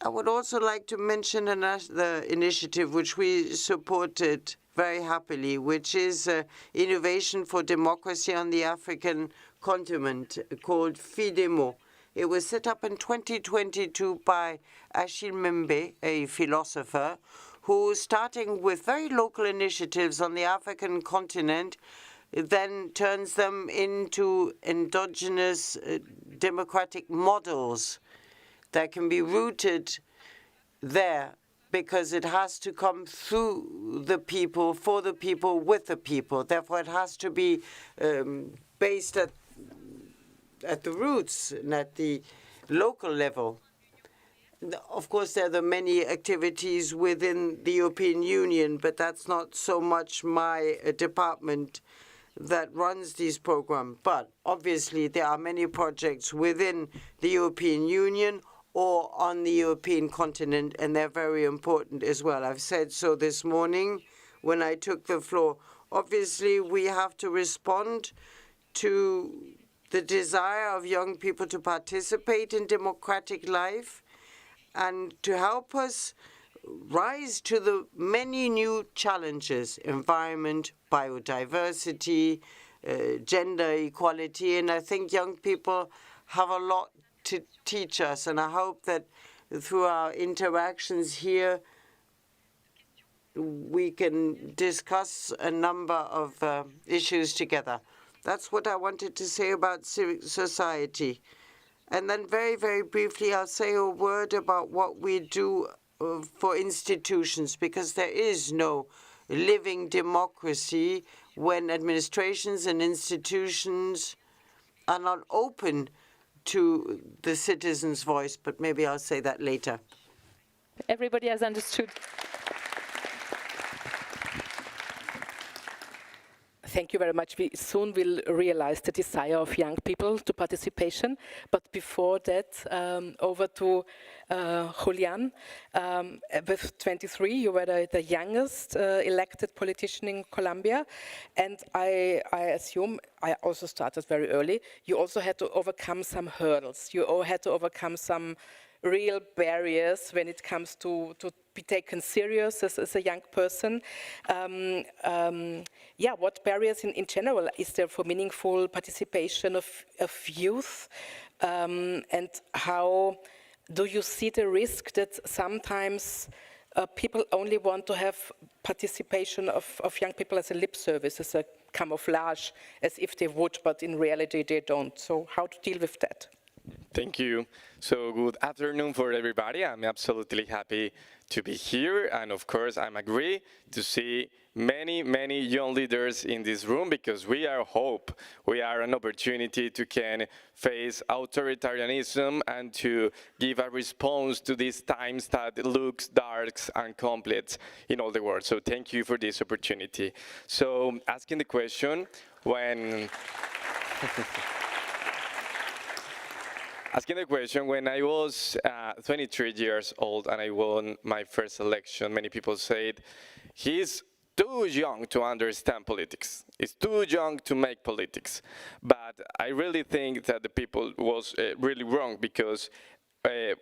S20: I would also like to mention another initiative which we supported very happily, which is Innovation for Democracy on the African continent, called FIDEMO. It was set up in 2022 by Achille Mbembe, a philosopher, who, starting with very local initiatives on the African continent, then turns them into endogenous democratic models that can be rooted there because it has to come through the people, for the people, with the people. Therefore, it has to be based at the roots and at the local level. Of course, there are the many activities within the European Union, but that's not so much my department that runs these programs. But obviously, there are many projects within the European Union or on the European continent, and they're very important as well. I've said so this morning when I took the floor. Obviously, we have to respond to the desire of young people to participate in democratic life and to help us rise to the many new challenges: environment, biodiversity, gender equality. And I think young people have a lot to teach us. And I hope that through our interactions here, we can discuss a number of issues together. That's what I wanted to say about civic society. And then very, very briefly, I'll say a word about what we do for institutions, because there is no living democracy when administrations and institutions are not open to the citizens' voice. But maybe I'll say that later.
S10: Everybody has understood.
S15: Thank you very much. We soon will realize the desire of young people to participation. But before that, over to Julian. With 23, you were the youngest elected politician in Colombia. And I assume, I also started very early, you also had to overcome some hurdles. You all had to overcome some real barriers when it comes to be taken serious as a young person. Yeah, what barriers in general is there for meaningful participation of youth? And how do you see the risk that sometimes people only want to have participation of young people as a lip service, as a camouflage, as if they would, but in reality they don't? So how to deal with that?
S21: Thank you. So good afternoon for everybody. I'm absolutely happy to be here. And of course, I'm agree to see many, many young leaders in this room, because we are hope. We are an opportunity to can face authoritarianism and to give a response to these times that looks dark and complex in all the world. So thank you for this opportunity. So asking the question, when when I was 23 years old and I won my first election, many people said, he's too young to understand politics. He's too young to make politics. But I really think that the people was really wrong, because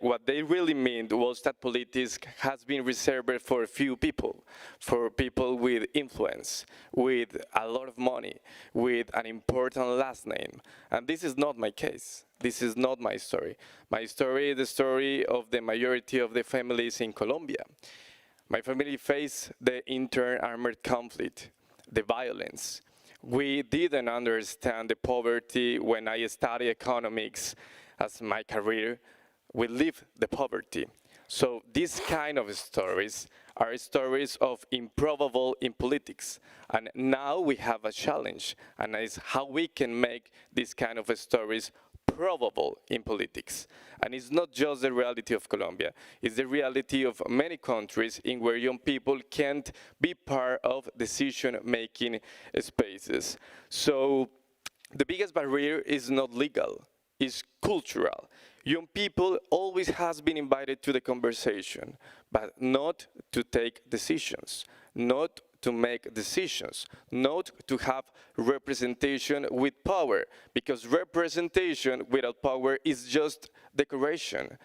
S21: what they really meant was that politics has been reserved for a few people, for people with influence, with a lot of money, with an important last name. And this is not my case. This is not my story. My story is the story of the majority of the families in Colombia. My family faced the internal armed conflict, the violence. We didn't understand the poverty when I studied economics as my career. We live the poverty. So these kind of stories are stories of improbable in politics. And now we have a challenge, and it's how we can make these kind of stories probable in politics. And it's not just the reality of Colombia, it's the reality of many countries in where young people can't be part of decision-making spaces. So the biggest barrier is not legal, it's cultural. Young people always has been invited to the conversation, but not to take decisions, not to make decisions, not to have representation with power, because representation without power is just decoration.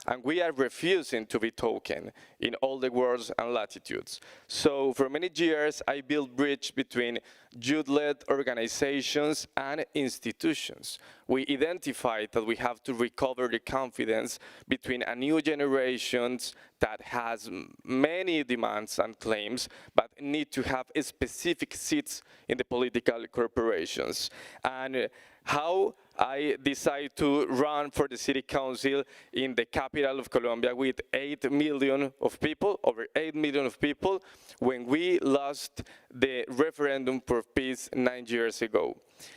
S21: And we are refusing to be token in all the worlds and latitudes. So for many years, I built bridge between youth-led organizations and institutions. We identified that we have to recover the confidence between a new generations that has many demands and claims, but need to have specific seats in the political corporations. And how I decided to run for the city council in the capital of Colombia with 8 million of people, over 8 million of people, when we lost the referendum for peace 9 years ago.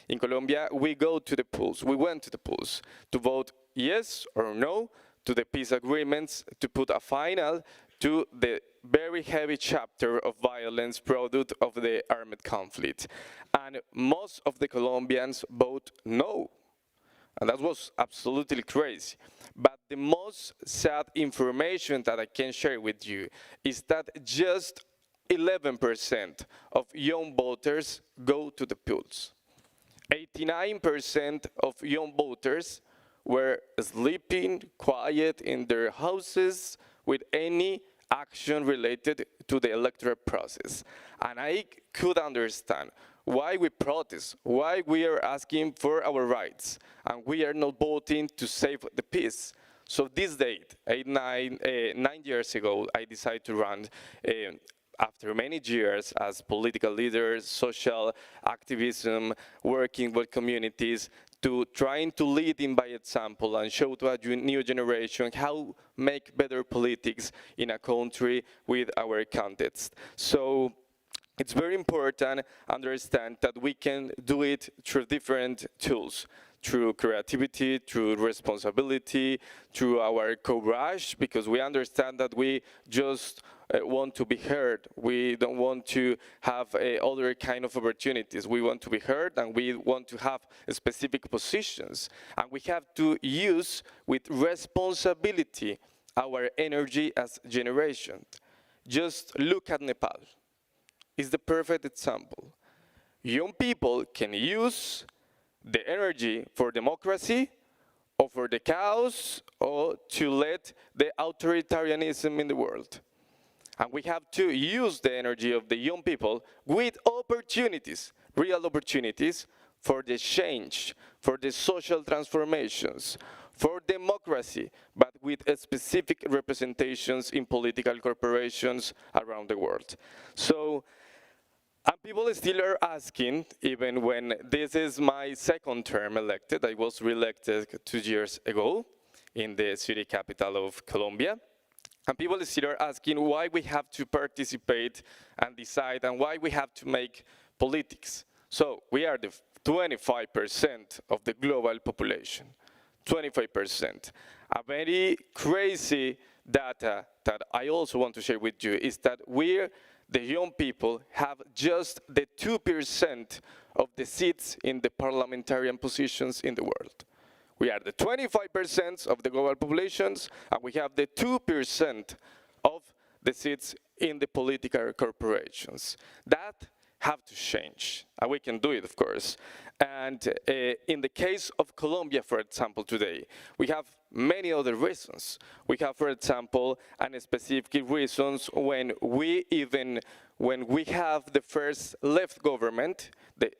S21: In Colombia, we went to the polls to vote yes or no to the peace agreements, to put a final to the very heavy chapter of violence product of the armed conflict. And most of the Colombians vote no. And that was absolutely crazy. But the most sad information that I can share with you is that just 11% of young voters go to the polls. 89% of young voters were sleeping quiet in their houses with any action related to the electoral process. And I could understand why we protest, why we are asking for our rights, and we are not voting to save the peace. So this date, 9 years ago, I decided to run after many years as political leaders, social activism, working with communities, to trying to lead in by example and show to a new generation how make better politics in a country with our context. So it's very important to understand that we can do it through different tools, through creativity, through responsibility, through our courage, because we understand that we just want to be heard. We don't want to have other kind of opportunities. We want to be heard, and we want to have specific positions. And we have to use with responsibility our energy as generation. Just look at Nepal. It's the perfect example. Young people can use the energy for democracy or for the chaos or to let the authoritarianism in the world. And we have to use the energy of the young people with opportunities, real opportunities for the change, for the social transformations, for democracy, but with specific representations in political corporations around the world. So, and people still are asking, even when this is my second term elected, I was re-elected 2 years ago in the city capital of Colombia, and people still are asking why we have to participate and decide and why we have to make politics. So we are the 25% of the global population, 25%. A very crazy data that I also want to share with you is that the young people have just the 2% of the seats in the parliamentarian positions in the world. We are the 25% of the global populations, and we have the 2% of the seats in the political corporations. That have to change, and we can do it, of course. And in the case of Colombia, for example, today, we have many other reasons. We have, for example, specific reasons when we have the first left government, the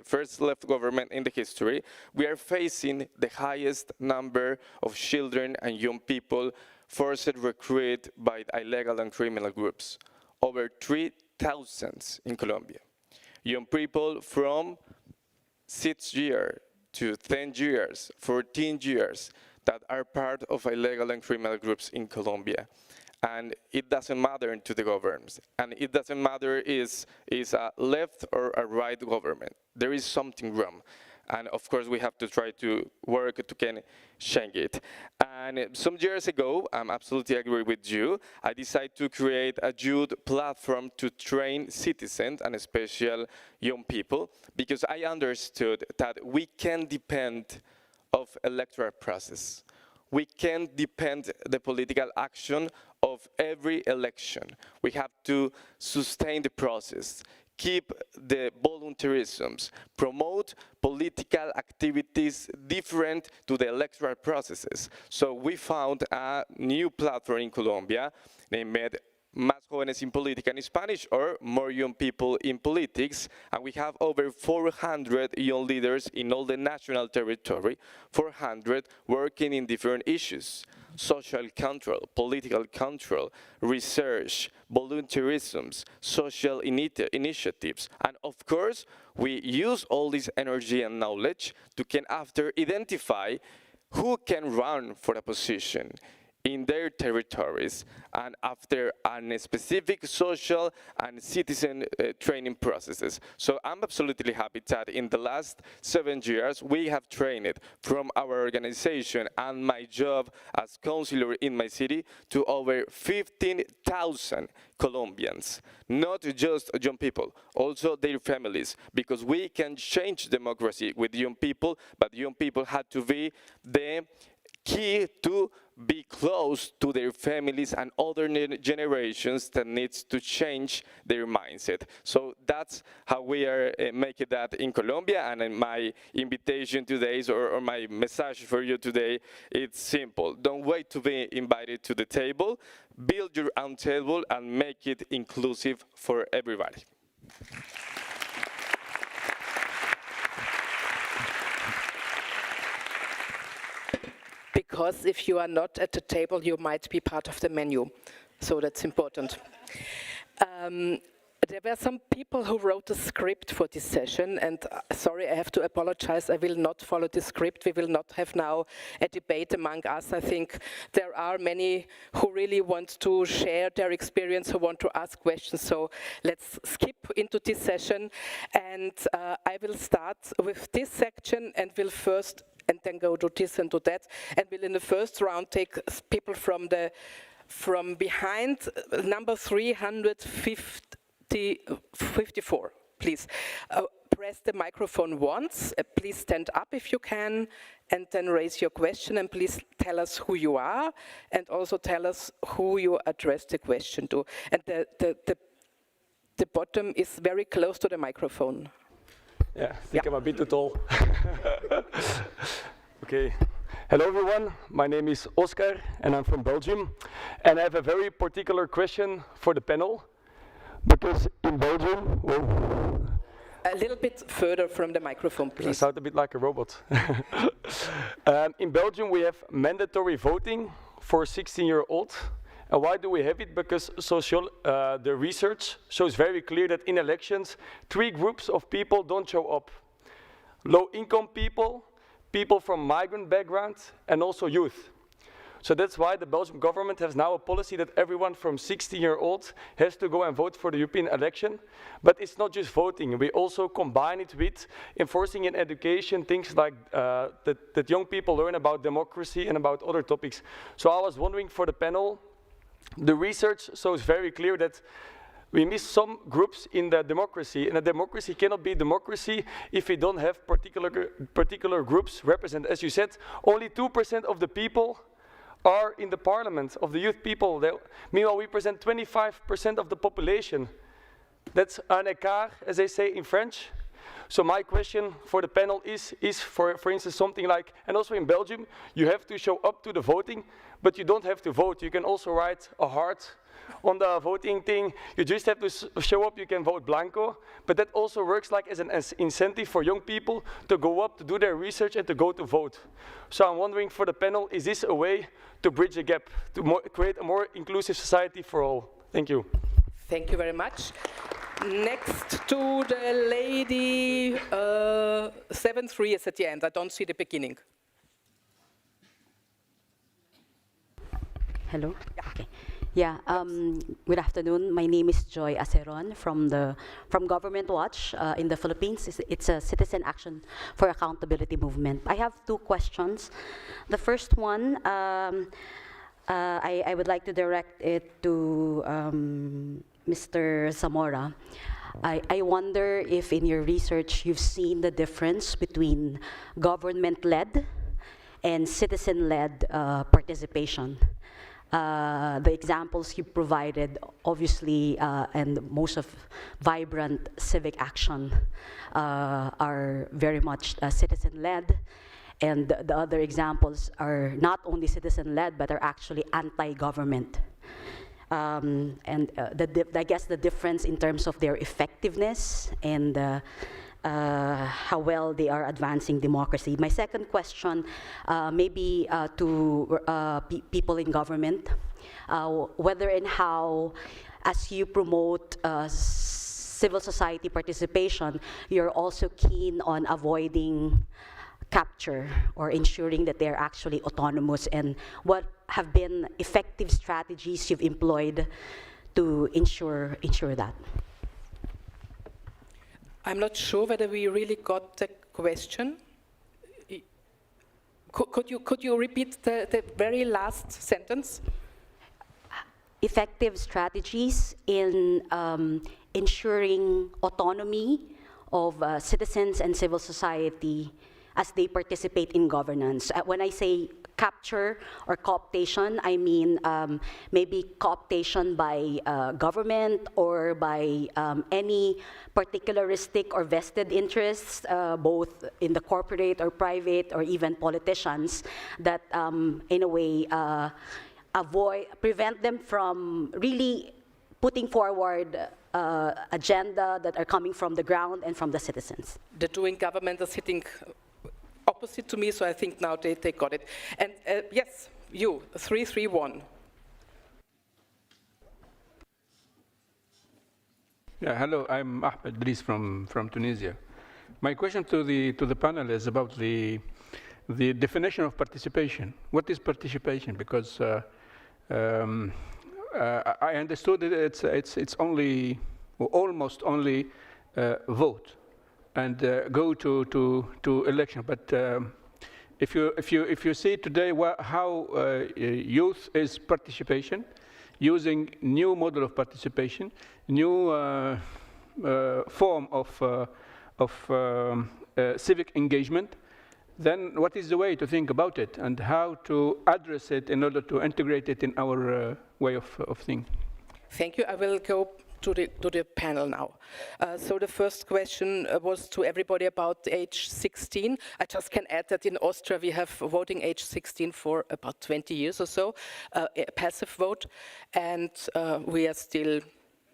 S21: first left government in the history, we are facing the highest number of children and young people forced recruited by illegal and criminal groups. Over 3,000 in Colombia. Young people from 6 years to 10 years, 14 years, that are part of illegal and criminal groups in Colombia. And it doesn't matter to the governments. And it doesn't matter is a left or a right government. There is something wrong. And of course, we have to try to work to can change it. And some years ago, I'm absolutely agree with you, I decided to create a youth platform to train citizens, and especially young people, because I understood that we can depend of electoral process. We can't depend the political action of every election. We have to sustain the process, keep the voluntarisms, promote political activities different to the electoral processes. So we found a new platform in Colombia named Más Jóvenes in Política in Spanish, or More Young People in Politics, and we have over 400 young leaders in all the national territory, 400 working in different issues: social control, political control, research, volunteerism, social initiatives, and of course, we use all this energy and knowledge to after identify who can run for a position in their territories, and after a specific social and citizen training processes. So I'm absolutely happy that in the last 7 years we have trained from our organization and my job as councillor in my city to over 15,000 Colombians, not just young people, also their families, because we can change democracy with young people, but young people had to be the key to be close to their families and other generations that needs to change their mindset. So that's how we are making that in Colombia, and my invitation today, or my message for you today, it's simple. Don't wait to be invited to the table. Build your own table and make it inclusive for everybody.
S15: Because if you are not at the table, you might be part of the menu. So that's important. There were some people who wrote a script for this session, and sorry, I have to apologize, I will not follow the script. We will not have now a debate among us. I think there are many who really want to share their experience, who want to ask questions, so let's skip into this session. And I will start with this section and will first, and then go to this and to that, and will in the first round take people from behind, number 354, please. Press the microphone once, please stand up if you can, and then raise your question, and please tell us who you are, and also tell us who you address the question to. And the bottom is very close to the microphone.
S8: Yeah, I think I'm a bit too tall. Okay. Hello everyone, my name is Oscar and I'm from Belgium. And I have a very particular question for the panel. Because in Belgium,
S15: a little bit further from the microphone, please.
S8: I sound a bit like a robot. In Belgium we have mandatory voting for 16-year-olds. And why do we have it? Because the research shows very clear that in elections, 3 groups of people don't show up. Low-income people, people from migrant backgrounds, and also youth. So that's why the Belgian government has now a policy that everyone from 16-year-olds has to go and vote for the European election. But it's not just voting. We also combine it with enforcing in education things like that young people learn about democracy and about other topics. So I was wondering for the panel, the research shows very clear that we miss some groups in the democracy, and a democracy cannot be democracy if we don't have particular groups represented. As you said, only 2% of the people are in the parliament, of the youth people. Meanwhile, we present 25% of the population. That's un écart, as they say in French. So my question for the panel is for instance, something like, and also in Belgium, you have to show up to the voting, but you don't have to vote. You can also write a heart on the voting thing. You just have to show up, you can vote blanco, but that also works like as an incentive for young people to go up, to do their research, and to go to vote. So I'm wondering for the panel, is this a way to bridge the gap, to create a more inclusive society for all? Thank you.
S15: Thank you very much. Next to the lady, 7-3 is at the end. I don't see the beginning.
S22: Hello? Yeah. Okay. Yeah, good afternoon. My name is Joy Aceron from Government Watch in the Philippines. It's a citizen action for accountability movement. I have 2 questions. The first one, I would like to direct it to Mr. Zamora. I wonder if in your research you've seen the difference between government-led and citizen-led participation. The examples you provided, obviously, and most of vibrant civic action are very much citizen-led, and the other examples are not only citizen-led, but are actually anti-government. I guess the difference in terms of their effectiveness and how well they are advancing democracy. My second question maybe to people in government, whether and how, as you promote civil society participation, you're also keen on avoiding capture or ensuring that they're actually autonomous, and what have been effective strategies you've employed to ensure that?
S15: I'm not sure whether we really got the question. Could you repeat the very last sentence?
S22: Effective strategies in ensuring autonomy of citizens and civil society as they participate in governance. When I say capture or cooptation, I mean maybe cooptation by government or by any particularistic or vested interests, both in the corporate or private or even politicians, that in a way prevent them from really putting forward agenda that are coming from the ground and from the citizens.
S15: The doing government are sitting opposite to me, so I think now they got it. And yes, you, 331.
S4: Yeah, hello, I'm Ahmed Driss from Tunisia. My question to the panel is about the definition of participation. What is participation? Because I understood that it's only, or almost only, vote and go to election. But if you see today how youth is participation, using new model of participation, new form of civic engagement, then what is the way to think about it and how to address it in order to integrate it in our way of thinking?
S15: Thank you. I will go to the panel now. So the first question was to everybody about age 16. I just can add that in Austria we have voting age 16 for about 20 years or so, a passive vote, and we are still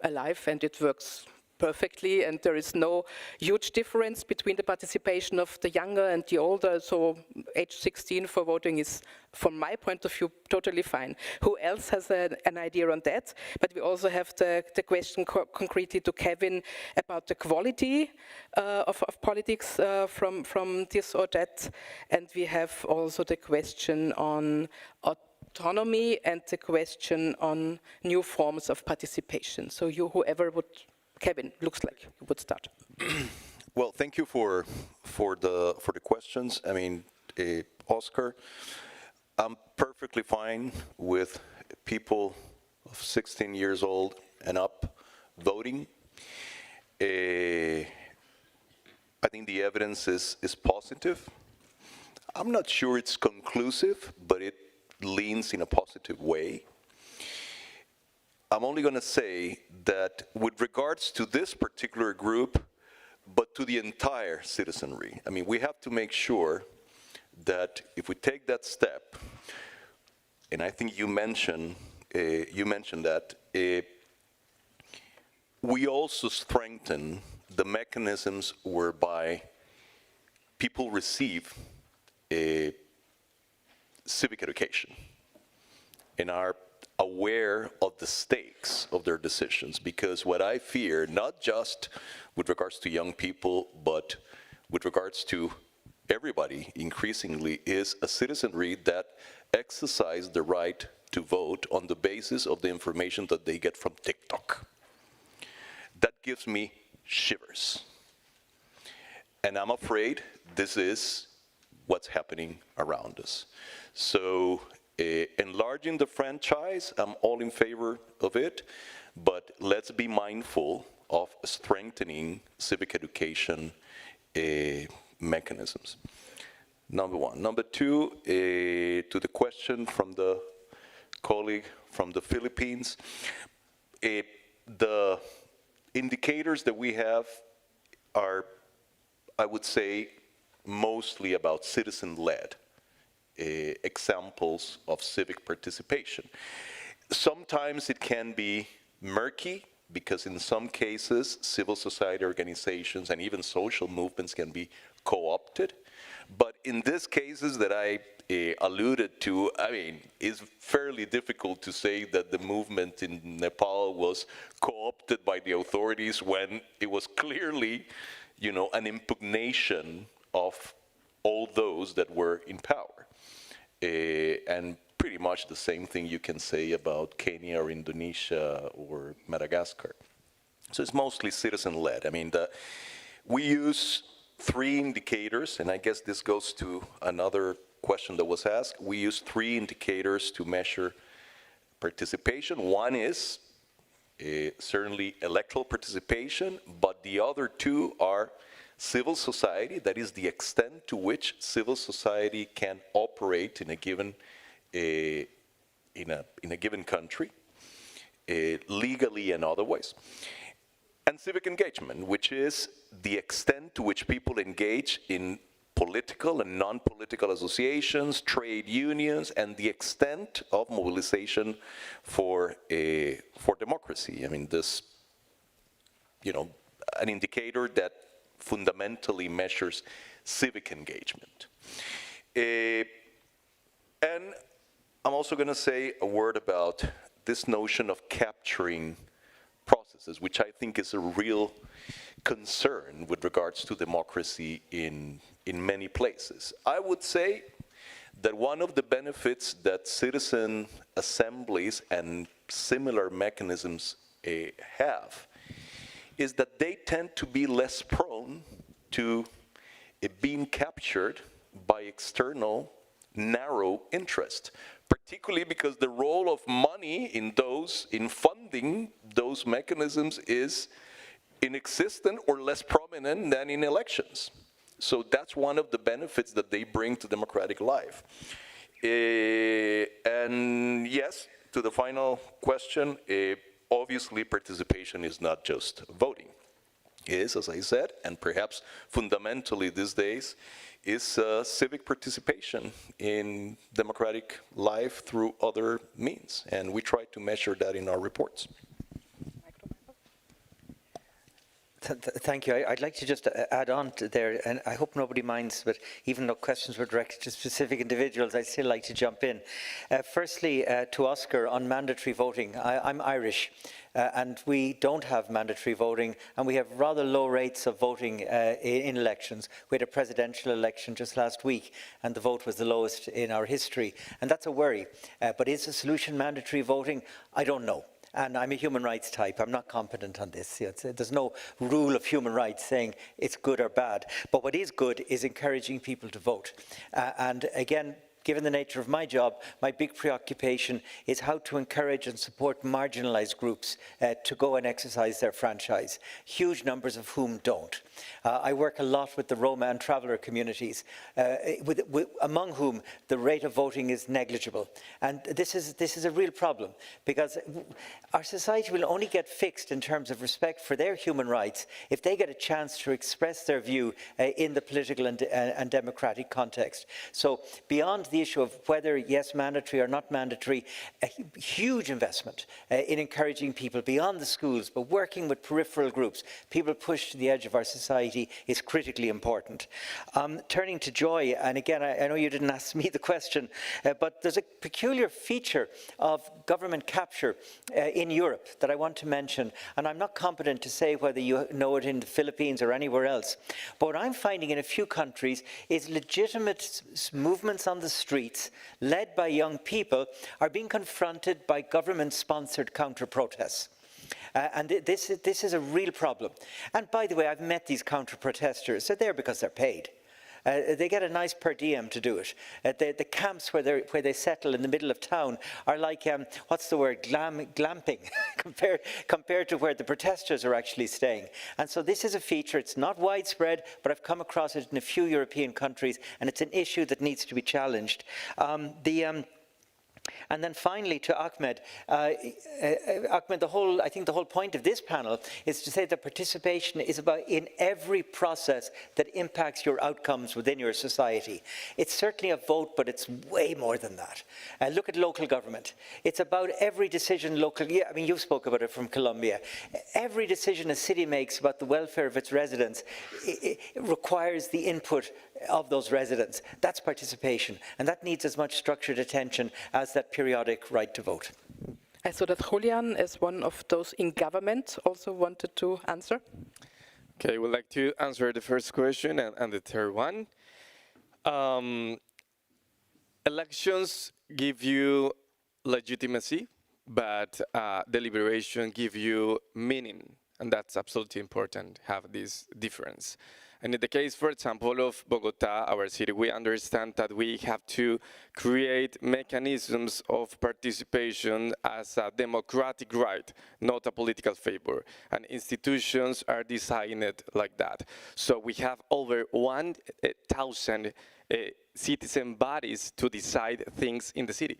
S15: alive and it works perfectly, and there is no huge difference between the participation of the younger and the older, so age 16 for voting is, from my point of view, totally fine. Who else has an idea on that? But we also have the question concretely to Kevin about the quality of politics from this or that, and we have also the question on autonomy and the question on new forms of participation. So you, whoever would, Kevin, looks like you would start.
S18: Well, thank you for the questions. I mean, Oscar, I'm perfectly fine with people of 16 years old and up voting. I think the evidence is positive. I'm not sure it's conclusive, but it leans in a positive way. I'm only going to say that with regards to this particular group, but to the entire citizenry, I mean, we have to make sure that if we take that step, and I think you mentioned that, we also strengthen the mechanisms whereby people receive civic education and are aware of the stakes of their decisions. Because what I fear, not just with regards to young people, but with regards to everybody increasingly, is a citizenry that exercise the right to vote on the basis of the information that they get from TikTok. That gives me shivers. And I'm afraid this is what's happening around us. So enlarging the franchise, I'm all in favor of it, but let's be mindful of strengthening civic education mechanisms. Number one. Number two, to the question from the colleague from the Philippines, the indicators that we have are, I would say, mostly about citizen-led examples of civic participation. Sometimes it can be murky, because in some cases, civil society organizations and even social movements can be co-opted. But in these cases that I alluded to, I mean, it's fairly difficult to say that the movement in Nepal was co-opted by the authorities when it was clearly, you know, an impugnation of all those that were in power. And pretty much the same thing you can say about Kenya or Indonesia or Madagascar. So it's mostly citizen-led. I mean, we use 3 indicators, and I guess this goes to another question that was asked. We use 3 indicators to measure participation. One is certainly electoral participation, but the other 2 are civil society, that is the extent to which civil society can operate in a given in a given country, legally and otherwise. And civic engagement, which is the extent to which people engage in political and non-political associations, trade unions, and the extent of mobilization for democracy. I mean, this, you know, an indicator that fundamentally measures civic engagement. And I'm also going to say a word about this notion of capturing processes, which I think is a real concern with regards to democracy in many places. I would say that one of the benefits that citizen assemblies and similar mechanisms have is that they tend to be less prone to being captured by external narrow interest, particularly because the role of money in funding those mechanisms is inexistent or less prominent than in elections. So that's one of the benefits that they bring to democratic life. And yes, to the final question, obviously participation is not just voting. It is, as I said, and perhaps fundamentally these days, is civic participation in democratic life through other means. And we try to measure that in our reports.
S16: Thank you. I'd like to just add on to there, and I hope nobody minds, but even though questions were directed to specific individuals, I'd still like to jump in. Firstly, to Oscar on mandatory voting. I'm Irish, and we don't have mandatory voting, and we have rather low rates of voting in elections. We had a presidential election just last week, and the vote was the lowest in our history, and that's a worry. But is the solution mandatory voting? I don't know. And I'm a human rights type. I'm not competent on this. There's no rule of human rights saying it's good or bad. But what is good is encouraging people to vote. And again, given the nature of my job, my big preoccupation is how to encourage and support marginalized groups to go and exercise their franchise, huge numbers of whom don't. I work a lot with the Roma and traveller communities, among whom the rate of voting is negligible. And this is a real problem, because our society will only get fixed in terms of respect for their human rights if they get a chance to express their view in the political and democratic context. So beyond the issue of whether, yes, mandatory or not mandatory, a huge investment in encouraging people beyond the schools, but working with peripheral groups, people pushed to the edge of our society, is critically important. Turning to Joy, and again, I know you didn't ask me the question, but there's a peculiar feature of government capture in Europe that I want to mention, and I'm not competent to say whether you know it in the Philippines or anywhere else, but what I'm finding in a few countries is legitimate movements on the streets, led by young people, are being confronted by government-sponsored counter-protests. And this is a real problem. And by the way, I've met these counter-protesters. They're there because they're paid. They get a nice per diem to do it. The camps where they settle in the middle of town are like, what's the word, glamping, compared to where the protesters are actually staying. And so this is a feature. It's not widespread, but I've come across it in a few European countries, and it's an issue that needs to be challenged. And then finally to Ahmed. Ahmed, I think the whole point of this panel is to say that participation is about in every process that impacts your outcomes within your society. It's certainly a vote, but it's way more than that. Look at local government. It's about every decision locally. Yeah, I mean, you spoke about it from Colombia. Every decision a city makes about the welfare of its residents it requires the input of those residents. That's participation, and that needs as much structured attention as that periodic right to vote.
S15: I saw that Julian, as one of those in government, also wanted to answer.
S21: Okay, I would like to answer the first question and the third one. Elections give you legitimacy, but deliberation give you meaning, and that's absolutely important, have this difference. And in the case, for example, of Bogota, our city, we understand that we have to create mechanisms of participation as a democratic right, not a political favor. And institutions are designed like that. So we have over 1,000 citizen bodies to decide things in the city.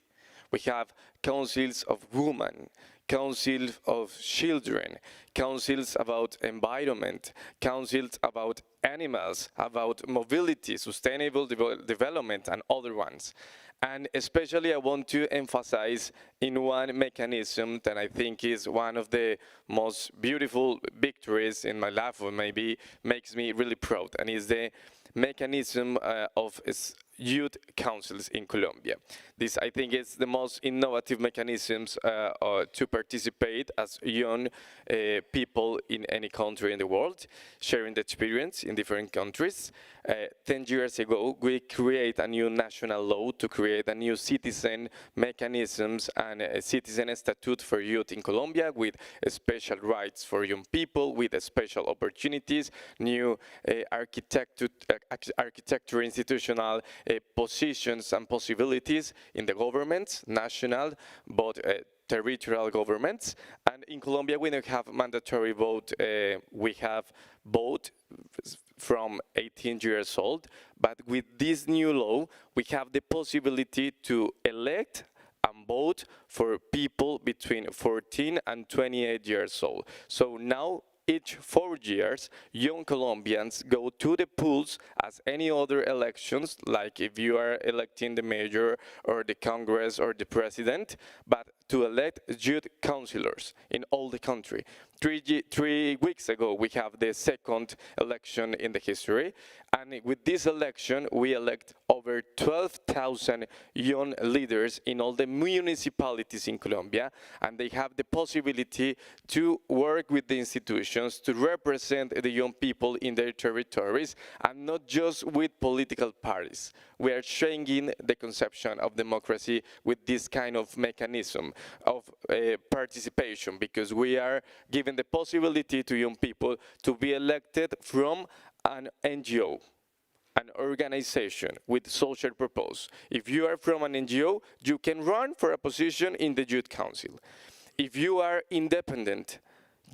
S21: We have councils of women, councils of children, councils about environment, councils about animals, about mobility, sustainable development, and other ones. And especially I want to emphasize in one mechanism that I think is one of the most beautiful victories in my life, or maybe makes me really proud, and is the mechanism of youth councils in Colombia. This, I think, is the most innovative mechanisms to participate as young people in any country in the world, sharing the experience in different countries. 10 years ago, we create a new national law to create a new citizen mechanisms and a citizen statute for youth in Colombia with special rights for young people, with special opportunities, new architecture institutional positions and possibilities in the governments, national, but territorial governments. And in Colombia, we don't have mandatory vote. We have vote from 18 years old. But with this new law, we have the possibility to elect and vote for people between 14 and 28 years old. So now, each 4 years, young Colombians go to the polls as any other elections, like if you are electing the mayor or the Congress or the president, but to elect youth councillors in all the country. 3 weeks ago, we have the second election in the history, and with this election, we elect over 12,000 young leaders in all the municipalities in Colombia, and they have the possibility to work with the institutions, to represent the young people in their territories, and not just with political parties. We are changing the conception of democracy with this kind of mechanism of participation, because we are giving the possibility to young people to be elected from an NGO, an organization with social purpose. If you are from an NGO, you can run for a position in the Youth Council. If you are independent,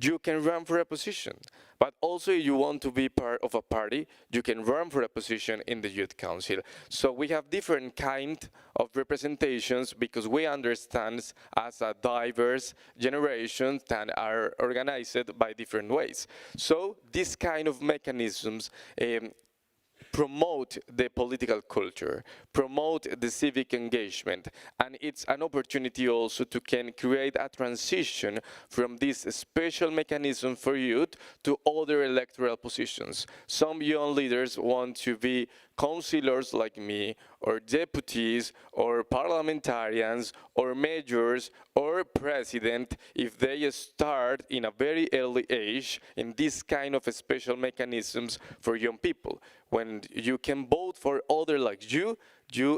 S21: you can run for a position. But also, if you want to be part of a party, you can run for a position in the Youth Council. So we have different kind of representations because we understand as a diverse generation that are organized by different ways. So this kind of mechanisms promote the political culture, promote the civic engagement, and it's an opportunity also to can create a transition from this special mechanism for youth to other electoral positions. Some young leaders want to be councillors like me, or deputies, or parliamentarians, or mayors, or president, if they start in a very early age in this kind of special mechanisms for young people. When you can vote for others like you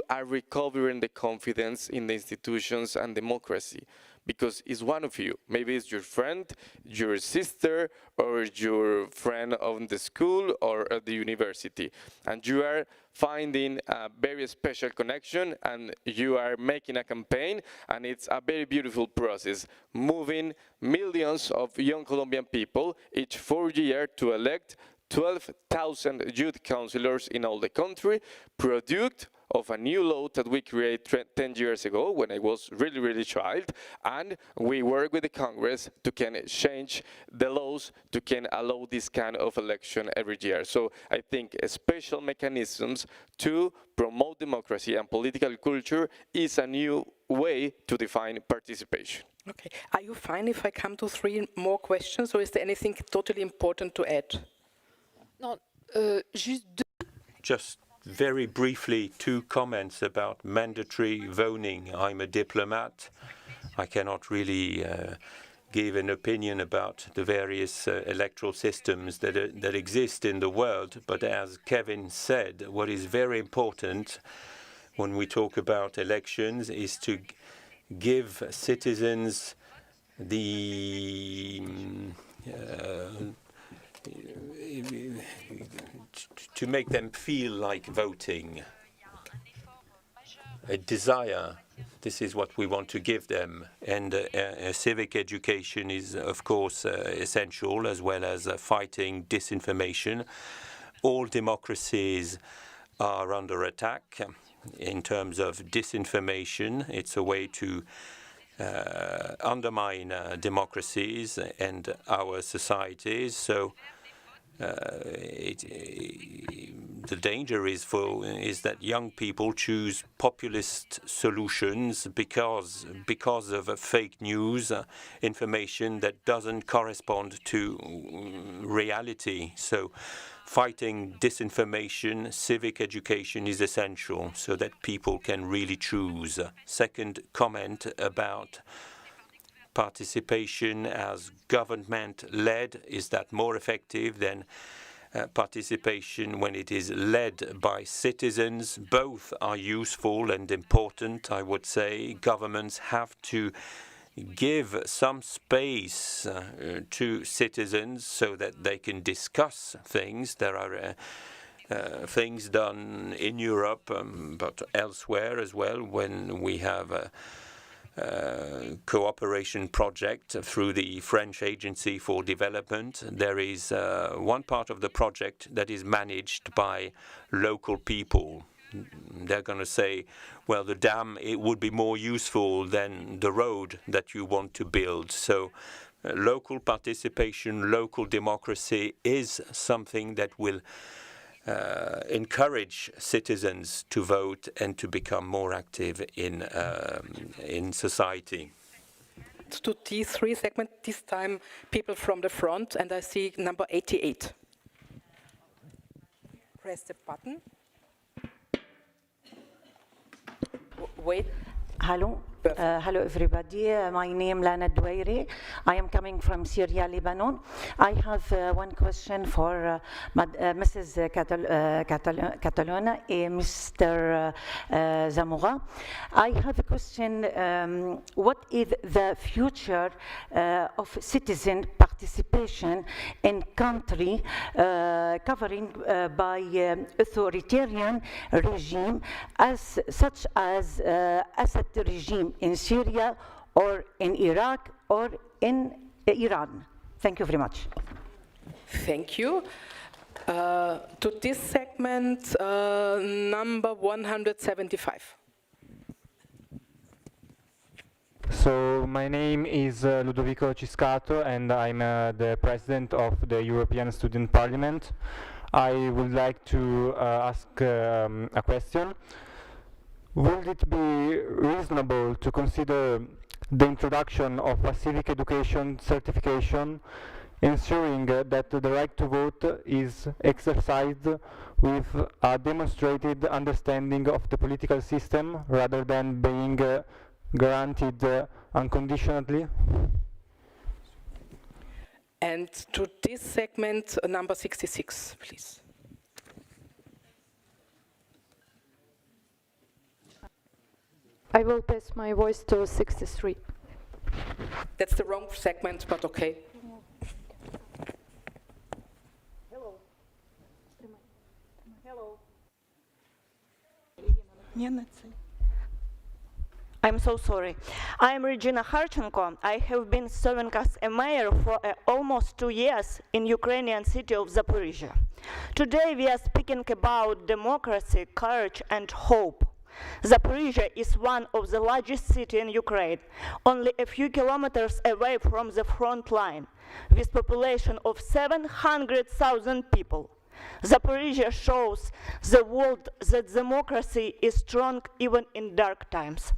S21: are recovering the confidence in the institutions and democracy, because it's one of you. Maybe it's your friend, your sister, or your friend on the school or at the university. And you are finding a very special connection, and you are making a campaign, and it's a very beautiful process, moving millions of young Colombian people each 4 years to elect 12,000 youth councillors in all the country, product of a new law that we created 10 years ago when I was really child, and we work with the Congress to can change the laws to can allow this kind of election every year. So I think special mechanisms to promote democracy and political culture is a new way to define participation.
S15: Okay. Are you fine if I come to 3 more questions, or is there anything totally important to add?
S9: No,
S12: Just very briefly, 2 comments about mandatory voting. I'm a diplomat. I cannot really give an opinion about the various electoral systems that exist in the world. But as Kevin said, what is very important when we talk about elections is to give citizens the to make them feel like voting, a desire. This is what we want to give them, and civic education is, of course, essential, as well as fighting disinformation. All democracies are under attack in terms of disinformation. It's a way to undermine democracies and our societies. So the danger is that young people choose populist solutions because of fake news, information that doesn't correspond to reality. So fighting disinformation, civic education is essential so that people can really choose. Second comment about participation as government-led. Is that more effective than participation when it is led by citizens? Both are useful and important, I would say. Governments have to give some space to citizens so that they can discuss things. There are things done in Europe, but elsewhere as well, when we have a cooperation project through the French Agency for Development. There is one part of the project that is managed by local people. They're going to say, well, the dam, it would be more useful than the road that you want to build. So local participation, local democracy is something that will encourage citizens to vote and to become more active in society.
S15: To T3 segment, this time people from the front, and I see number 88. Press the button. Wait.
S23: Hello. Hello, everybody. My name is Lana Douairi. I am coming from Syria, Lebanon. I have one question for Mrs. Catalona and Mr. Zamora. I have a question. What is the future of citizen participation in country covering by authoritarian regime such as Assad regime in Syria or in Iraq or in Iran? Thank you very much.
S15: Thank you. To this segment, number 175.
S24: So my name is Ludovico Ciscato, and I'm the president of the European Student Parliament. I would like to ask a question. Would it be reasonable to consider the introduction of a civic education certification, ensuring that the right to vote is exercised with a demonstrated understanding of the political system rather than being granted unconditionally?
S15: And to this segment, number 66, please.
S9: I will pass my voice to 63.
S15: That's the wrong segment, but okay.
S9: Hello. Hello.
S3: I'm so sorry. I'm Regina Harchenko. I have been serving as a mayor for almost 2 years in Ukrainian city of Zaporizhia. Today we are speaking about democracy, courage and hope. Zaporizhia is one of the largest cities in Ukraine, only a few kilometers away from the front line, with population of 700,000 people. Zaporizhia shows the world that democracy is strong even in dark times.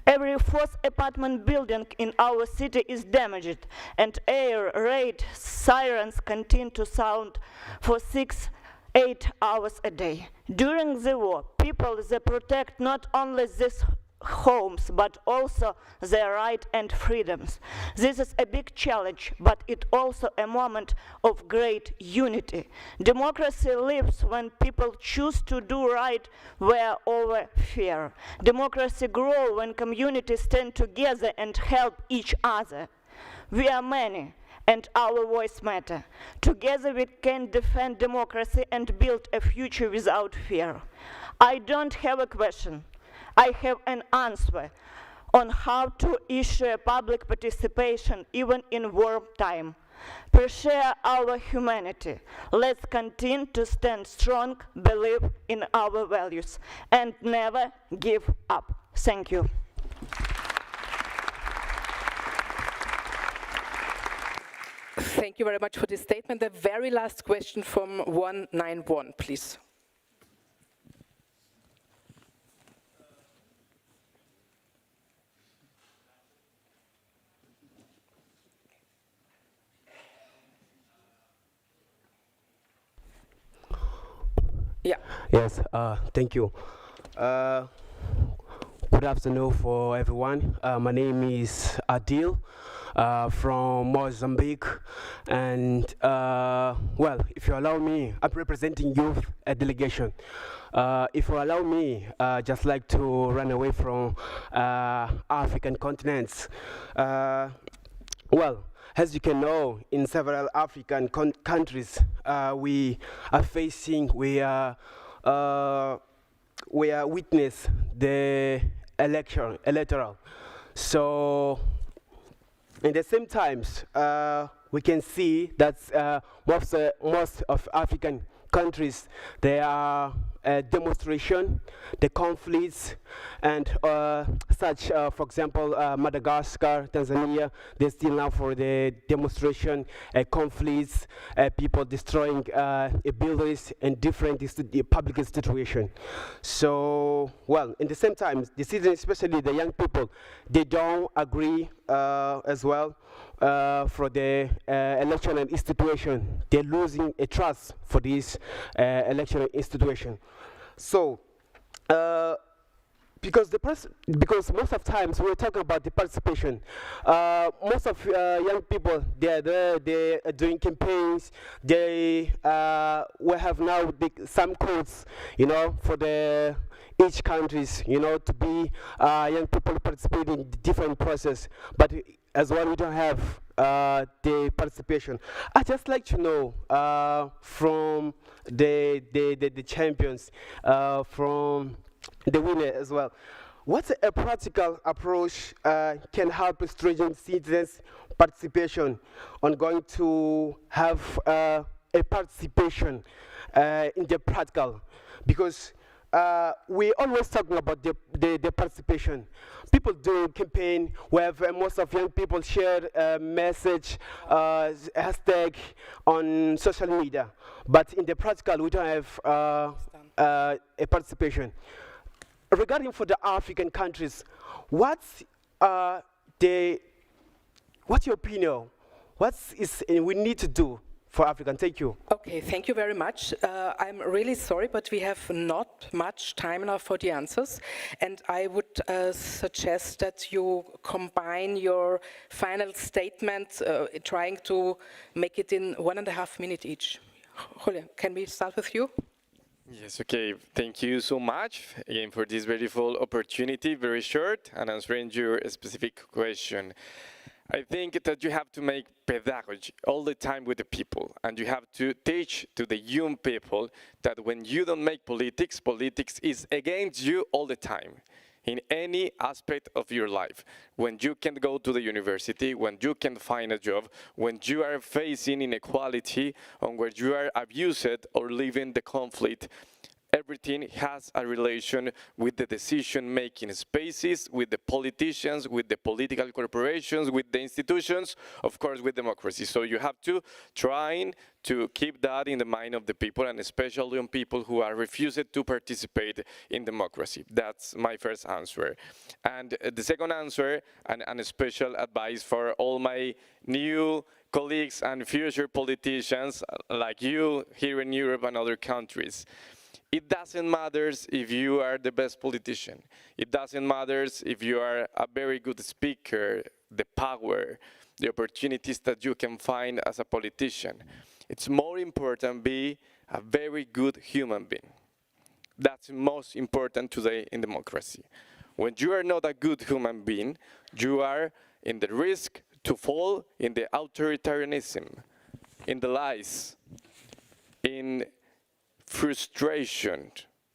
S3: Every fourth apartment building in our city is damaged, and air raid sirens continue to sound for 6-8 hours a day. During the war, people they protect not only these homes, but also their rights and freedoms. This is a big challenge, but it also a moment of great unity. Democracy lives when people choose to do right where over fear. Democracy grows when communities stand together and help each other. We are many, and our voice matters. Together we can defend democracy and build a future without fear. I don't have a question. I have an answer on how to issue public participation even in warm time. Share our humanity. Let's continue to stand strong, believe in our values, and never give up. Thank you.
S15: Thank you very much for this statement. The very last question from 191, please. Yeah.
S5: Yes, thank you. Good afternoon for everyone. My name is Adil from Mozambique. And, well, if you allow me, I'm representing youth delegation. If you allow me, just like to run away from African continents. Well, as you can know, in several African countries, we witness the electoral. So, in the same times, we can see that most of African countries, they are demonstration, the conflicts, and such, for example, Madagascar, Tanzania, they still now for the demonstration, conflicts, people destroying buildings and different public institutions. So, well, in the same time, the citizens, especially the young people, they don't agree as well for the election institution. They're losing a trust for this election institution. So, because most of times we're talking about the participation, most of young people, they're there, they're doing campaigns. They we have now some codes, you know, for each countries, you know, to be young people participating in different process. But as well, we don't have the participation. I just like to know from the champions, from the winner as well, what's a practical approach can help strengthen citizens' participation on going to have a participation in the practical? Because we always talking about the participation. People do campaign where most of young people share a message, hashtag on social media. But in the practical, we don't have a participation. Regarding for the African countries, what's your opinion? What is we need to do for African? Thank you.
S15: Okay, thank you very much. I'm really sorry, but we have not much time now for the answers. And I would suggest that you combine your final statement, trying to make it in 1.5 minutes each. Julian, can we start with you?
S21: Yes, okay. Thank you so much again for this beautiful opportunity, very short, and answering your specific question. I think that you have to make pedagogy all the time with the people, and you have to teach to the young people that when you don't make politics, politics is against you all the time. in any aspect of your life. When you can go to the university, when you can find a job, when you are facing inequality, or where you are abused or living the conflict, everything has a relation with the decision-making spaces, with the politicians, with the political corporations, with the institutions, of course, with democracy. So you have to try to keep that in the mind of the people, and especially on people who are refused to participate in democracy. That's my first answer. And the second answer, and a special advice for all my new colleagues and future politicians like you here in Europe and other countries. It doesn't matter if you are the best politician. It doesn't matter if you are a very good speaker, the power, the opportunities that you can find as a politician. It's more important to be a very good human being. That's most important today in democracy. When you are not a good human being, you are in the risk to fall in the authoritarianism, in the lies, in frustration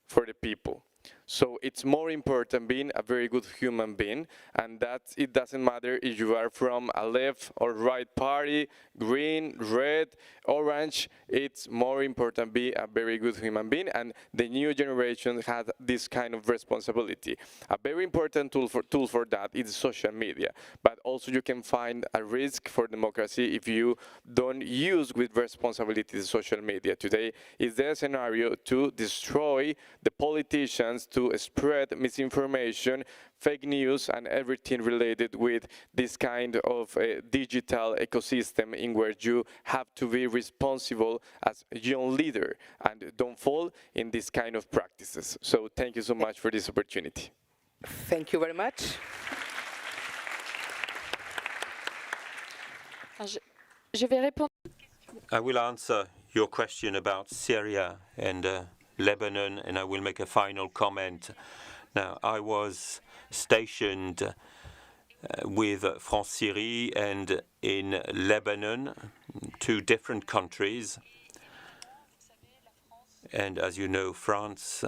S21: for the people. So it's more important being a very good human being, and that it doesn't matter if you are from a left or right party, green, red, orange. It's more important be a very good human being, and the new generation has this kind of responsibility. A very important tool for that is social media, but also you can find a risk for democracy if you don't use with responsibility the social media. Today is the scenario to destroy the politicians, to spread misinformation, fake news, and everything related with this kind of digital ecosystem in where you have to be responsible as a young leader and don't fall in this kind of practices. So thank you so much for this opportunity.
S15: Thank you very much.
S12: I will answer your question about Syria and Lebanon, and I will make a final comment. Now, I was stationed with France Syrie and in Lebanon, two different countries. And as you know, France,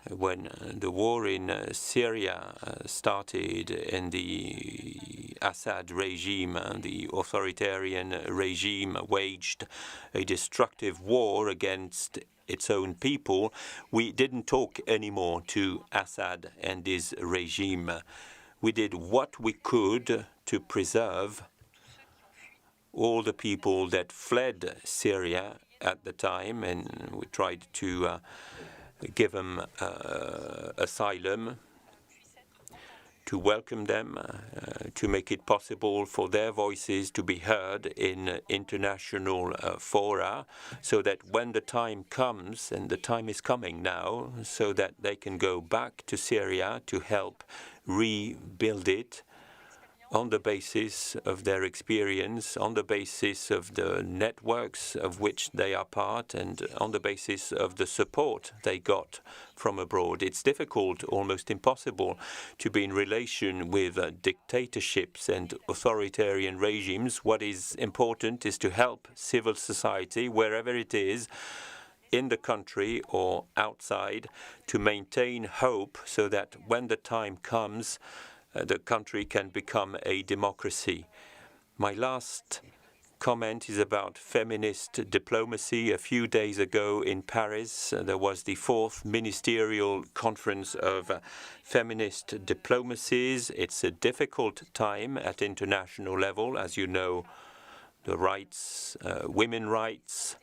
S12: when the war in Syria started and the Assad regime, the authoritarian regime, waged a destructive war against its own people, we didn't talk anymore to Assad and his regime. We did what we could to preserve all the people that fled Syria at the time, and we tried to give them asylum, to welcome them, to make it possible for their voices to be heard in international fora, so that when the time comes, and the time is coming now, so that they can go back to Syria to help rebuild it on the basis of their experience, on the basis of the networks of which they are part, and on the basis of the support they got from abroad. It's difficult, almost impossible, to be in relation with dictatorships and authoritarian regimes. What is important is to help civil society, wherever it is, in the country or outside, to maintain hope so that when the time comes, the country can become a democracy. My last comment is about feminist diplomacy. A few days ago in Paris, there was the 4th Ministerial Conference of Feminist Diplomacies. It's a difficult time at international level. As you know, the rights, women's rights,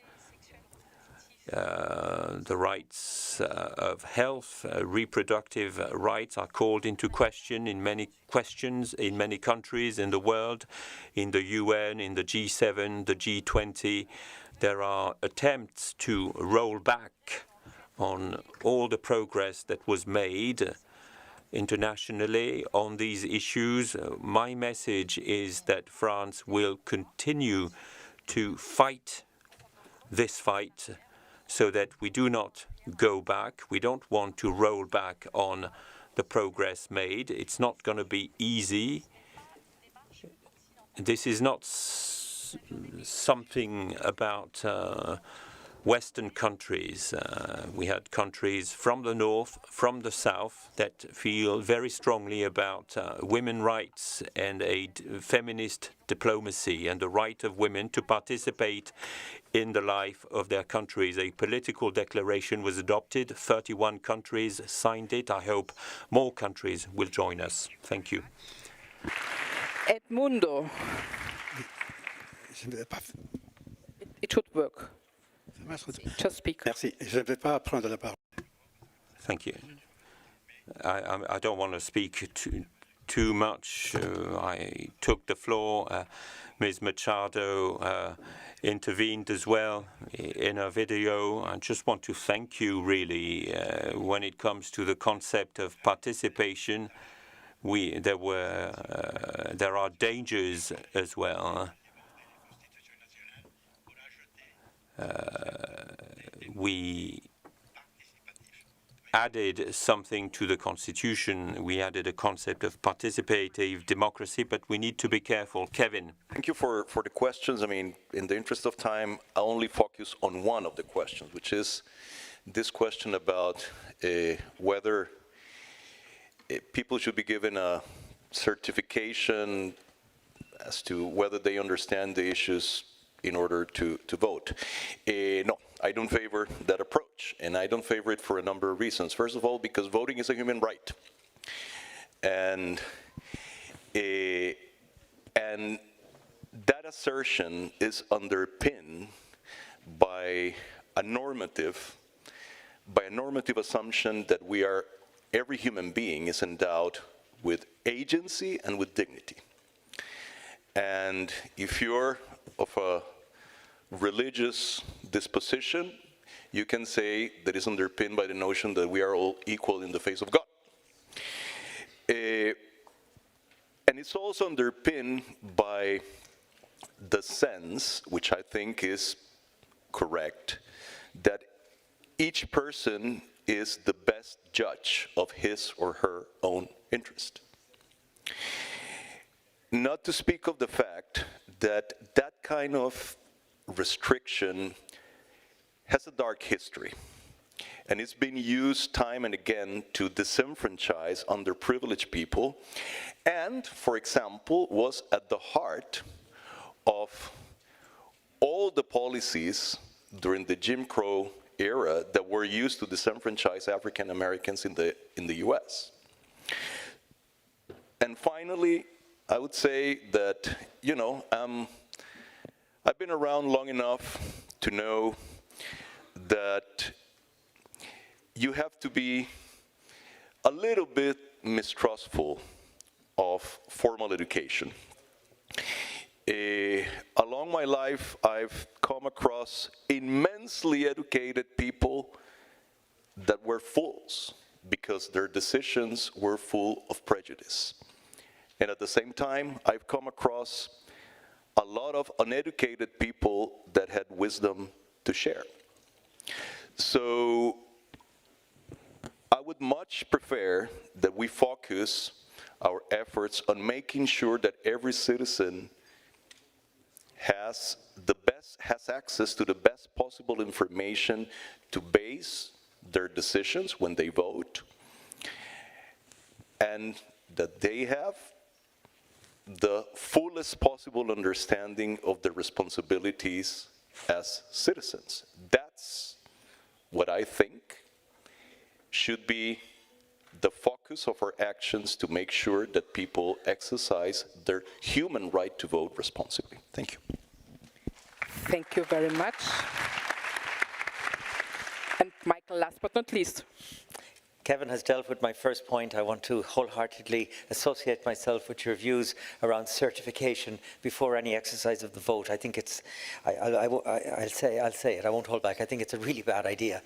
S12: the rights of health, reproductive rights are called into question in many countries in the world, in the UN, in the G7, the G20. There are attempts to roll back on all the progress that was made internationally on these issues. My message is that France will continue to fight this fight, so that we do not go back. We don't want to roll back on the progress made. It's not going to be easy. This is not something about Western countries. We had countries from the north, from the south, that feel very strongly about women's rights and a feminist diplomacy and the right of women to participate in the life of their countries. A political declaration was adopted. 31 countries signed it. I hope more countries will join us. Thank you.
S15: Edmundo. It should work. Just speak.
S6: Merci. Je ne vais pas prendre la parole.
S12: Thank you. I don't want to speak too much. I took the floor. Ms. Machado intervened as well in her video. I just want to thank you, really, when it comes to the concept of participation. There are dangers as well. We added something to the constitution. We added a concept of participative democracy, but we need to be careful. Kevin.
S18: Thank you for the questions. I mean, in the interest of time, I'll only focus on one of the questions, which is this question about whether people should be given a certification as to whether they understand the issues in order to vote. No, I don't favor that approach, and I don't favor it for a number of reasons. First of all, because voting is a human right. And that assertion is underpinned by a normative assumption that every human being is endowed with agency and with dignity. And if you're of a religious disposition, you can say that is underpinned by the notion that we are all equal in the face of God. And it's also underpinned by the sense, which I think is correct, that each person is the best judge of his or her own interest. Not to speak of the fact that that kind of restriction has a dark history, and it's been used time and again to disenfranchise underprivileged people, and, for example, was at the heart of all the policies during the Jim Crow era that were used to disenfranchise African Americans in the US. And finally, I would say that, I've been around long enough to know that you have to be a little bit mistrustful of formal education. Along my life, I've come across immensely educated people that were fools because their decisions were full of prejudice. And at the same time, I've come across a lot of uneducated people that had wisdom to share. So I would much prefer that we focus our efforts on making sure that every citizen has access to the best possible information to base their decisions when they vote, and that they have the fullest possible understanding of their responsibilities as citizens. That's what I think should be the focus of our actions to make sure that people exercise their human right to vote responsibly. Thank you.
S15: Thank you very much. And Michael, last but not least.
S16: Kevin has dealt with my first point. I want to wholeheartedly associate myself with your views around certification before any exercise of the vote. I think it's, I'll say it, I won't hold back. I think it's a really bad idea,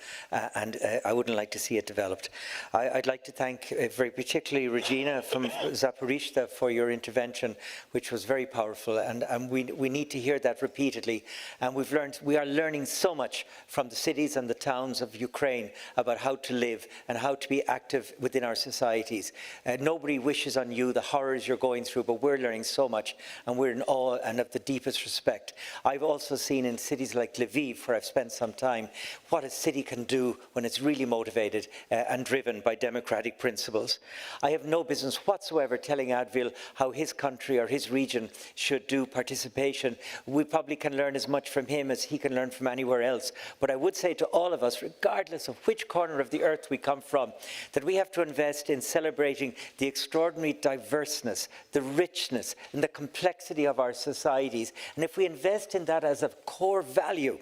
S16: and I wouldn't like to see it developed. I'd like to thank very particularly Regina from Zaporizhzhia for your intervention, which was very powerful, and we need to hear that repeatedly. And we are learning so much from the cities and the towns of Ukraine about how to live and how to to be active within our societies. Nobody wishes on you the horrors you're going through, but we're learning so much, and we're in awe and of the deepest respect. I've also seen in cities like Lviv, where I've spent some time, what a city can do when it's really motivated and driven by democratic principles. I have no business whatsoever telling Advil how his country or his region should do participation. We probably can learn as much from him as he can learn from anywhere else. But I would say to all of us, regardless of which corner of the earth we come from, that we have to invest in celebrating the extraordinary diverseness, the richness, and the complexity of our societies. And if we invest in that as a core value,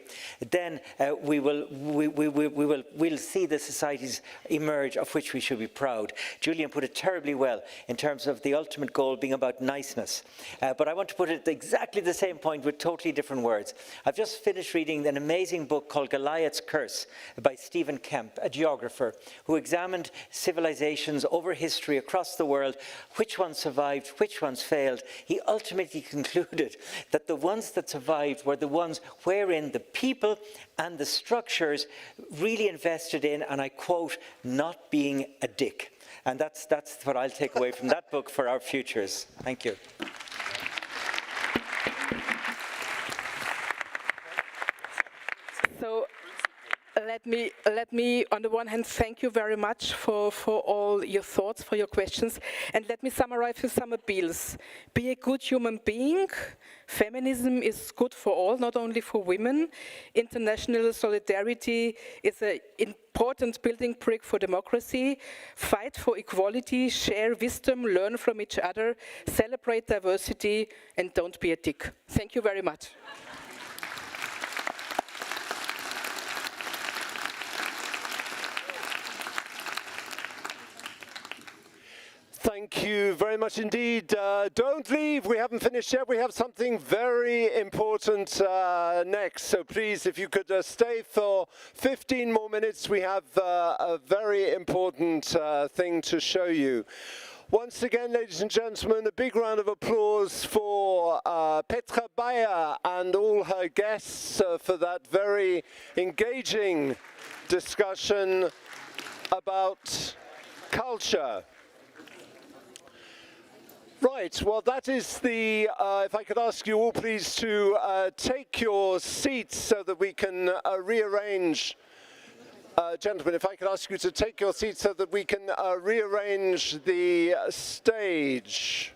S16: then we'll see the societies emerge of which we should be proud. Julian put it terribly well in terms of the ultimate goal being about niceness. But I want to put it at exactly the same point with totally different words. I've just finished reading an amazing book called Goliath's Curse by Stephen Kemp, a geographer who examined civilizations over history across the world, which ones survived, which ones failed. He ultimately concluded that the ones that survived were the ones wherein the people and the structures really invested in, and I quote, not being a dick. And that's what I'll take away from that book for our futures. Thank you.
S15: So let me on the one hand thank you very much for all your thoughts, for your questions, and let me summarize with some appeals. Be a good human being. Feminism is good for all, not only for women. International solidarity is an important building brick for democracy. Fight for equality, share wisdom, learn from each other, celebrate diversity, and don't be a dick. Thank you very much.
S1: Thank you very much indeed. Don't leave, we haven't finished yet. We have something very important next. So please, if you could stay for 15 more minutes, we have a very important thing to show you. Once again, ladies and gentlemen, a big round of applause for Petra Bayer and all her guests for that very engaging discussion about culture. Right, well that is the, if I could ask you all please to take your seats so that we can rearrange, gentlemen, if I could ask you to take your seats so that we can rearrange the stage.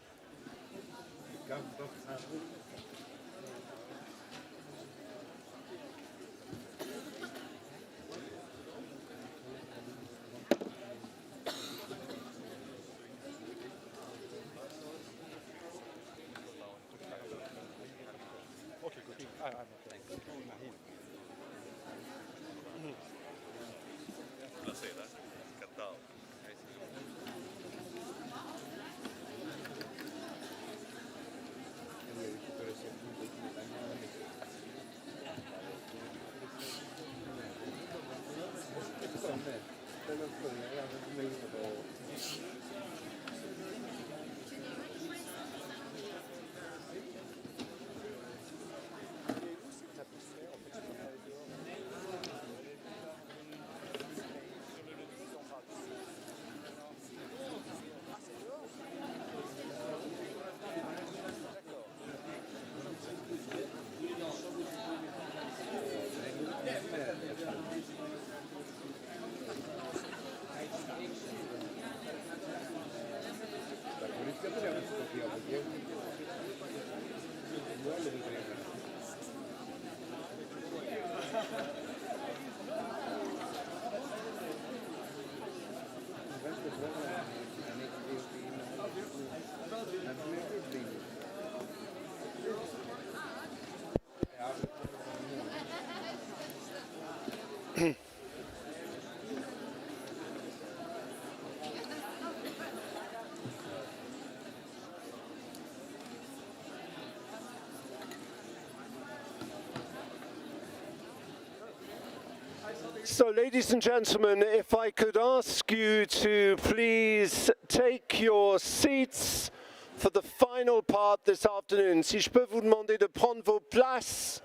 S1: So, ladies and gentlemen, if I could ask you to please take your seats for the final part this afternoon. Si je peux vous demander de prendre vos places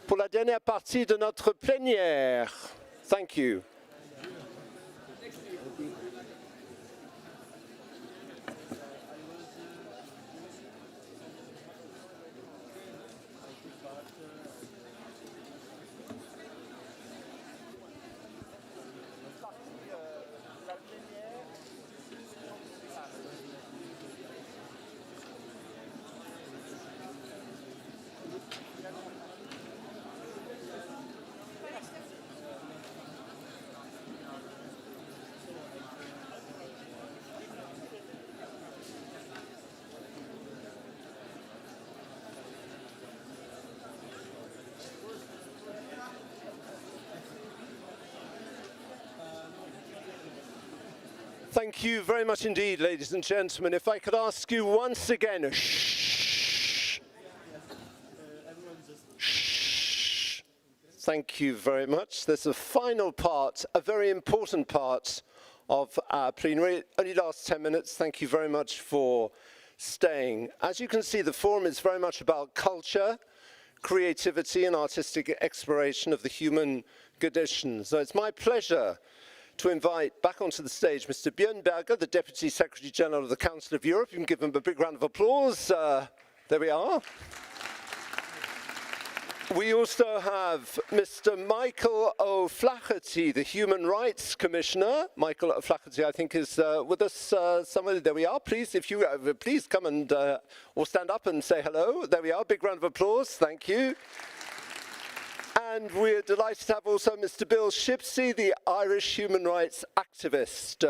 S1: pour la dernière partie de notre plénière. Thank you. Thank you very much indeed, ladies and gentlemen. If I could ask you once again, shh. Shh. Thank you very much. There's a final part, a very important part of our plenary. It only lasts 10 minutes. Thank you very much for staying. As you can see, the forum is very much about culture, creativity and artistic exploration of the human condition. So it's my pleasure to invite back onto the stage Mr. Björn Berger, the Deputy Secretary General of the Council of Europe. You can give him a big round of applause. There we are. We also have Mr. Michael O'Flaherty, the Human Rights Commissioner. Michael O'Flaherty, I think, is with us somewhere. There we are. Please, if you please come and or stand up and say hello. There we are. Big round of applause. Thank you. And we're delighted to have also Mr. Bill Shipsey, the Irish human rights activist.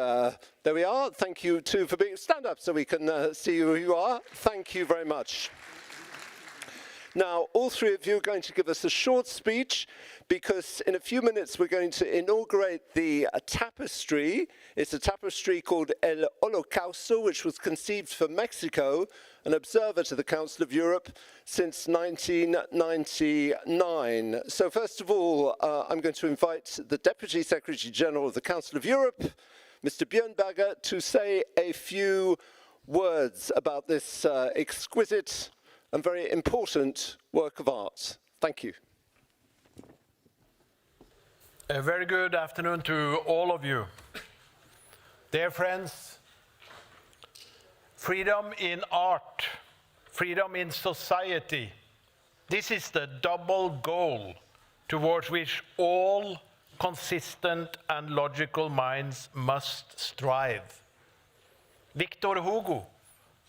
S1: There we are. Thank you too for being. Stand up so we can see who you are. Thank you very much. Now, all three of you are going to give us a short speech because in a few minutes we're going to inaugurate the tapestry. It's a tapestry called El Holocausto, which was conceived for Mexico, an observer to the Council of Europe since 1999. So first of all, I'm going to invite the Deputy Secretary General of the Council of Europe, Mr. Björn Berger, to say a few words about this exquisite and very important work of art. Thank you.
S2: A very good afternoon to all of you. Dear friends, freedom in art, freedom in society, this is the double goal towards which all consistent and logical minds must strive. Victor Hugo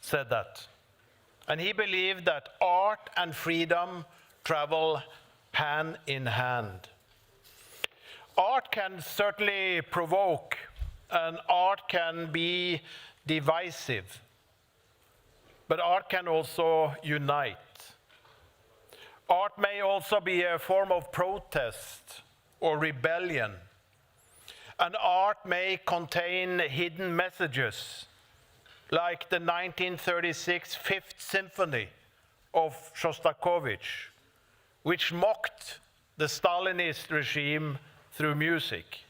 S2: said that. And he believed that art and freedom travel hand in hand. Art can certainly provoke, and art can be divisive, but art can also unite. Art may also be a form of protest or rebellion, and art may contain hidden messages, like the 1936 Fifth Symphony of Shostakovich, which mocked the Stalinist regime through music.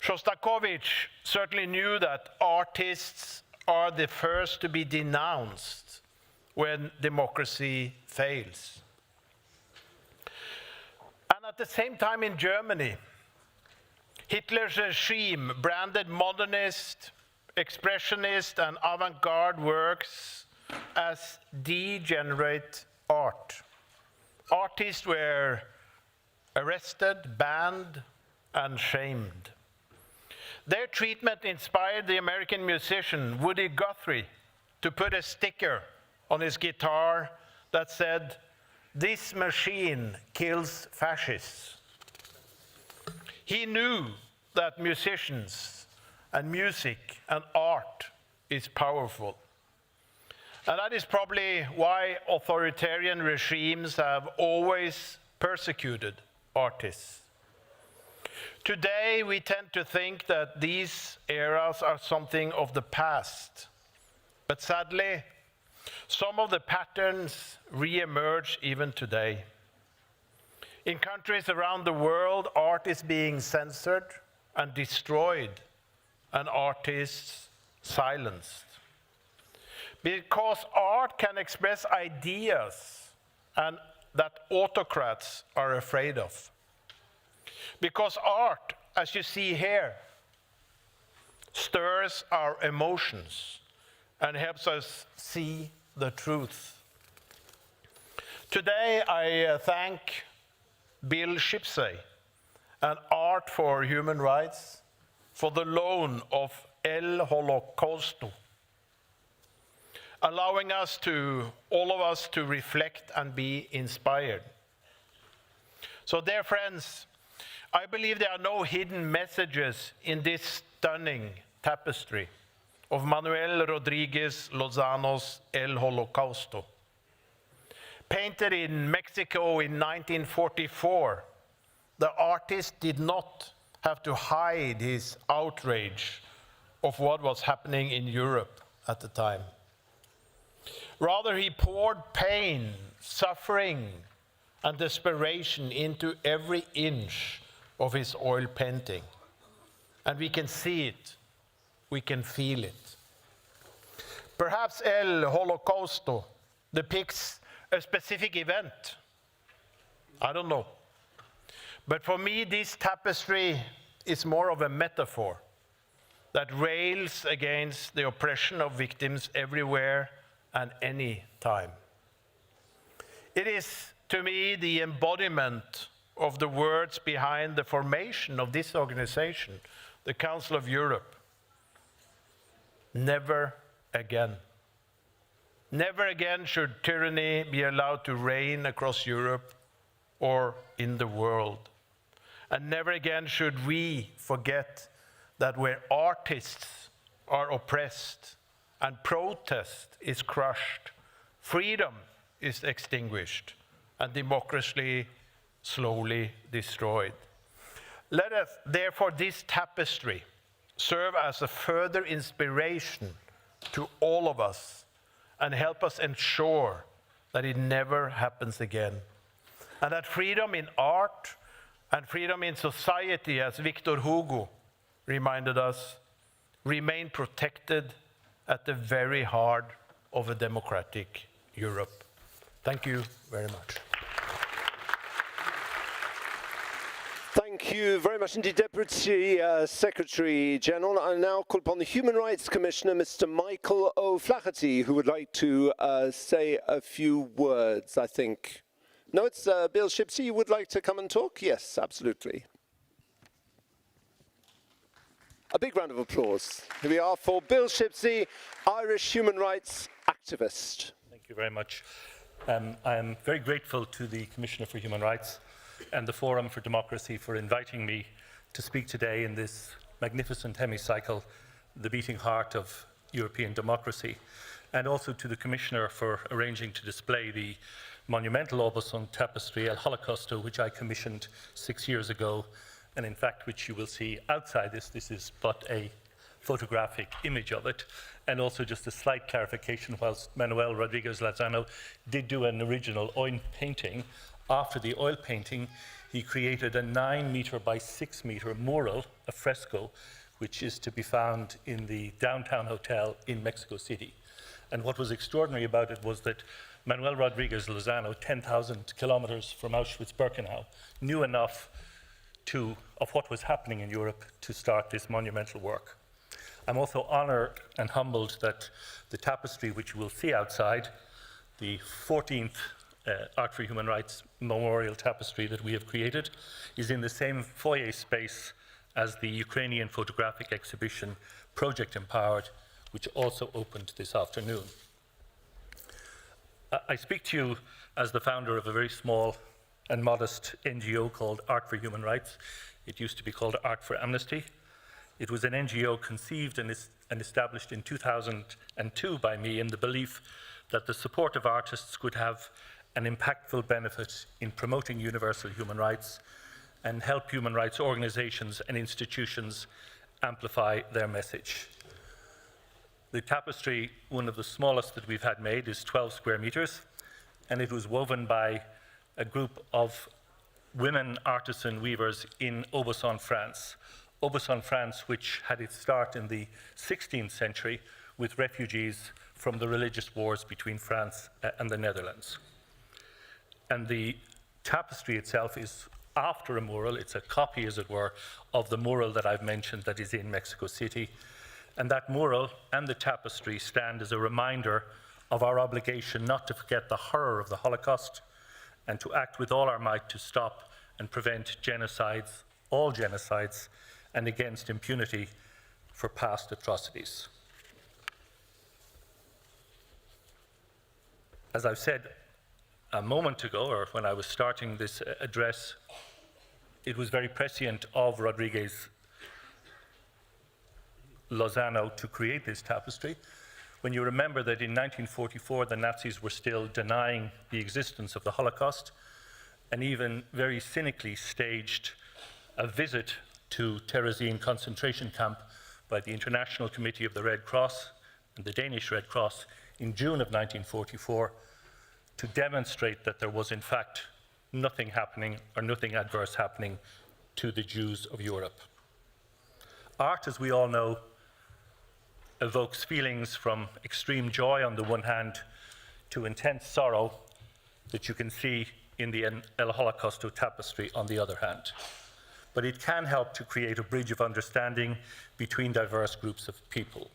S2: Shostakovich certainly knew that artists are the first to be denounced when democracy fails. And at the same time in Germany, Hitler's regime branded modernist, expressionist and avant-garde works as degenerate art. Artists were arrested, banned, and shamed. Their treatment inspired the American musician Woody Guthrie to put a sticker on his guitar that said, "This machine kills fascists." He knew that musicians and music and art is powerful. And that is probably why authoritarian regimes have always persecuted artists. Today, we tend to think that these eras are something of the past. But sadly, some of the patterns re-emerge even today. In countries around the world, art is being censored and destroyed, and artists silenced. Because art can express ideas and that autocrats are afraid of. Because art, as you see here, stirs our emotions and helps us see the truth. Today I thank Bill Shipsey and Art for Human Rights for the loan of El Holocausto, allowing us to, all of us, to reflect and be inspired. So, dear friends, I believe there are no hidden messages in this stunning tapestry of Manuel Rodriguez Lozano's El Holocausto. Painted in Mexico in 1944, the artist did not have to hide his outrage of what was happening in Europe at the time. Rather, he poured pain, suffering, and desperation into every inch of his oil painting. And we can see it, we can feel it. Perhaps El Holocausto depicts a specific event. I don't know. But for me, this tapestry is more of a metaphor that rails against the oppression of victims everywhere and any time. It is, to me, the embodiment of the words behind the formation of this organization, the Council of Europe. Never again. Never again should tyranny be allowed to reign across Europe or in the world. And never again should we forget that where artists are oppressed and protest is crushed, freedom is extinguished, and democracy slowly destroyed. Let us, therefore, this tapestry serve as a further inspiration to all of us and help us ensure that it never happens again. And that freedom in art and freedom in society, as Victor Hugo reminded us, remain protected at the very heart of a democratic Europe. Thank you very much.
S1: Thank you very much indeed, Deputy Secretary General. I now call upon the Human Rights Commissioner, Mr. Michael O'Flaherty, who would like to say a few words, I think. No, it's Bill Shipsey. You would like to come and talk? Yes, absolutely. A big round of applause. Here we are for Bill Shipsey, Irish human rights activist.
S7: Thank you very much. I am very grateful to the Commissioner for Human Rights and the Forum for Democracy for inviting me to speak today in this magnificent hemicycle, the beating heart of European democracy, and also to the Commissioner for arranging to display the monumental Aubusson tapestry El Holocausto, which I commissioned 6 years ago, and in fact, which you will see outside this. This is but a photographic image of it. And also just a slight clarification, whilst Manuel Rodriguez Lozano did do an original oil painting, after the oil painting, he created a 9-meter by 6-meter mural, a fresco, which is to be found in the downtown hotel in Mexico City. And what was extraordinary about it was that Manuel Rodriguez Lozano, 10,000 kilometers from Auschwitz-Birkenau, knew enough of what was happening in Europe to start this monumental work. I'm also honored and humbled that the tapestry, which you will see outside, the 14th Art for Human Rights Memorial Tapestry that we have created, is in the same foyer space as the Ukrainian photographic exhibition Project Empowered, which also opened this afternoon. I speak to you as the founder of a very small and modest NGO called Art for Human Rights. It used to be called Art for Amnesty. It was an NGO conceived and established in 2002 by me in the belief that the support of artists could have an impactful benefit in promoting universal human rights and help human rights organizations and institutions amplify their message. The tapestry, one of the smallest that we've had made, is 12 square meters, and it was woven by a group of women artisan weavers in Aubusson, France. Aubusson, France, which had its start in the 16th century with refugees from the religious wars between France and the Netherlands. And the tapestry itself is after a mural. It's a copy, as it were, of the mural that I've mentioned that is in Mexico City. And that mural and the tapestry stand as a reminder of our obligation not to forget the horror of the Holocaust and to act with all our might to stop and prevent genocides, all genocides, and against impunity for past atrocities. As I've said a moment ago, or when I was starting this address, it was very prescient of Rodriguez Lozano to create this tapestry. When you remember that in 1944 the Nazis were still denying the existence of the Holocaust and even very cynically staged a visit to Terezin concentration camp by the International Committee of the Red Cross and the Danish Red Cross in June of 1944 to demonstrate that there was in fact nothing happening or nothing adverse happening to the Jews of Europe. Art, as we all know, evokes feelings from extreme joy on the one hand to intense sorrow that you can see in the El Holocausto tapestry on the other hand. But it can help to create a bridge of understanding between diverse groups of people.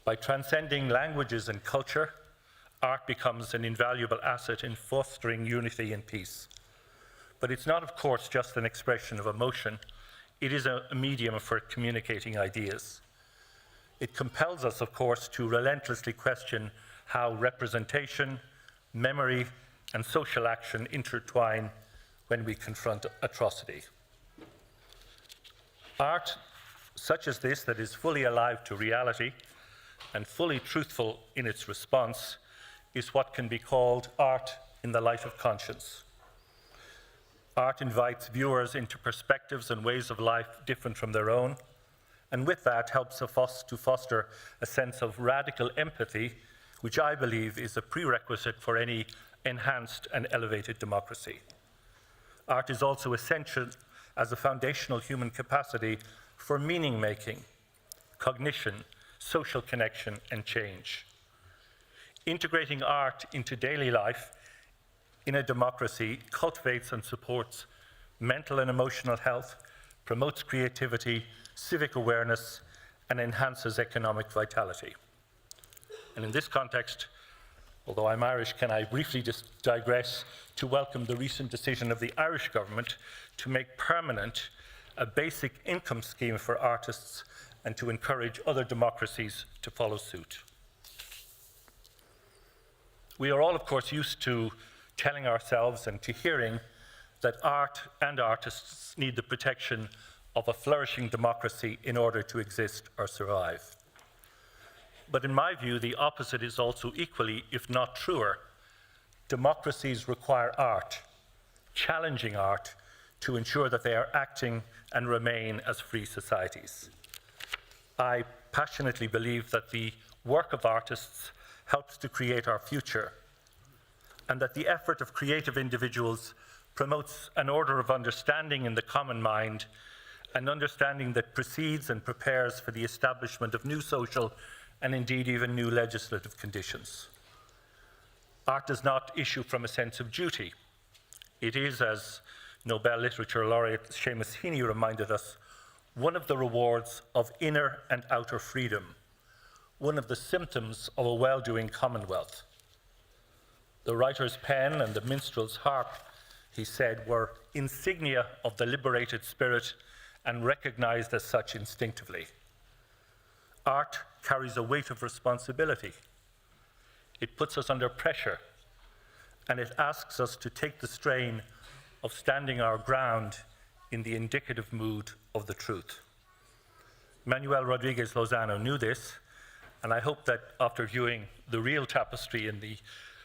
S7: By transcending languages and culture, art becomes an invaluable asset in fostering unity and peace. But it's not, of course, just an expression of emotion. It is a medium for communicating ideas. It compels us, of course, to relentlessly question how representation, memory, and social action intertwine when we confront atrocity. Art such as this, that is fully alive to reality and fully truthful in its response, is what can be called art in the light of conscience. Art invites viewers into perspectives and ways of life different from their own, and with that helps us to foster a sense of radical empathy, which I believe is a prerequisite for any enhanced and elevated democracy. Art is also essential as a foundational human capacity for meaning-making, cognition, social connection, and change. Integrating art into daily life in a democracy cultivates and supports mental and emotional health, promotes creativity, civic awareness, and enhances economic vitality. And in this context, although I'm Irish, can I briefly just digress to welcome the recent decision of the Irish government to make permanent a basic income scheme for artists and to encourage other democracies to follow suit. We are all, of course, used to telling ourselves and to hearing that art and artists need the protection of a flourishing democracy in order to exist or survive. But in my view, the opposite is also equally, if not truer. Democracies require art, challenging art, to ensure that they are acting and remain as free societies. I passionately believe that the work of artists helps to create our future, and that the effort of creative individuals promotes an order of understanding in the common mind, an understanding that precedes and prepares for the establishment of new social and indeed even new legislative conditions. Art does not issue from a sense of duty. It is, as Nobel Literature Laureate Seamus Heaney reminded us, one of the rewards of inner and outer freedom, one of the symptoms of a well-doing commonwealth. The writer's pen and the minstrel's harp, he said, were insignia of the liberated spirit and recognized as such instinctively. Art carries a weight of responsibility. It puts us under pressure, and it asks us to take the strain of standing our ground in the indicative mood of the truth. Manuel Rodriguez Lozano knew this, and I hope that after viewing the real tapestry in the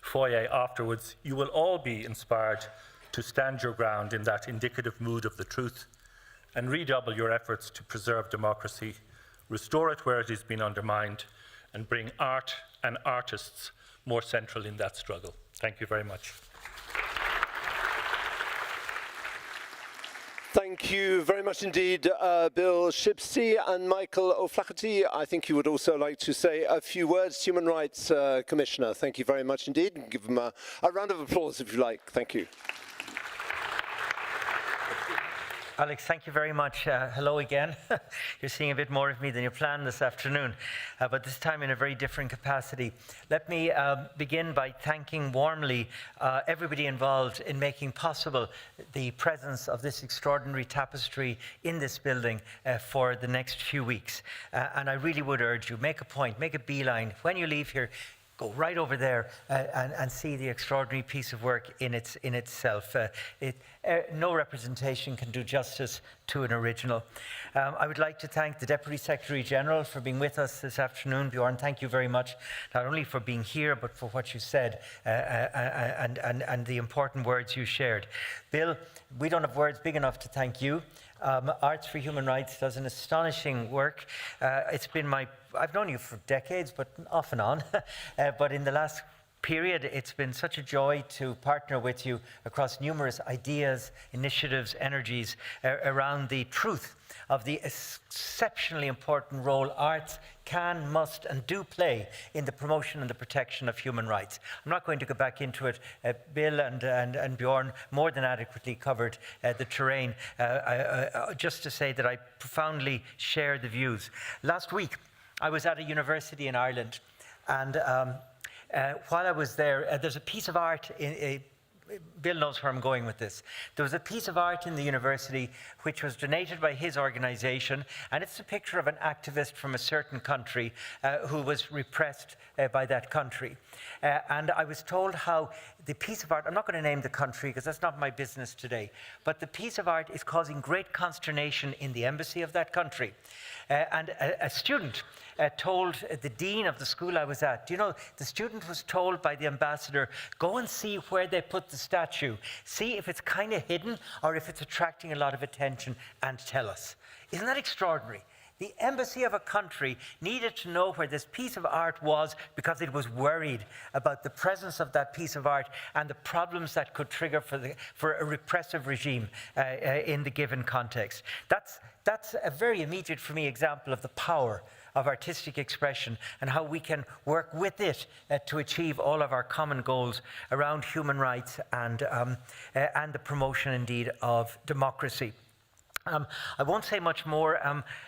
S7: foyer afterwards, you will all be inspired to stand your ground in that indicative mood of the truth and redouble your efforts to preserve democracy, restore it where it has been undermined, and bring art and artists more central in that struggle. Thank you very much.
S1: Thank you very much indeed, Bill Shipsey and Michael O'Flaherty. I think you would also like to say a few words, Human Rights Commissioner. Thank you very much indeed. Give them a round of applause if you like. Thank you.
S16: Alex, thank you very much. Hello again. You're seeing a bit more of me than you planned this afternoon, but this time in a very different capacity. Let me begin by thanking warmly everybody involved in making possible the presence of this extraordinary tapestry in this building for the next few weeks. And I really would urge you, make a point, make a beeline. When you leave here, go right over there and see the extraordinary piece of work in itself. No representation can do justice to an original. I would like to thank the Deputy Secretary General for being with us this afternoon. Bjorn, thank you very much, not only for being here, but for what you said and the important words you shared. Bill, we don't have words big enough to thank you. Arts for Human Rights does an astonishing work. I've known you for decades, but off and on. But in the last period, it's been such a joy to partner with you across numerous ideas, initiatives, energies around the truth of the exceptionally important role arts can, must, and do play in the promotion and the protection of human rights. I'm not going to go back into it. Bill and Bjorn more than adequately covered the terrain. Just to say that I profoundly share the views. Last week, I was at a university in Ireland, and while I was there, there's a piece of art Bill knows where I'm going with this. There was a piece of art in the university which was donated by his organization, and it's a picture of an activist from a certain country who was repressed by that country. And I was told how the piece of art, I'm not going to name the country because that's not my business today, but the piece of art is causing great consternation in the embassy of that country. And a student told the dean of the school I was at, you know, the student was told by the ambassador, go and see where they put the statue. See if it's kind of hidden or if it's attracting a lot of attention and tell us. Isn't that extraordinary? The embassy of a country needed to know where this piece of art was because it was worried about the presence of that piece of art and the problems that could trigger for a repressive regime in the given context. That's a very immediate, for me, example of the power of artistic expression and how we can work with it to achieve all of our common goals around human rights and the promotion, indeed, of democracy. I won't say much more.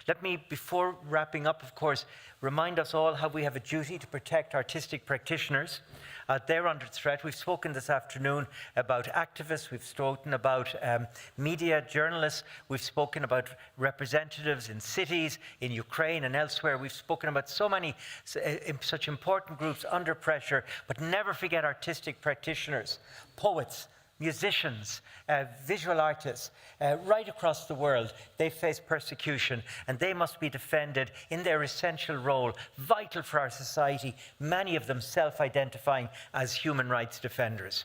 S16: Let me, before wrapping up, of course, remind us all how we have a duty to protect artistic practitioners. They're under threat. We've spoken this afternoon about activists. We've spoken about media journalists. We've spoken about representatives in cities, in Ukraine and elsewhere. We've spoken about so many such important groups under pressure, but never forget artistic practitioners, poets, musicians, visual artists, right across the world. They face persecution and they must be defended in their essential role, vital for our society, many of them self-identifying as human rights defenders.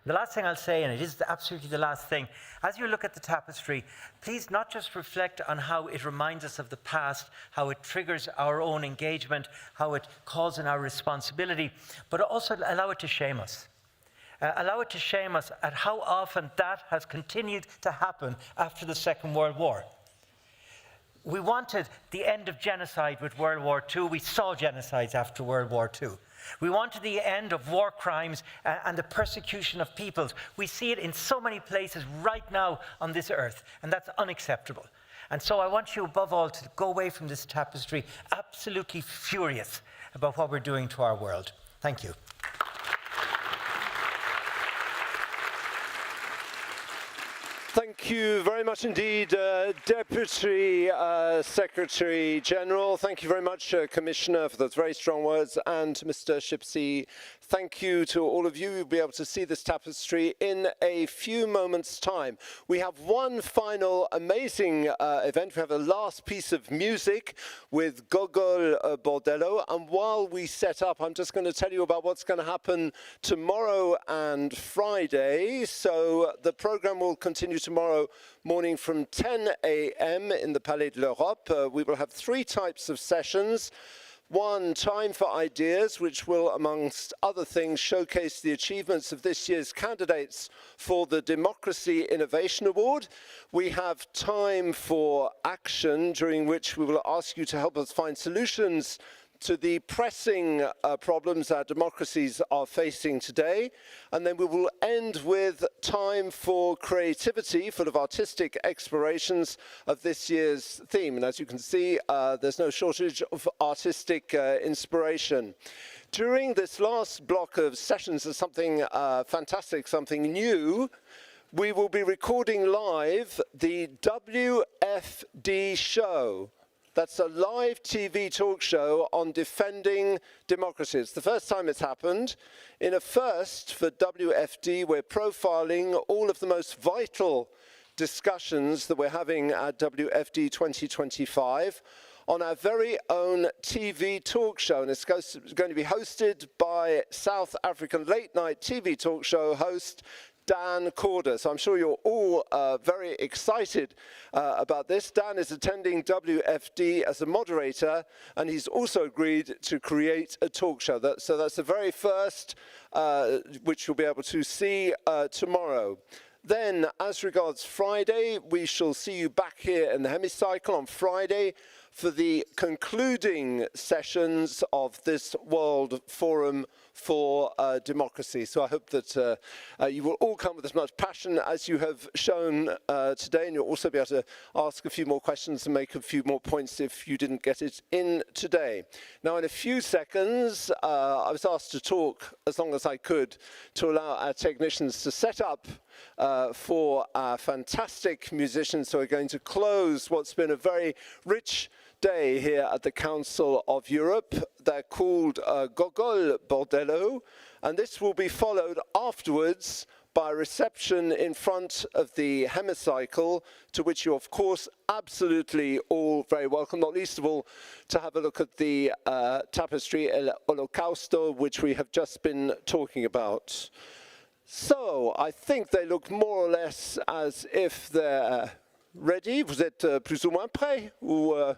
S16: The last thing I'll say, and it is absolutely the last thing, as you look at the tapestry, please not just reflect on how it reminds us of the past, how it triggers our own engagement, how it calls in our responsibility, but also allow it to shame us. Allow it to shame us at how often that has continued to happen after the Second World War. We wanted the end of genocide with World War II. We saw genocides after World War II. We wanted the end of war crimes and the persecution of peoples. We see it in so many places right now on this earth, and that's unacceptable. And so I want you above all to go away from this tapestry absolutely furious about what we're doing to our world. Thank you.
S1: Thank you very much indeed, Deputy Secretary General. Thank you very much, Commissioner, for those very strong words. And Mr. Shipsey, thank you to all of you. You'll be able to see this tapestry in a few moments' time. We have one final amazing event. We have a last piece of music with Gogol Bordello. And while we set up, I'm just going to tell you about what's going to happen tomorrow and Friday. So the program will continue tomorrow morning from 10 a.m. in the Palais de l'Europe. We will have 3 types of sessions. One, time for ideas, which will, amongst other things, showcase the achievements of this year's candidates for the Democracy Innovation Award. We have time for action, during which we will ask you to help us find solutions to the pressing problems our democracies are facing today. And then we will end with time for creativity, full of artistic explorations of this year's theme. And as you can see, there's no shortage of artistic inspiration. During this last block of sessions, there's something fantastic, something new. We will be recording live the WFD show. That's a live TV talk show on defending democracy. It's the first time it's happened. In a first for WFD, we're profiling all of the most vital discussions that we're having at WFD 2025 on our very own TV talk show. And it's going to be hosted by South African late-night TV talk show host Dan Corder. So I'm sure you're all very excited about this. Dan is attending WFD as a moderator, and he's also agreed to create a talk show. So that's the very first, which you'll be able to see tomorrow. Then, as regards Friday, we shall see you back here in the Hemicycle on Friday for the concluding sessions of this World Forum for Democracy. So I hope that you will all come with as much passion as you have shown today, and you'll also be able to ask a few more questions and make a few more points if you didn't get it in today. Now, in a few seconds, I was asked to talk as long as I could to allow our technicians to set up for our fantastic musicians who are going to close what's been a very rich day here at the Council of Europe. They're called Gogol Bordello, and this will be followed afterwards by a reception in front of the Hemicycle, to which you're, of course, absolutely all very welcome, not least of all to have a look at the tapestry El Holocausto, which we have just been talking about. So, I think they look more or less as if they're ready. Vous êtes plus ou moins prêts? Ou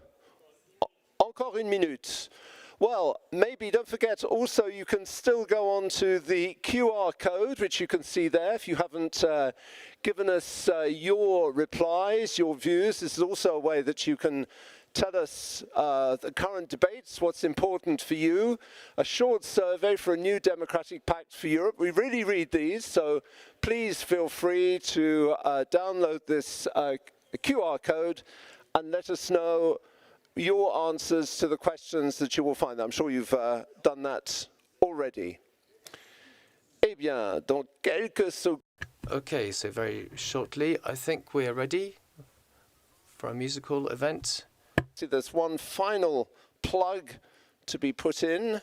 S1: encore une minute? Well, maybe don't forget also you can still go on to the QR code, which you can see there if you haven't given us your replies, your views. This is also a way that you can tell us the current debates, what's important for you. A short survey for a new democratic pact for Europe. We really read these, so please feel free to download this QR code and let us know your answers to the questions that you will find. I'm sure you've done that already. Eh bien, dans quelques secondes.
S11: Okay, so very shortly, I think we are ready for a musical event.
S1: See, there's one final plug to be put in.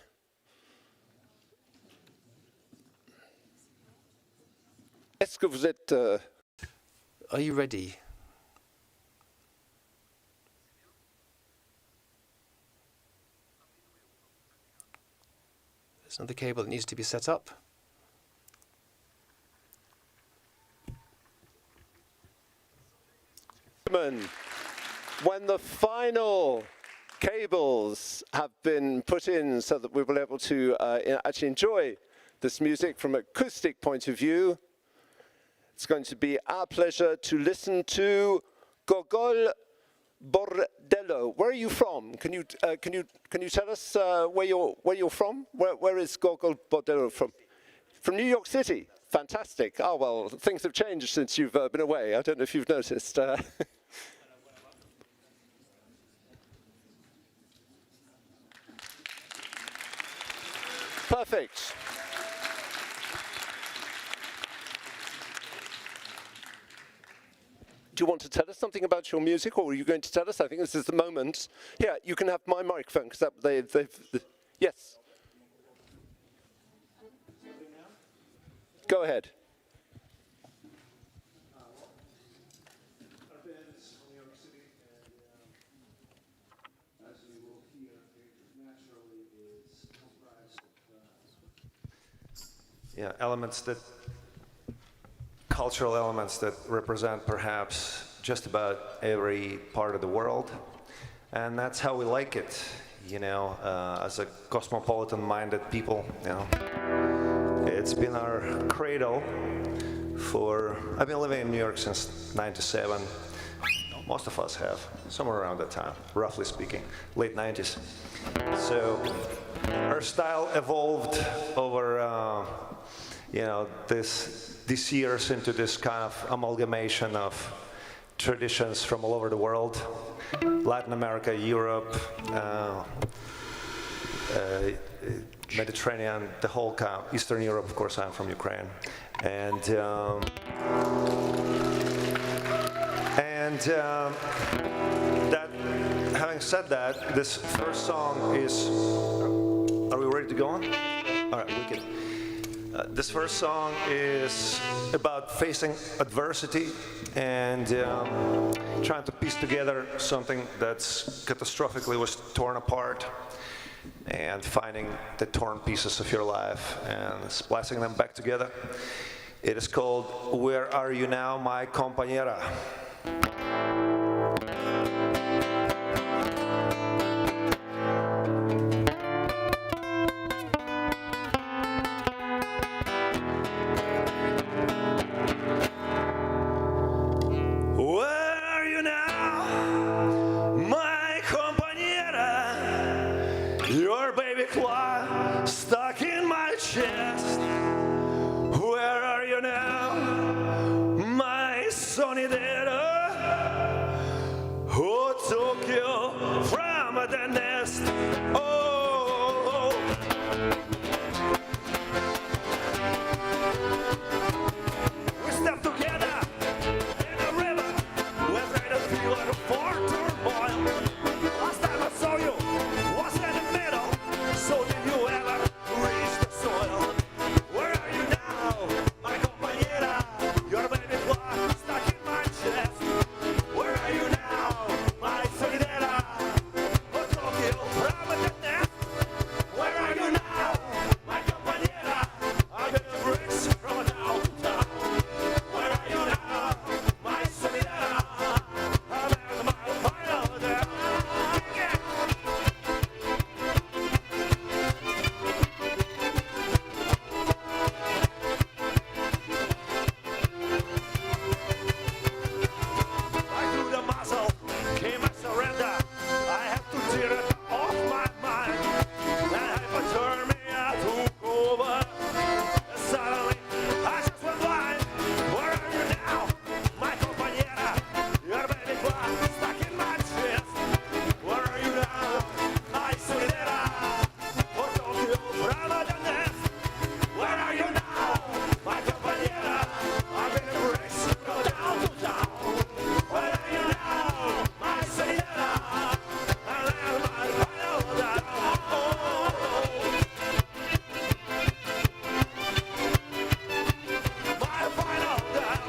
S1: Est-ce que vous êtes...
S11: Are you ready? There's another cable that needs to be set up.
S1: When the final cables have been put in so that we will be able to actually enjoy this music from an acoustic point of view, it's going to be our pleasure to listen to Gogol Bordello. Where are you from? Can you tell us where you're from? Where is Gogol Bordello from? From New York City. Fantastic. Oh well, things have changed since you've been away. I don't know if you've noticed. Perfect. Do you want to tell us something about your music, or are you going to tell us? I think this is the moment. Yeah, you can have my microphone, because yes. Go ahead.
S13: Yeah, cultural elements that represent perhaps just about every part of the world. And that's how we like it, you know, as a cosmopolitan-minded people, you know. It's been our cradle I've been living in New York since '97. Most of us have, somewhere around that time, roughly speaking, late 90s. So our style evolved over, you know, these years into this kind of amalgamation of traditions from all over the world, Latin America, Europe, Mediterranean, the whole kind of Eastern Europe. Of course, I'm from Ukraine, and that. Having said that, this first song is. Are we ready to go on? All right, we can. This first song is about facing adversity and trying to piece together something that's catastrophically was torn apart, and finding the torn pieces of your life and splicing them back together. It is called Where Are You Now, My Compañera? Where are you now, my compañera? Your baby claw stuck in my chest. Where are you now, my sonidera? Who took you from the nest? Oh, we stepped together in the river. We're trying to feel it for turmoil. Last time I saw you was in the middle. So did you ever reach the soil? Where are you now, my compañera? Your baby clock stuck in my chest. Where are you now, my solidera? Who took you from the nest? Where are you now, my compañera? I'm in the bricks from downtown. Where are you now, my solidera? I'm at my final day. I threw the muzzle, came a surrender. I have to tear it off my mind. And hypothermia took over. Suddenly, I just went blind. Where are you now, my compañera? Your baby clock stuck in my chest. Where are you now, my solidera? Who took you from the nest? Where are you now, my compañera? I'm in the bricks from down to town. Where are you now, my solidera? I'm at my final down. My final down.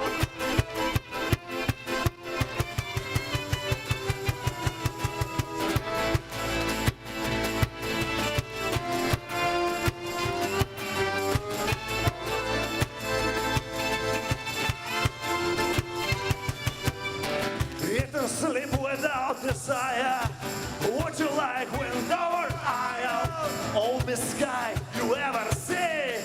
S13: Eat and sleep without desire. Would you like wind over aisle? Oldest sky you ever see.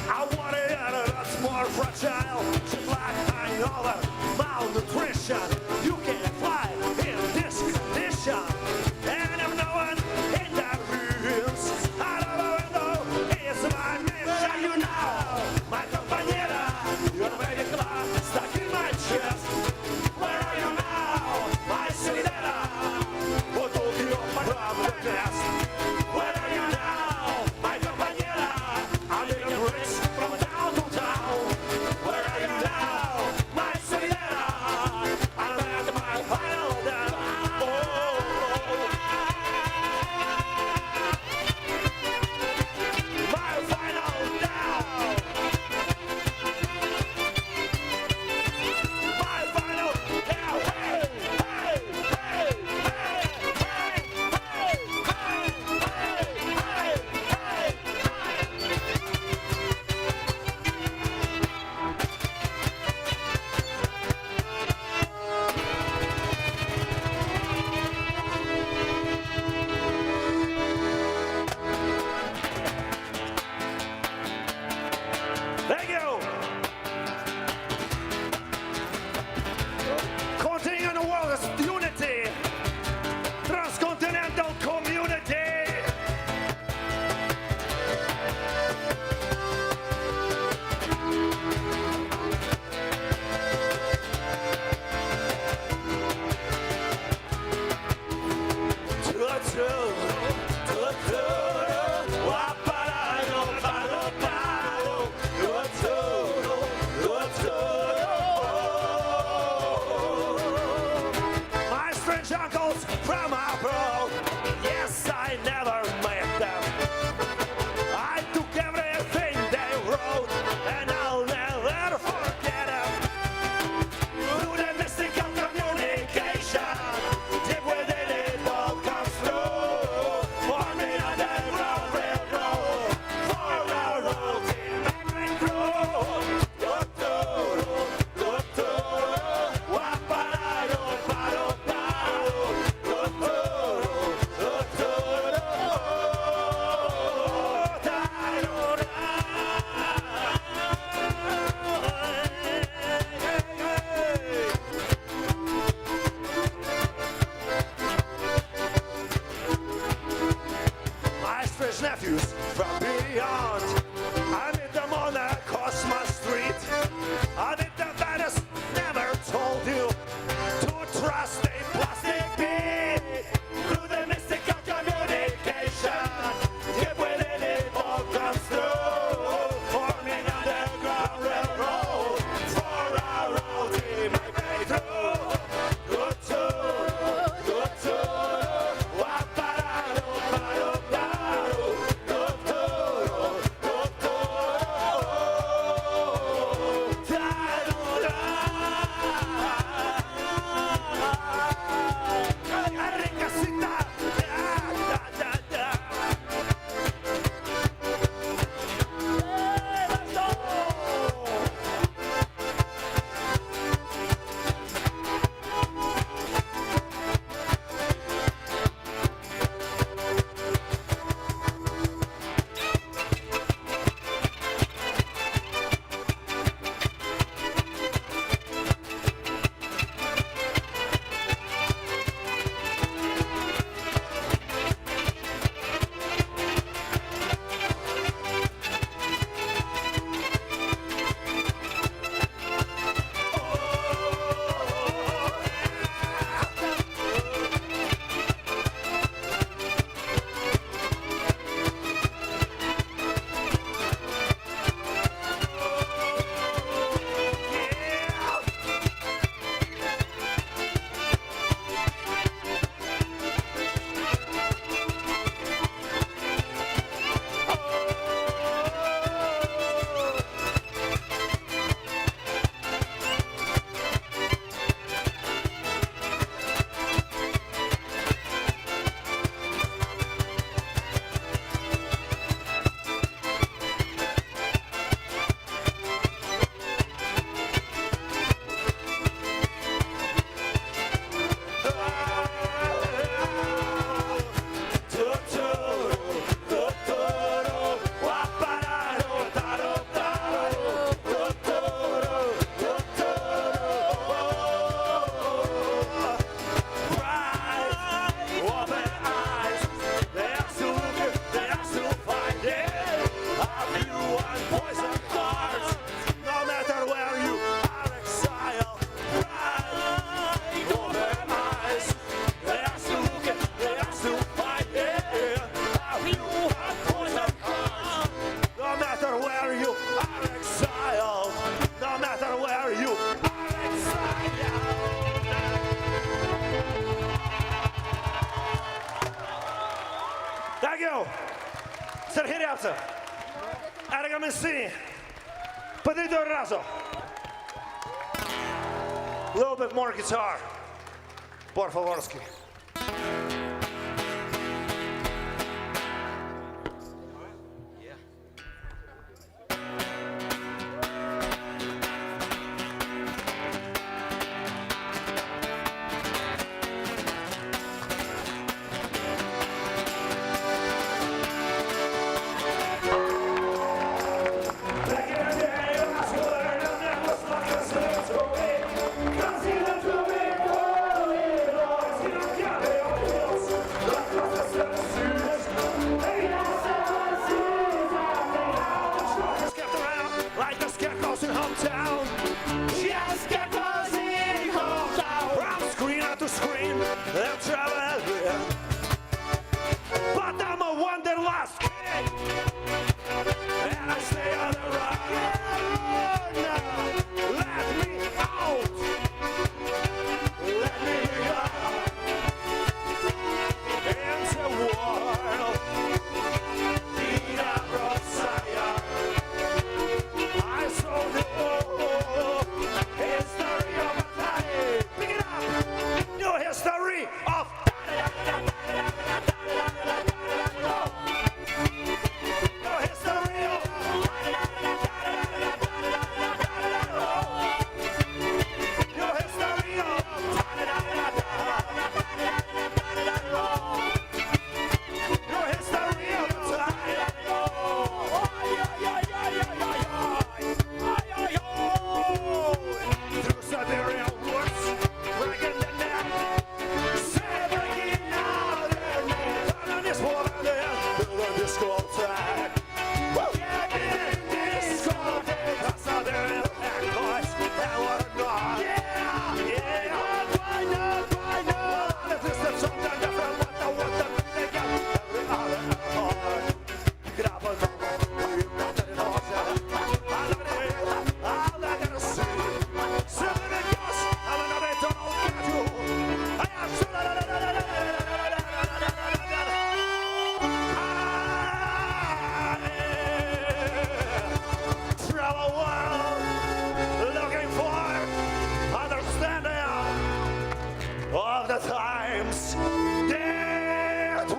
S13: I want it that's more fragile. Just like hangover, malnutrition. You can't fly in this condition. And if no one intervenes, out of the window is my mission. You know, my compañera, your baby clock stuck in my chest. Where are you now, my solidera? Who took you from the nest? Where are you now, my compañera? I'm in the bricks from town to town. Where are you now, my solidera? I'm at my final down. My final down. My final down. Hey, hey, hey, hey, hey, hey, hey, Thank you. Continuing the world is unity, transcontinental community. My strange uncles from abroad, yes, I never met them. I took everything they wrote, and I'll never forget them. Through the mystical communication, deep within it all comes through.
S14: British nephews from beyond. I met them on a Cosmos Street. I bet the Venice never told you to trust a plastic bead. Through the mystical communication, deep within it all comes through. Forming underground railroad for our ultimate breakthrough. Good to, good to, Serhiriace, Argamensini, Pedrito Razo. A little bit more guitar, por favorski.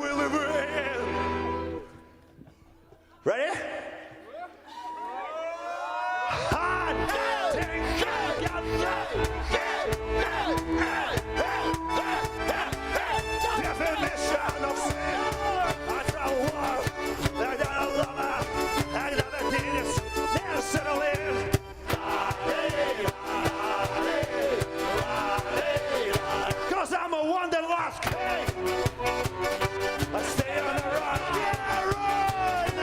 S14: we live in. Ready? Definition of sin. I travel war. I got a lover. I never did it. Never settle in. Cause I'm a wanderlust. I stay on the run. Yeah, run.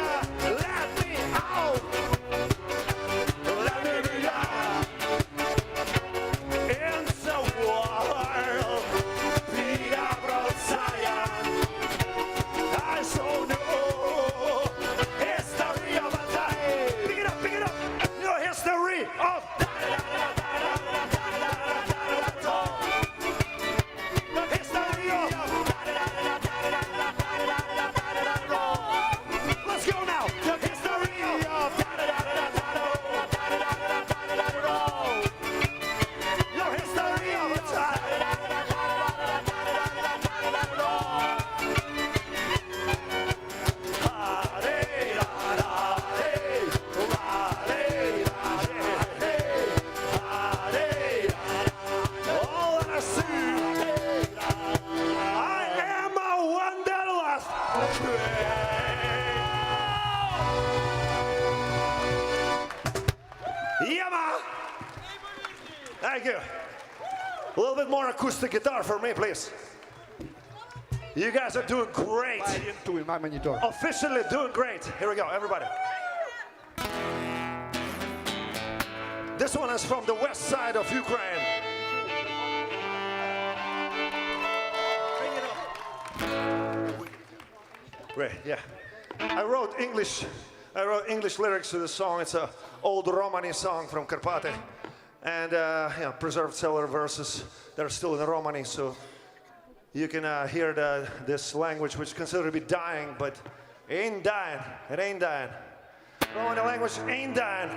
S14: Let me out. Let me be out. In the world, beat up outside. I so know history of a time. Pick it up, your history of history of. Let's go now. History of. Your history of a time. All I see, I am a wanderlust. Yeah, man. Thank you. A little bit more acoustic guitar for me, please. You guys are doing great. Officially doing great. Here we go, everybody. This one is from the west side of Ukraine. Great, yeah. I wrote English lyrics to this song. It's an old Romani song from Karpate. And yeah, preserved several verses that are still in the Romani, so you can hear this language, which is considered to be dying, but it ain't dying. It ain't dying. Romani language ain't dying.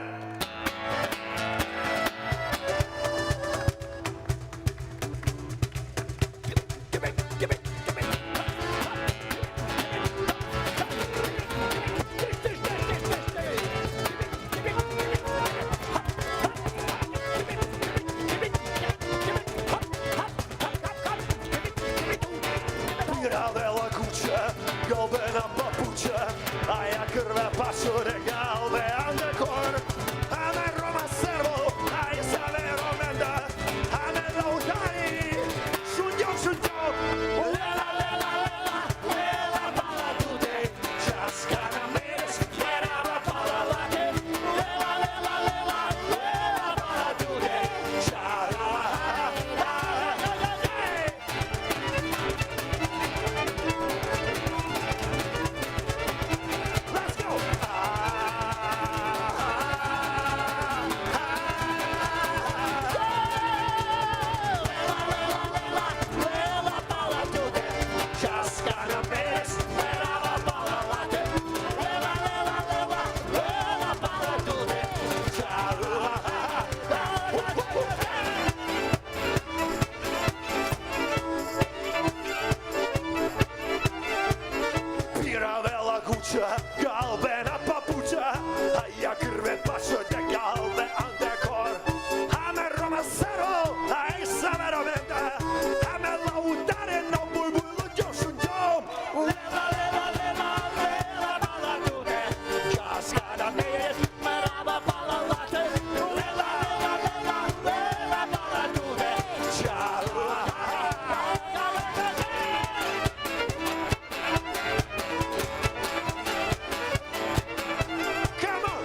S14: Piravela kuća, golbena papuća, a ja krve pasure galbe andekor. A me Roma servo, a i savero menda, a me lautari, šunjom. Lela, lela, lela, lela, bala tude, časka na mes,jerava bala lake. Lela, lela, lela, lela, bala tude, čarava, let's go! Piravela kuća, galbena papuća, a ja krve pašote galbe andekor. A me Roma servo, a i savero menda, a me lautare no bujbujlo djošunjom. Lela, lela, lela, lela, bala tude, časka na mes, merava bala late. Lela, lela, lela, lela, bala tude, čarava. Come on!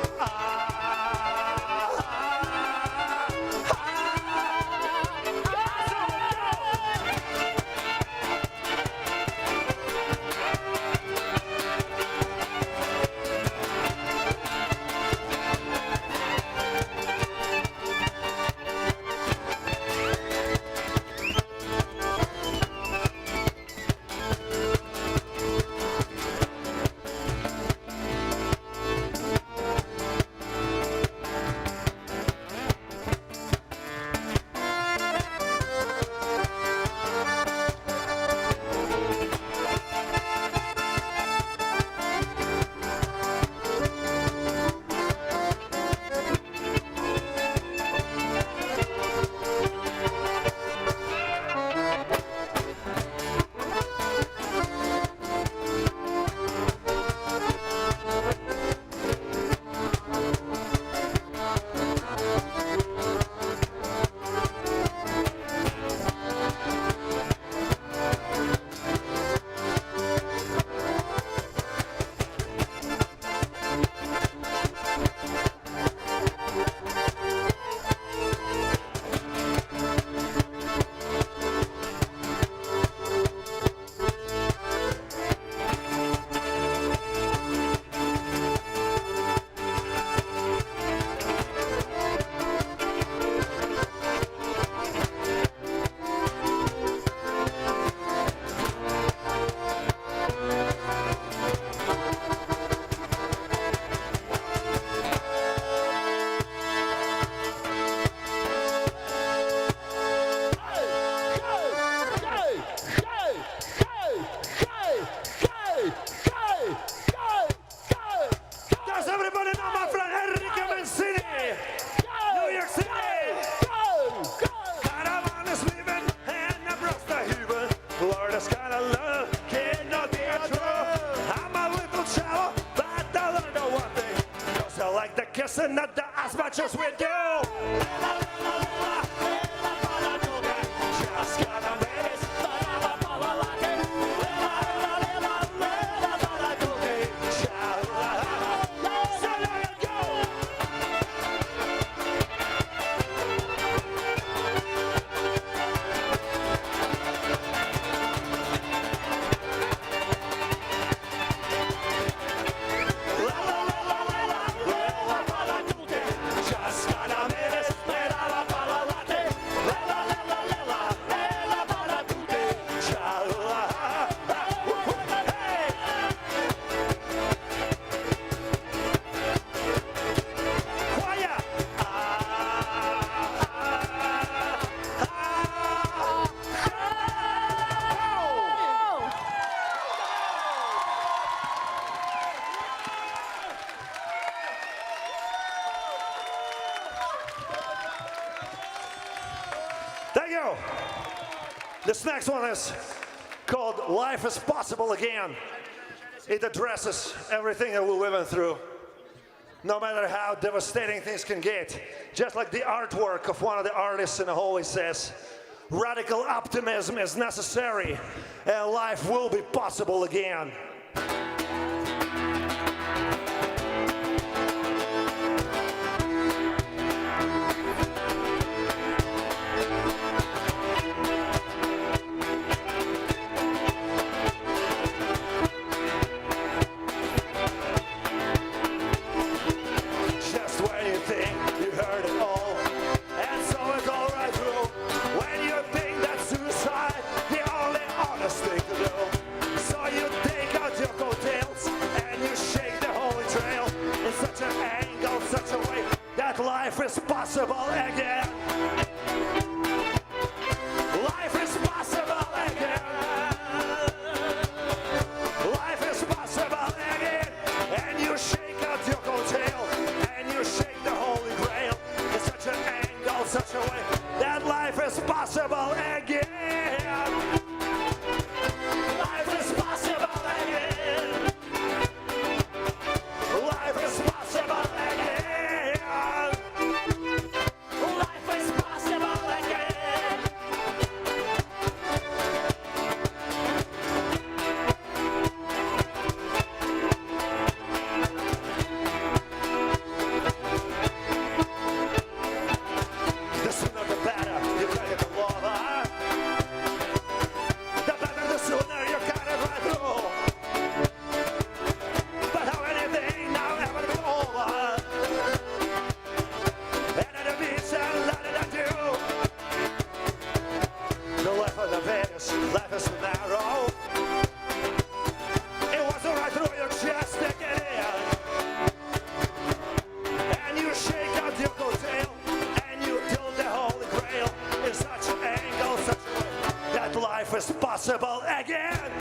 S14: listen not as much as we do. Just gonna make it. Thank you. This next one is called Life is Possible Again. It addresses everything that we're living through, no matter how devastating things can get. Just like the artwork of one of the artists in the hallway says, radical optimism is necessary and life will be possible again. Life is possible again. Life is possible again. Life is possible again. And you shake out your coattail and you shake the Holy Grail in such an angle, such a way that life is possible again. Life is possible again. Life is possible again. Life is possible again. The sooner the better, you can get the lava. The better, the sooner you got it right through. But how anything now ever be over? And at the beach and let it do. The life of the Vegas, life is narrow. It wasn't right through your chest to get in. And you shake out your coattail and you tilt the Holy Grail in such an angle, such a way that life is possible again.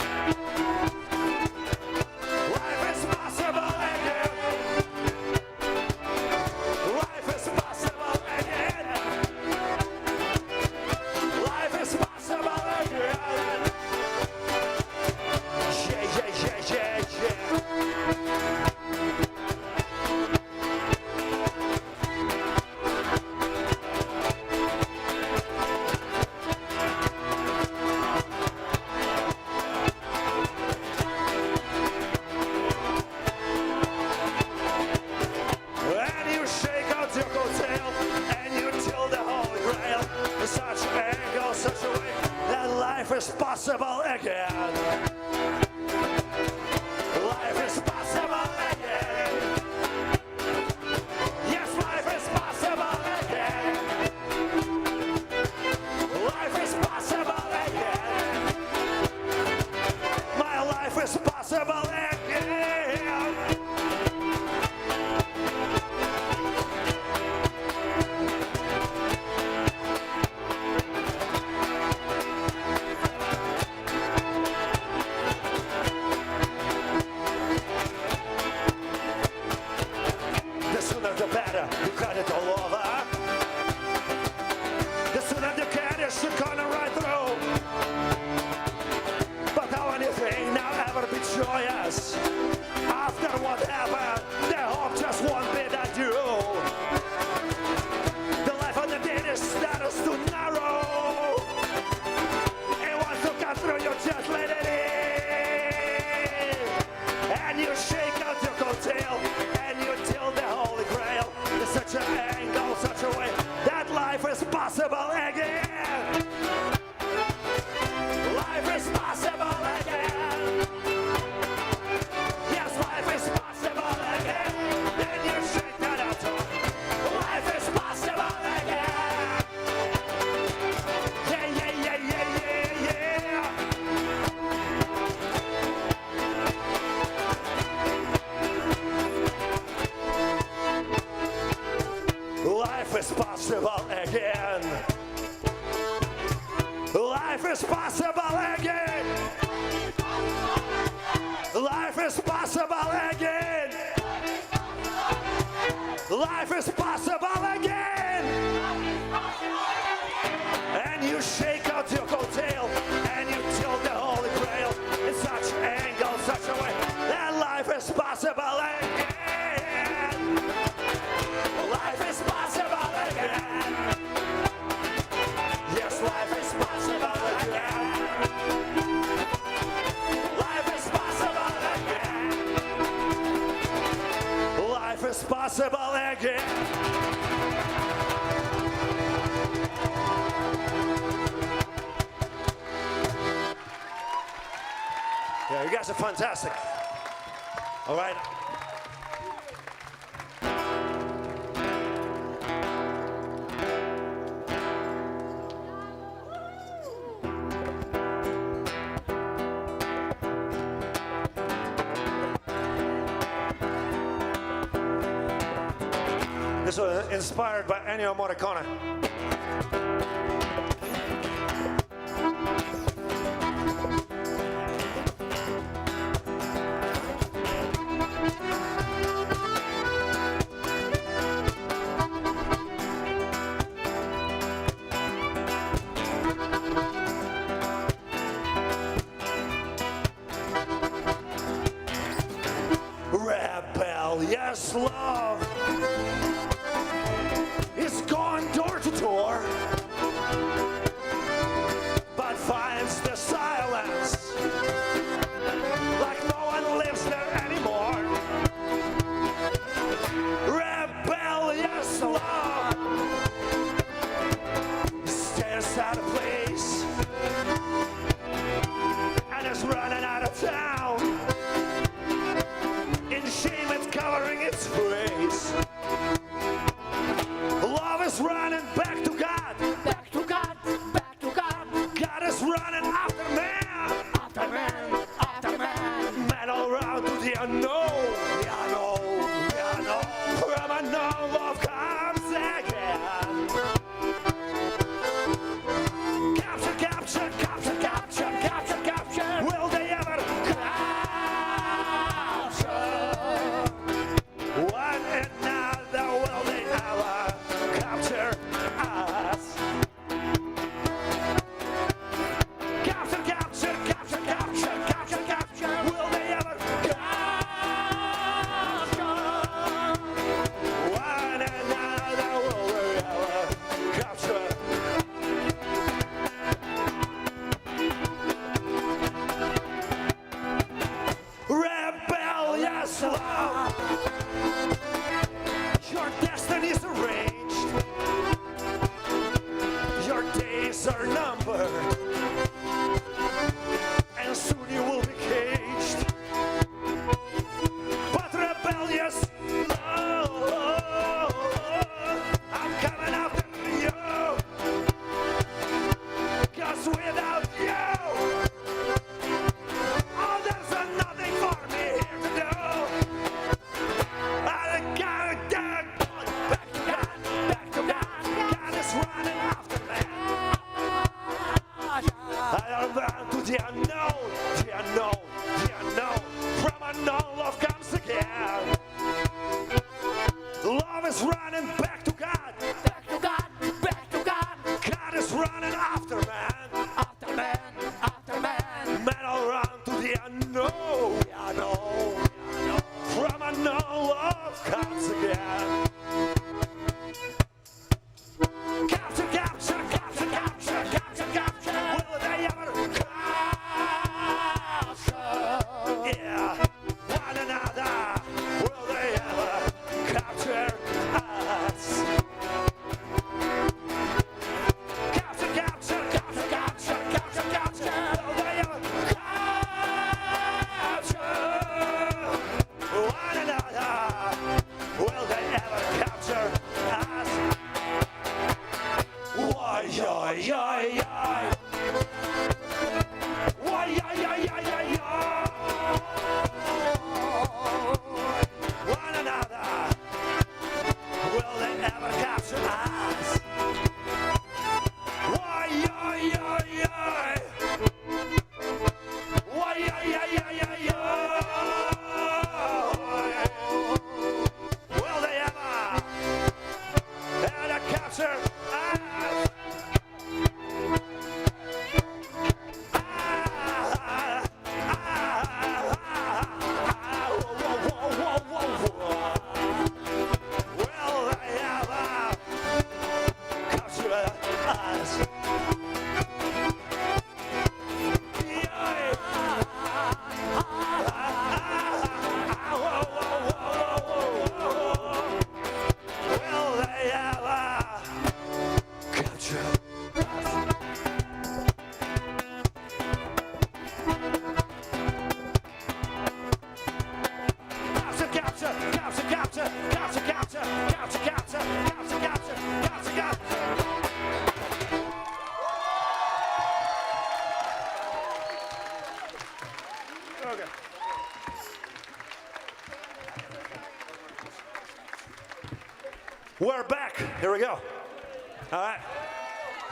S14: Life is possible again. Life is possible again. Life is possible again. Yeah, yeah, yeah, yeah, yeah. And you shake out your coattail and you tilt the Holy Grail in such an angle, such a way that life is possible again. Life is possible again. Yes, life is possible again. Life is possible again. My life is possible again. The sooner the better, you cut it all over. The sooner the caddies you're gonna ride through. But how anything now ever be joyous? After what happened, the hope just won't be that you. Life is possible again. Life is possible again. And you shake out your coattail and you tilt the Holy Grail in such angle, such a way that life is possible again. Life is possible again. Yes, life is possible again. Life is possible again. Life is possible again. Yeah, you guys are fantastic. All right. This was inspired by Ennio Morricone. Rebellious love is gone door to door, but finds the silence like no one lives there anymore. Rebellious love stares out of place and is running out of town. In shame it's covering its face. Love is running back to God. Back to God, back to God. God is running after man. After man, after man. Man all around to the unknown. The unknown, the unknown. From unknown love comes again. Capture, capture, capture, capture, capture, capture. Will they ever one another, will they ever capture us? Capture, capture, capture, capture, capture, capture. Will they ever capture one another? Will they ever capture? Rebellious love. Your destiny's arranged. Your days are numbered. And soon you will be caged. But rebellious love, I'm coming after you. 'Cause without you, oh, there's nothing for me here to do. capture, capture, capture, capture, capture, capture, capture, capture, capture. Okay. We're back. Here we go. All right.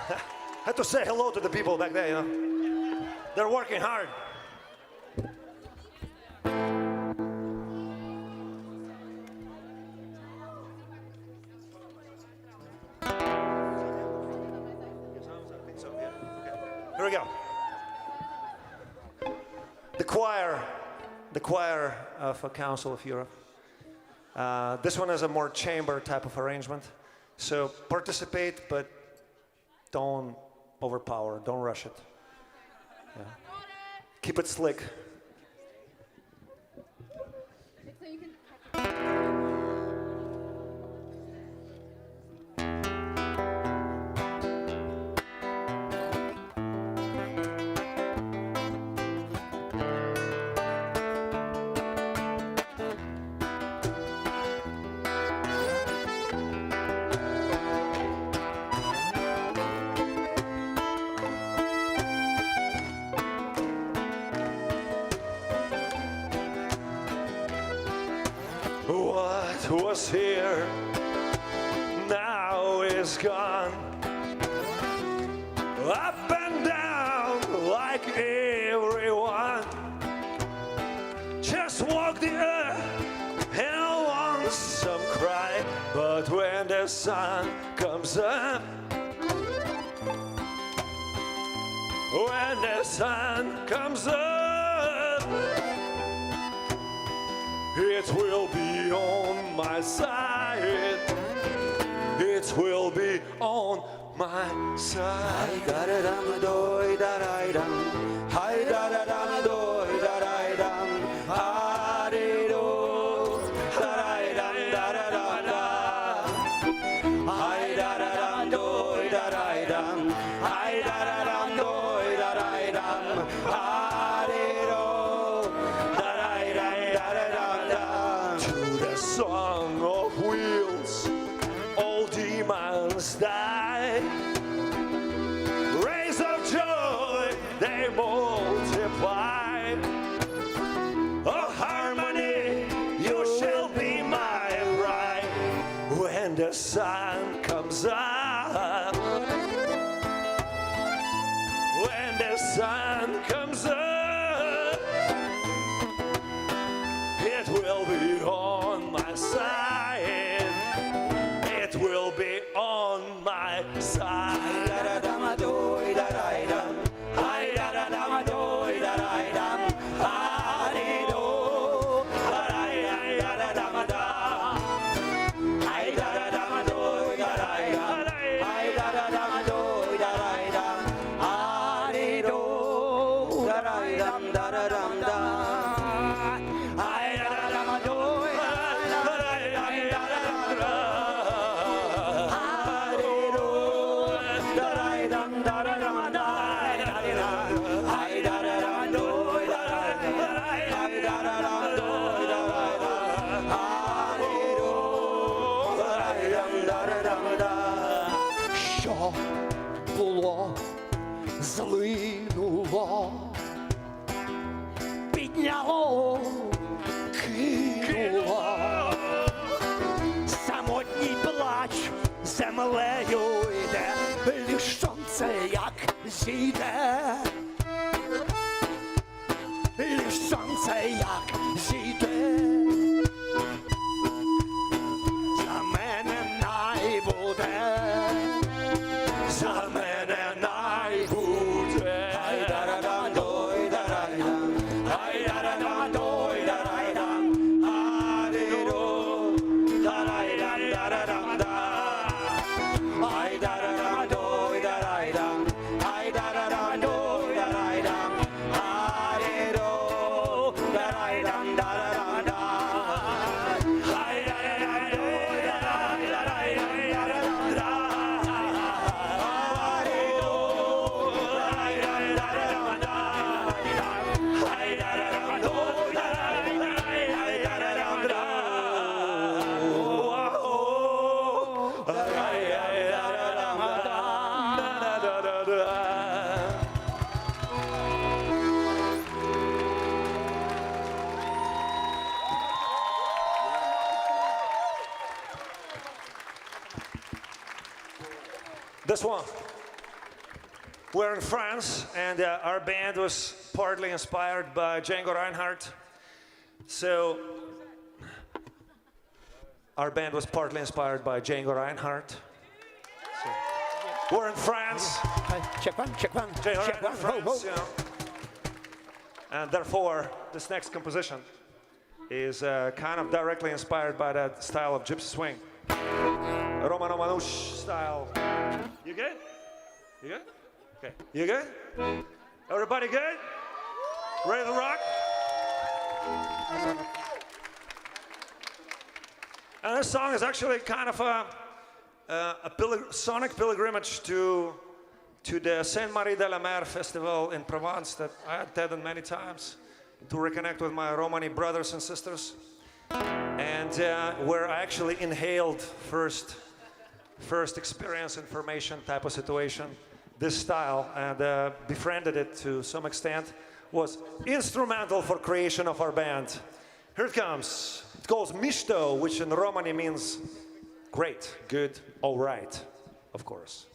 S14: I had to say hello to the people back there, you know. They're working hard. Here we go. The choir of a Council of Europe. This one is a more chamber type of arrangement. So participate, but don't overpower, don't rush it. Yeah. Keep it slick. What was here now is gone. Up and down like everyone. Just walk the earth and want some cry. But when the sun comes up, when the sun comes up, it will be on my side. It will be on my side. Song of wheels, all demons die. Rays of joy, they multiply. Oh, harmony, you shall be my bride. When the sun comes up, when the sun comes up, it will be on my side. It will be on my side. Що було, злинуло, підняло, кинуло. Самотній плач землею йде, лиш сонце як зійде. Лиш сонце як зійде. За мене най буде. За мене най буде. This one. We're in France, and our band was partly inspired by Django Reinhardt. So, our band was partly inspired by Django Reinhardt. So, we're in France.
S10: Check one, check one,
S14: Django
S10: check one.
S14: Reinhardt,
S10: Ho,
S14: France, you know. And therefore, this next composition is kind of directly inspired by that style of gypsy swing. Romano Manouche style. You good? You good? Okay. You good? Everybody good? Ready to rock? And this song is actually kind of a sonic pilgrimage to the Sainte-Marie de la Mer festival in Provence that I attended many times to reconnect with my Romani brothers and sisters. And where I actually inhaled first experience information type of situation, this style, and befriended it to some extent, was instrumental for creation of our band. Here it comes. It goes Misto, which in Romani means great, good, all right, of course.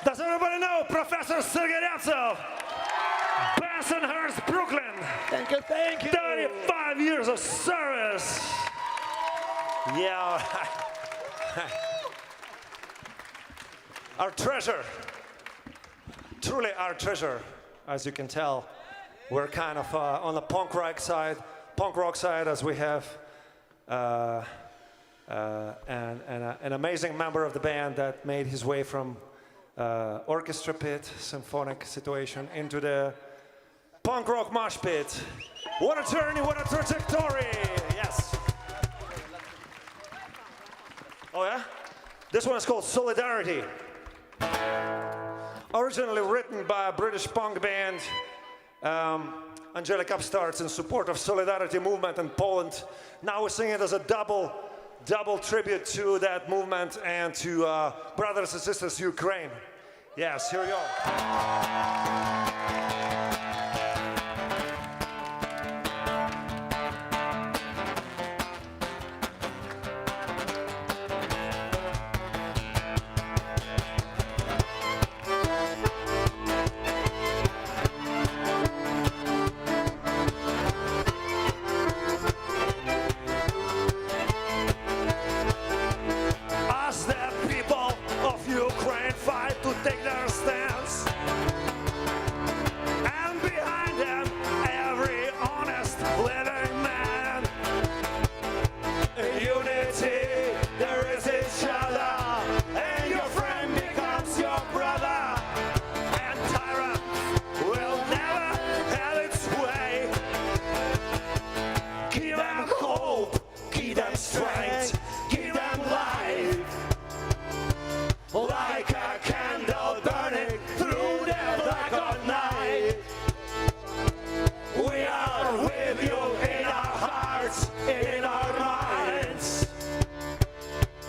S14: Does everybody know Professor Sergeyevtsov? Bensonhurst, Brooklyn.
S5: Thank you, thank you.
S14: 35 years of service. Yeah. Our treasure. Truly our treasure, as you can tell. We're kind of on the punk rock side, as we have an amazing member of the band that made his way from orchestra pit, symphonic situation, into the punk rock mosh pit. What a journey, what a trajectory, yes. Oh yeah? This one is called Solidarity. Originally written by a British punk band, Angelic Upstarts, in support of Solidarity movement in Poland. Now we sing it as a double tribute to that movement and to brothers and sisters Ukraine. Yes, here we go. As the people of Ukraine fight to take their stance, and behind them every honest living man. In unity there is each other, and your friend becomes your brother. And tyrant will never have its way. Give them hope, give them strength, give them life. Like a candle burning through the black of night. We are with you in our hearts, in our minds.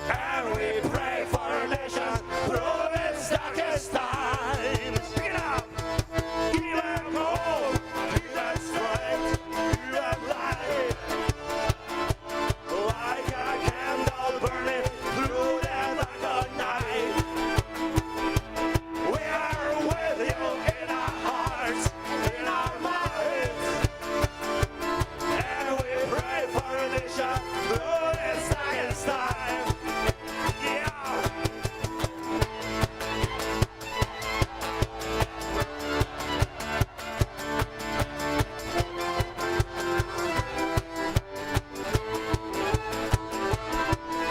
S14: And we pray for our nation through its darkest times. Pick it up! Give them hope, give them strength, give them life. Like a candle burning through the dark of night. We are with you in our hearts, in our minds. And we pray for a nation through this darkest time. Yeah.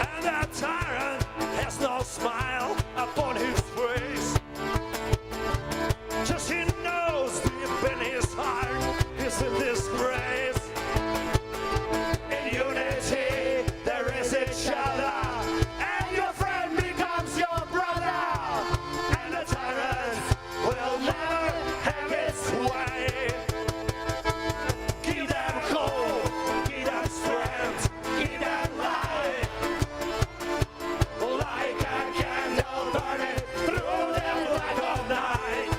S14: And that tyrant has no smile upon his face. Just he knows deep in his heart he's in disgrace. In unity there is each other, and your friend becomes your brother. And the tyrant will never have its way. Give them hope, give them strength, give them life. Like a candle burning through the black of night.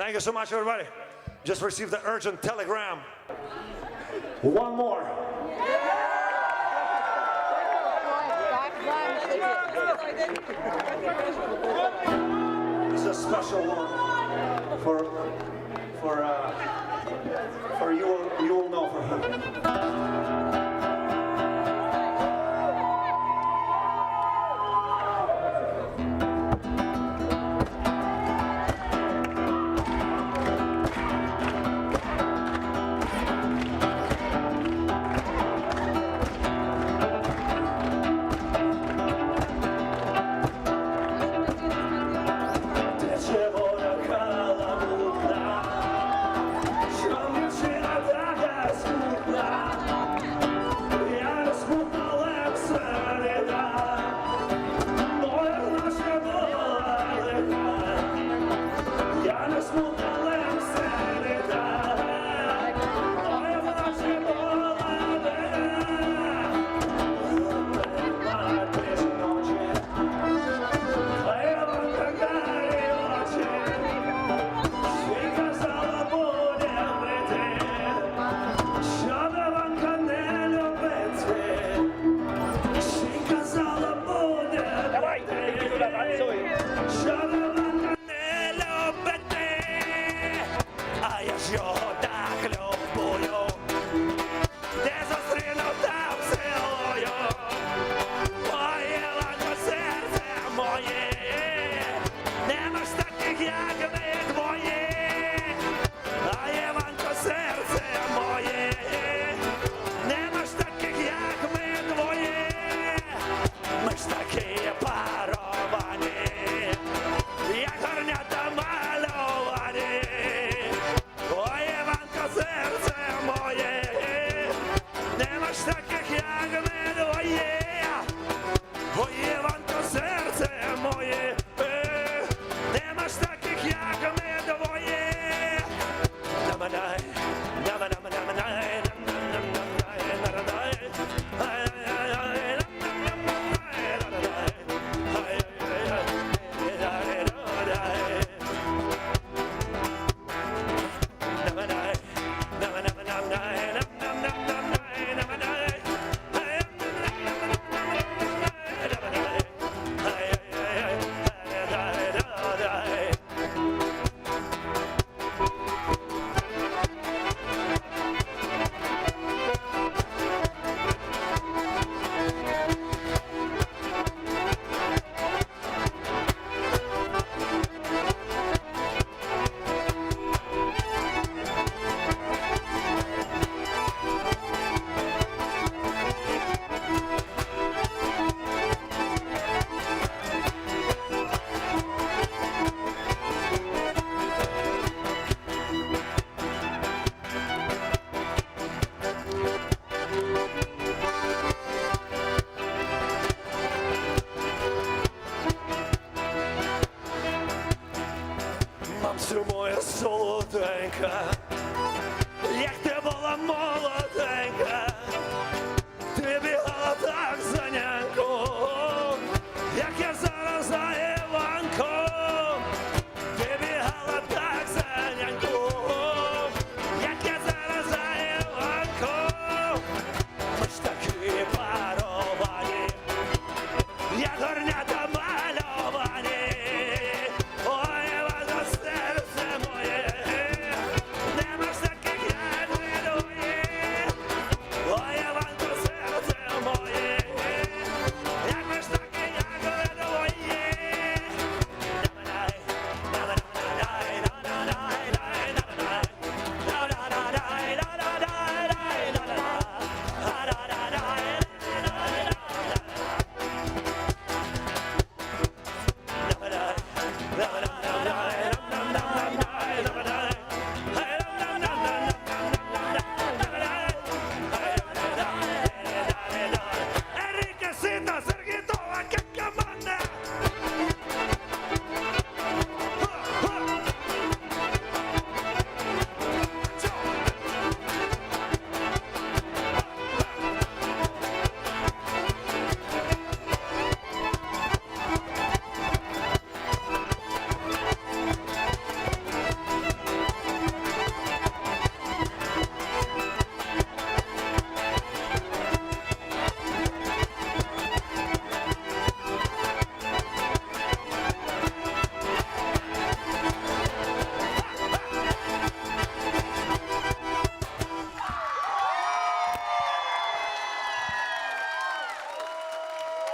S14: Thank you so much, everybody. Just received the urgent telegram. One more. This is a special one for you will know for him.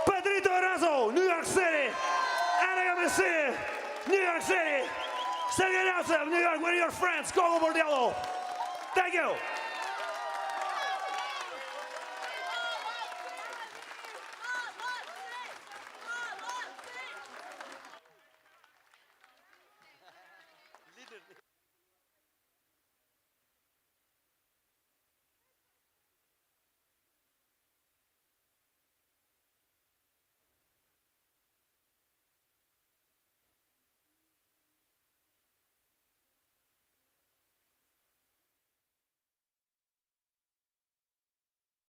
S14: Pedrito Erazo, New York City. Anaheim City, New York City. Sergey Yeltsin, New York, we're your friends. Go over the yellow. Thank you.